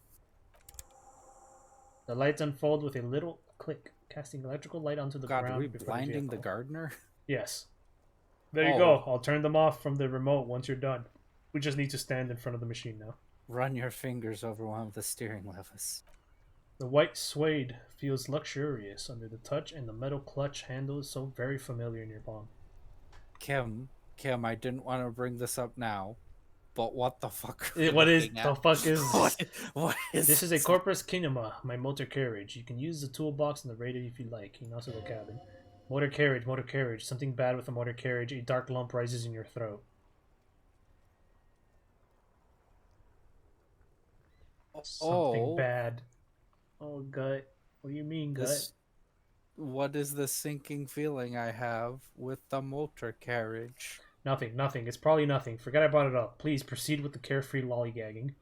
S1: The lights unfold with a little click, casting electrical light onto the ground.
S2: Are we blinding the gardener?
S1: Yes. There you go. I'll turn them off from the remote once you're done. We just need to stand in front of the machine now.
S2: Run your fingers over one of the steering levers.
S1: The white suede feels luxurious under the touch, and the metal clutch handle is so very familiar in your palm.
S2: Kim, I didn't want to bring this up now, but what the fuck?
S1: What is this?
S2: What is
S1: this? Is a Corpus Kinema, my motor carriage. You can use the toolbox and the radio if you like. You can also the cabin. Motor carriage. Something bad with the motor carriage. A dark lump rises in your throat. Something bad. Oh, gut. What do you mean, gut?
S2: What is the sinking feeling I have with the motor carriage?
S1: Nothing. It's probably nothing. Forget I brought it up. Please proceed with the carefree lollygagging.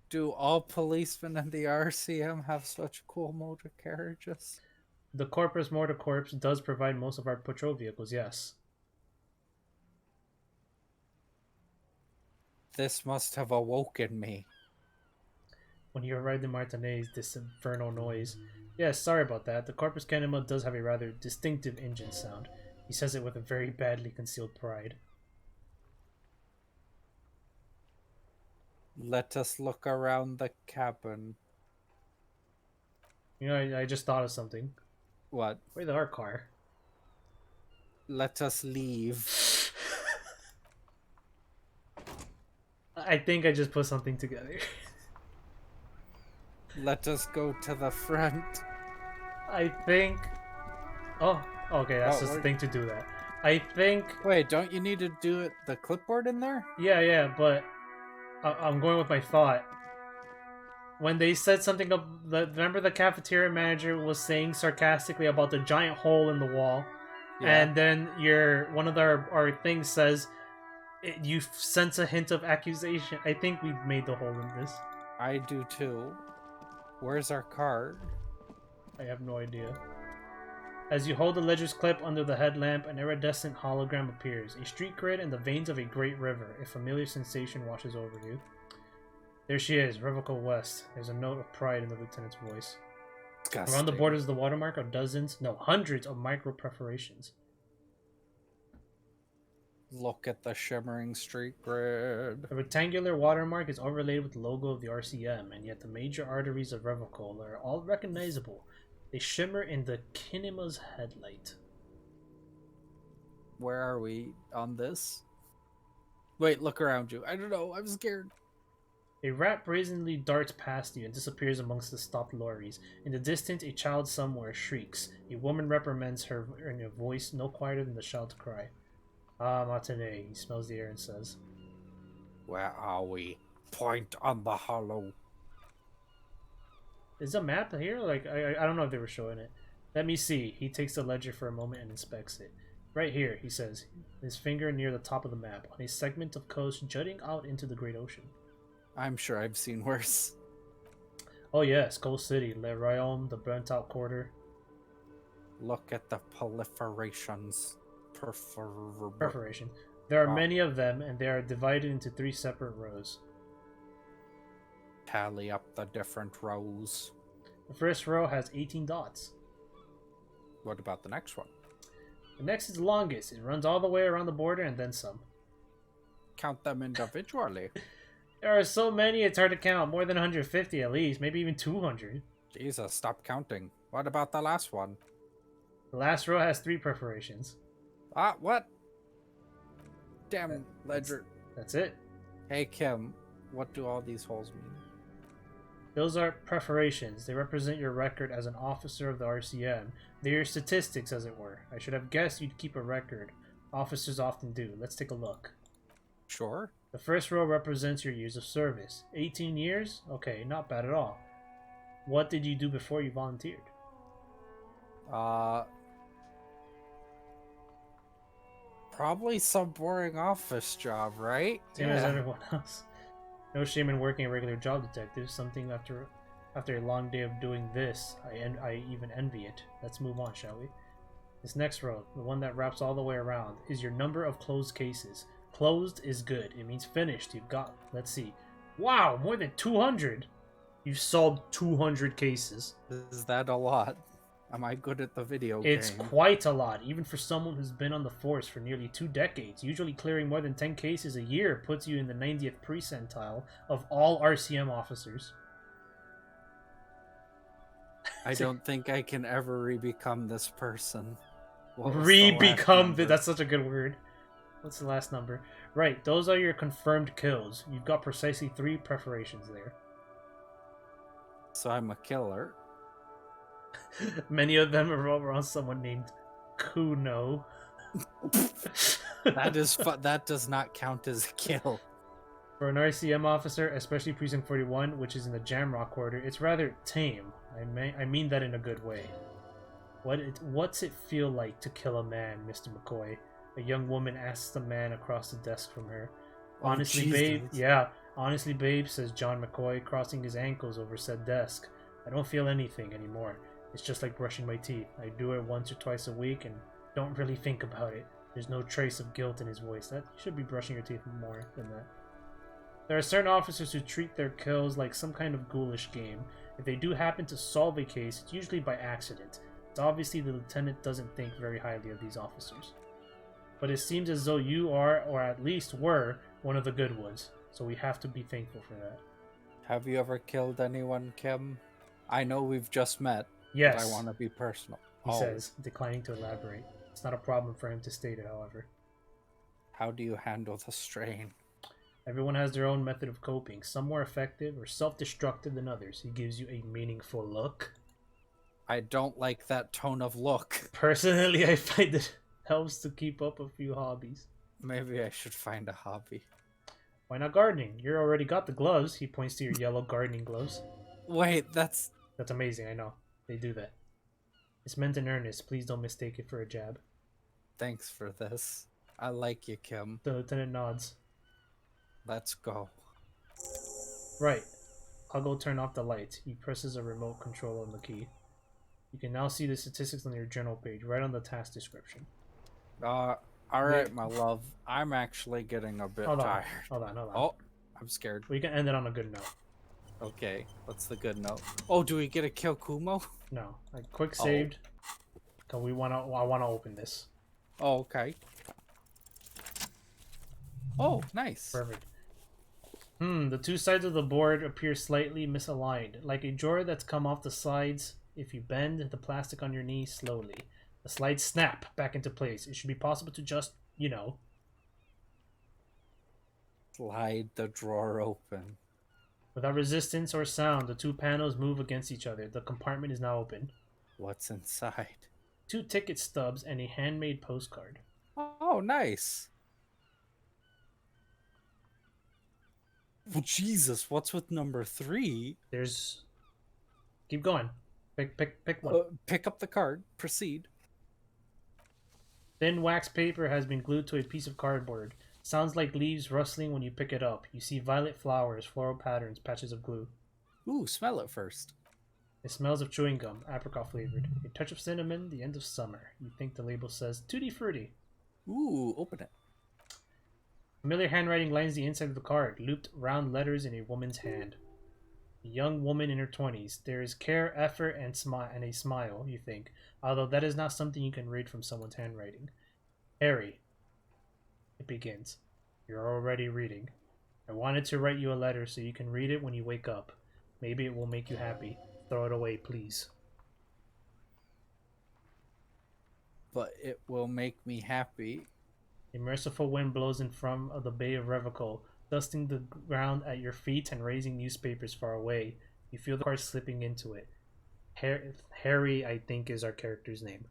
S2: Do all policemen in the RCM have such cool motor carriages?
S1: The Corpus Motor Corps does provide most of our patrol vehicles, yes.
S2: This must have awoken me.
S1: When you arrived in Martinez, this infernal noise. Yes, sorry about that. The Corpus Kinema does have a rather distinctive engine sound. He says it with a very badly concealed pride.
S2: Let us look around the cabin.
S1: I just thought of something.
S2: What?
S1: Where's our car?
S2: Let us leave.
S1: I think I just put something together.
S2: Let us go to the front.
S1: I think... Oh, okay, that's just the thing to do that. I think...
S2: Wait, don't you need to do it the clipboard in there?
S1: Yeah, but I'm going with my thought. When they said something of... Remember the cafeteria manager was saying sarcastically about the giant hole in the wall? Yeah. And then one of our things says... You sense a hint of accusation. I think we've made the hole in this.
S2: I do too. Where's our card?
S1: I have no idea. As you hold the ledger's clip under the headlamp, an iridescent hologram appears. A street grid and the veins of a great river. A familiar sensation washes over you. There she is, Revoco West. There's a note of pride in the lieutenant's voice. Disgusting. Around the borders of the watermark are hundreds of micro perforations.
S2: Look at the shimmering street grid.
S1: The rectangular watermark is overlaid with the logo of the RCM, and yet the major arteries of Revocol are all recognizable. They shimmer in the Kinema's headlight.
S2: Where are we on this? Wait, look around you. I don't know. I'm scared.
S1: A rat brazenly darts past you and disappears amongst the stopped lorries. In the distance, a child somewhere shrieks. A woman reprimands her in a voice no quieter than the child's cry. Ah, Martinet. He smells the air and says,
S2: "Where are we? Point on the hollow."
S1: Is a map here? Like, I don't know if they were showing it. Let me see. He takes the ledger for a moment and inspects it. Right here, he says, his finger near the top of the map, on a segment of coast jutting out into the great ocean.
S2: I'm sure I've seen worse.
S1: Oh yes, Coast City, Le Royaume, the burnt out quarter.
S2: Look at the proliferations.
S1: Perforation. There are many of them, and they are divided into 3 separate rows.
S2: Tally up the different rows.
S1: The first row has 18 dots.
S2: What about the next one?
S1: The next is the longest. It runs all the way around the border and then some.
S2: Count them individually.
S1: There are so many, it's hard to count. More than 150 at least, maybe even 200.
S2: Jesus, stop counting. What about the last one?
S1: The last row has 3 perforations.
S2: Ah, what? Damn, ledger.
S1: That's it.
S2: Hey, Kim, what do all these holes mean?
S1: Those are perforations. They represent your record as an officer of the RCM. They're your statistics, as it were. I should have guessed you'd keep a record. Officers often do. Let's take a look.
S2: Sure.
S1: The first row represents your years of service. 18 years? Okay, not bad at all. What did you do before you volunteered?
S2: Probably some boring office job, right?
S1: Same as everyone else. No shame in working a regular job, detective. Something after a long day of doing this, I even envy it. Let's move on, shall we? This next row, the one that wraps all the way around, is your number of closed cases. Closed is good. It means finished. You've got, let's see. Wow, more than 200! You've solved 200 cases.
S2: Is that a lot? Am I good at the video game?
S1: It's quite a lot, even for someone who's been on the force for nearly 2 decades. Usually clearing more than 10 cases a year puts you in the 90th percentile of all RCM officers.
S2: I don't think I can ever re-become this person.
S1: Re-become? That's such a good word. What's the last number? Right, those are your confirmed kills. You've got precisely 3 perforations there.
S2: So I'm a killer.
S1: Many of them are over on someone named Kuno.
S2: That does not count as a kill.
S1: For an RCM officer, especially Precinct 41, which is in the Jamrock quarter, it's rather tame. I mean that in a good way. What's it feel like to kill a man, Mr. McCoy? A young woman asks the man across the desk from her. Honestly, babe. Yeah, honestly, babe, says John McCoy, crossing his ankles over said desk. I don't feel anything anymore. It's just like brushing my teeth. I do it once or twice a week and don't really think about it. There's no trace of guilt in his voice. That you should be brushing your teeth more than that. There are certain officers who treat their kills like some kind of ghoulish game. If they do happen to solve a case, it's usually by accident. It's obviously the lieutenant doesn't think very highly of these officers. But it seems as though you are, or at least were, one of the good ones. So we have to be thankful for that.
S2: Have you ever killed anyone, Kim? I know we've just met.
S1: Yes.
S2: But I want to be personal.
S1: He says, declining to elaborate. It's not a problem for him to state it, however.
S2: How do you handle the strain?
S1: Everyone has their own method of coping. Some more effective or self-destructive than others. He gives you a meaningful look.
S2: I don't like that tone of look.
S1: Personally, I find it helps to keep up a few hobbies.
S2: Maybe I should find a hobby.
S1: Why not gardening? You already got the gloves. He points to your yellow gardening gloves.
S2: Wait, that's
S1: amazing, I know. They do that. It's meant in earnest. Please don't mistake it for a jab.
S2: Thanks for this. I like you, Kim.
S1: The lieutenant nods.
S2: Let's go.
S1: Right. I'll go turn off the lights. He presses a remote control on the key. You can now see the statistics on your journal page, right on the task description.
S2: Alright, my love. I'm actually getting a bit tired.
S1: Hold on.
S2: Oh, I'm scared.
S1: We can end it on a good note.
S2: Okay, what's the good note? Oh, do we get to kill Kumo?
S1: No. I quick saved. Cause I wanna open this.
S2: Oh, okay. Oh, nice.
S1: Perfect. The 2 sides of the board appear slightly misaligned, like a drawer that's come off the sides. If you bend the plastic on your knee slowly, the slides snap back into place. It should be possible to just,
S2: slide the drawer open.
S1: Without resistance or sound, the 2 panels move against each other. The compartment is now open.
S2: What's inside?
S1: 2 ticket stubs and a handmade postcard.
S2: Oh, nice. Well, Jesus, what's with number 3?
S1: There's... Keep going. Pick one.
S2: Pick up the card. Proceed.
S1: Thin wax paper has been glued to a piece of cardboard. Sounds like leaves rustling when you pick it up. You see violet flowers, floral patterns, patches of glue.
S2: Ooh, smell it first.
S1: It smells of chewing gum, apricot flavored. A touch of cinnamon, the end of summer. You think the label says Tutti Frutti.
S2: Ooh, open it.
S1: Familiar handwriting lines the inside of the card, looped round letters in a woman's hand. A young woman in her 20s. There is care, effort, and a smile, you think. Although that is not something you can read from someone's handwriting. Harry, it begins. You're already reading. I wanted to write you a letter so you can read it when you wake up. Maybe it will make you happy. Throw it away, please.
S2: But it will make me happy.
S1: A merciful wind blows in from the Bay of Revical, dusting the ground at your feet and raising newspapers far away. You feel the card slipping into it. Harry, I think, is our character's name.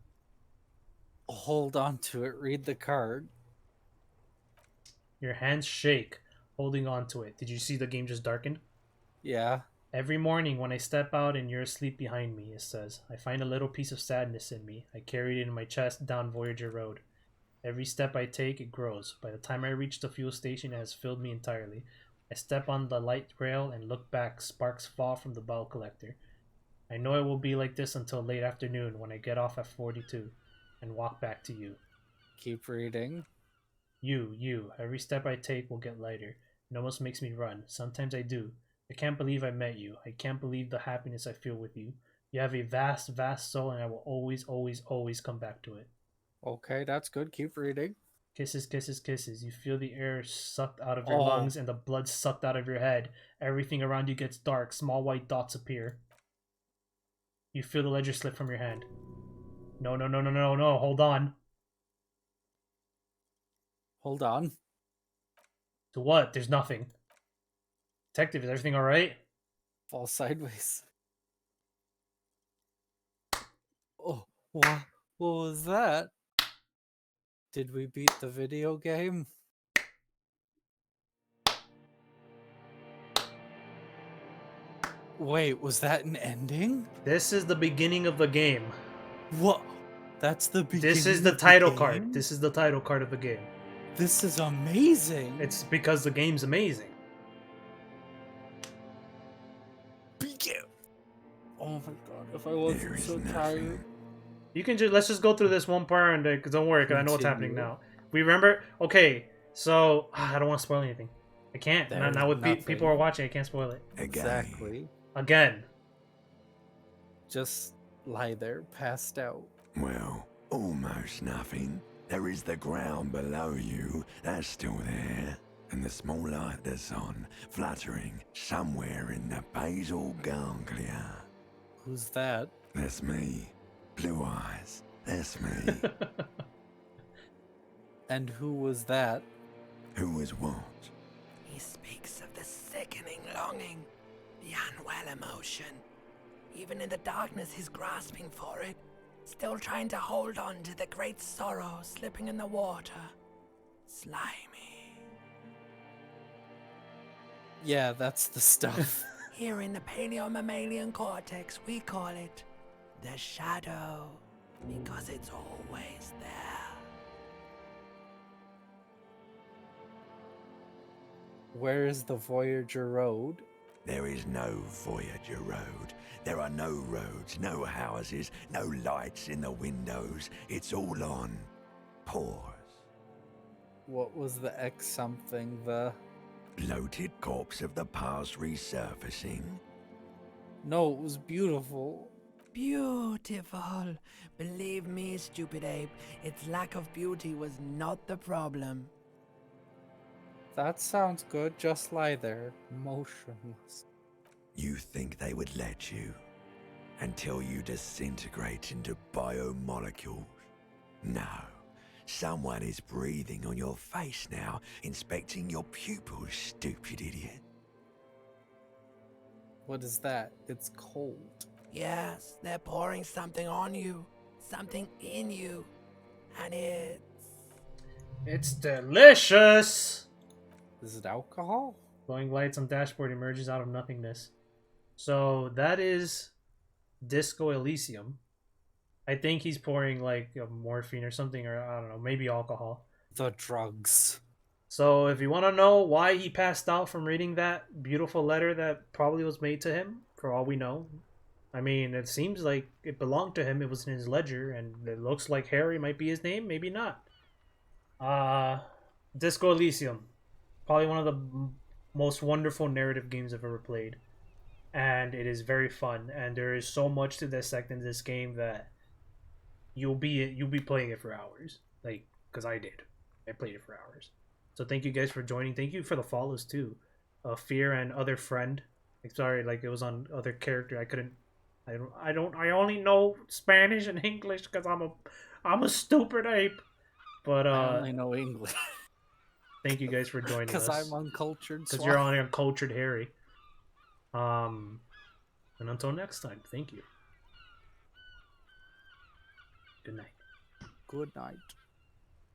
S2: Hold on to it. Read the card.
S1: Your hands shake, holding on to it. Did you see the game just darkened?
S2: Yeah.
S1: Every morning when I step out and you're asleep behind me, it says, I find a little piece of sadness in me. I carry it in my chest down Voyager Road. Every step I take, it grows. By the time I reach the fuel station, it has filled me entirely. I step on the light rail and look back. Sparks fall from the bottle collector. I know it will be like this until late afternoon when I get off at 42 and walk back to you.
S2: Keep reading.
S1: You. Every step I take will get lighter. It almost makes me run. Sometimes I do. I can't believe I met you. I can't believe the happiness I feel with you. You have a vast, vast soul, and I will always, always, always come back to it.
S2: Okay, that's good. Keep reading.
S1: Kisses, kisses, kisses. You feel the air sucked out of your lungs and the blood sucked out of your head. Everything around you gets dark. Small white dots appear. You feel the ledger slip from your hand. No. Hold on.
S2: Hold on.
S1: To what? There's nothing. Detective, is everything alright?
S2: Fall sideways. Oh, what was that? Did we beat the video game? Wait, was that an ending?
S1: This is the beginning of the game.
S2: What? That's the beginning.
S1: This is the title card. This is the title card of the game.
S2: This is amazing.
S1: It's because the game's amazing.
S2: Oh my god, if I wasn't so tired.
S1: You can let's just go through this one part and because don't worry, because I know what's happening now. We remember, okay, so I don't want to spoil anything. I can't. Not with people are watching, I can't spoil it.
S2: Exactly.
S1: Again.
S2: Just lie there, passed out.
S11: Well, almost nothing. There is the ground below you, that's still there. And the small light that's on, fluttering somewhere in the basal ganglia.
S2: Who's that?
S11: That's me. Blue eyes. That's me.
S2: And who was that?
S11: Who was what?
S8: He speaks of the sickening longing, the unwell emotion. Even in the darkness, he's grasping for it, still trying to hold on to the great sorrow slipping in the water. Slimy.
S2: Yeah, that's the stuff.
S8: Here in the paleomammalian cortex, we call it the shadow, because it's always there.
S2: Where is the Voyager Road?
S11: There is no Voyager Road. There are no roads, no houses, no lights in the windows. It's all on pause.
S2: What was the X something, the...
S11: Bloated corpse of the past resurfacing?
S2: No, it was beautiful.
S8: Beautiful. Believe me, stupid ape, its lack of beauty was not the problem.
S2: That sounds good. Just lie there, motionless.
S11: You think they would let you? Until you disintegrate into biomolecules? No. Someone is breathing on your face now, inspecting your pupils, stupid idiot.
S2: What is that? It's cold.
S8: Yes, they're pouring something on you, something in you, and
S1: it's delicious!
S2: Is it alcohol?
S1: Glowing lights on dashboard emerges out of nothingness. So that is Disco Elysium. I think he's pouring like morphine or something, or I don't know, maybe alcohol.
S2: The drugs.
S1: So if you want to know why he passed out from reading that beautiful letter that probably was made to him, for all we know. I mean, it seems like it belonged to him. It was in his ledger, and it looks like Harry might be his name, maybe not. Disco Elysium. Probably one of the most wonderful narrative games I've ever played. and it is very fun. And there is so much to dissect in this game that you'll be playing it for hours, like because I did. I played it for hours. So thank you guys for joining. Thank you for the follows too. Fear and other friend. Like, sorry, like it was on other character. I couldn't. I only know Spanish and English because I'm a stupid ape. But
S2: I only know English.
S1: Thank you guys for joining us.
S2: Because I'm uncultured.
S1: Because you're on uncultured Harry. And until next time, thank you. Good night.
S2: Good night.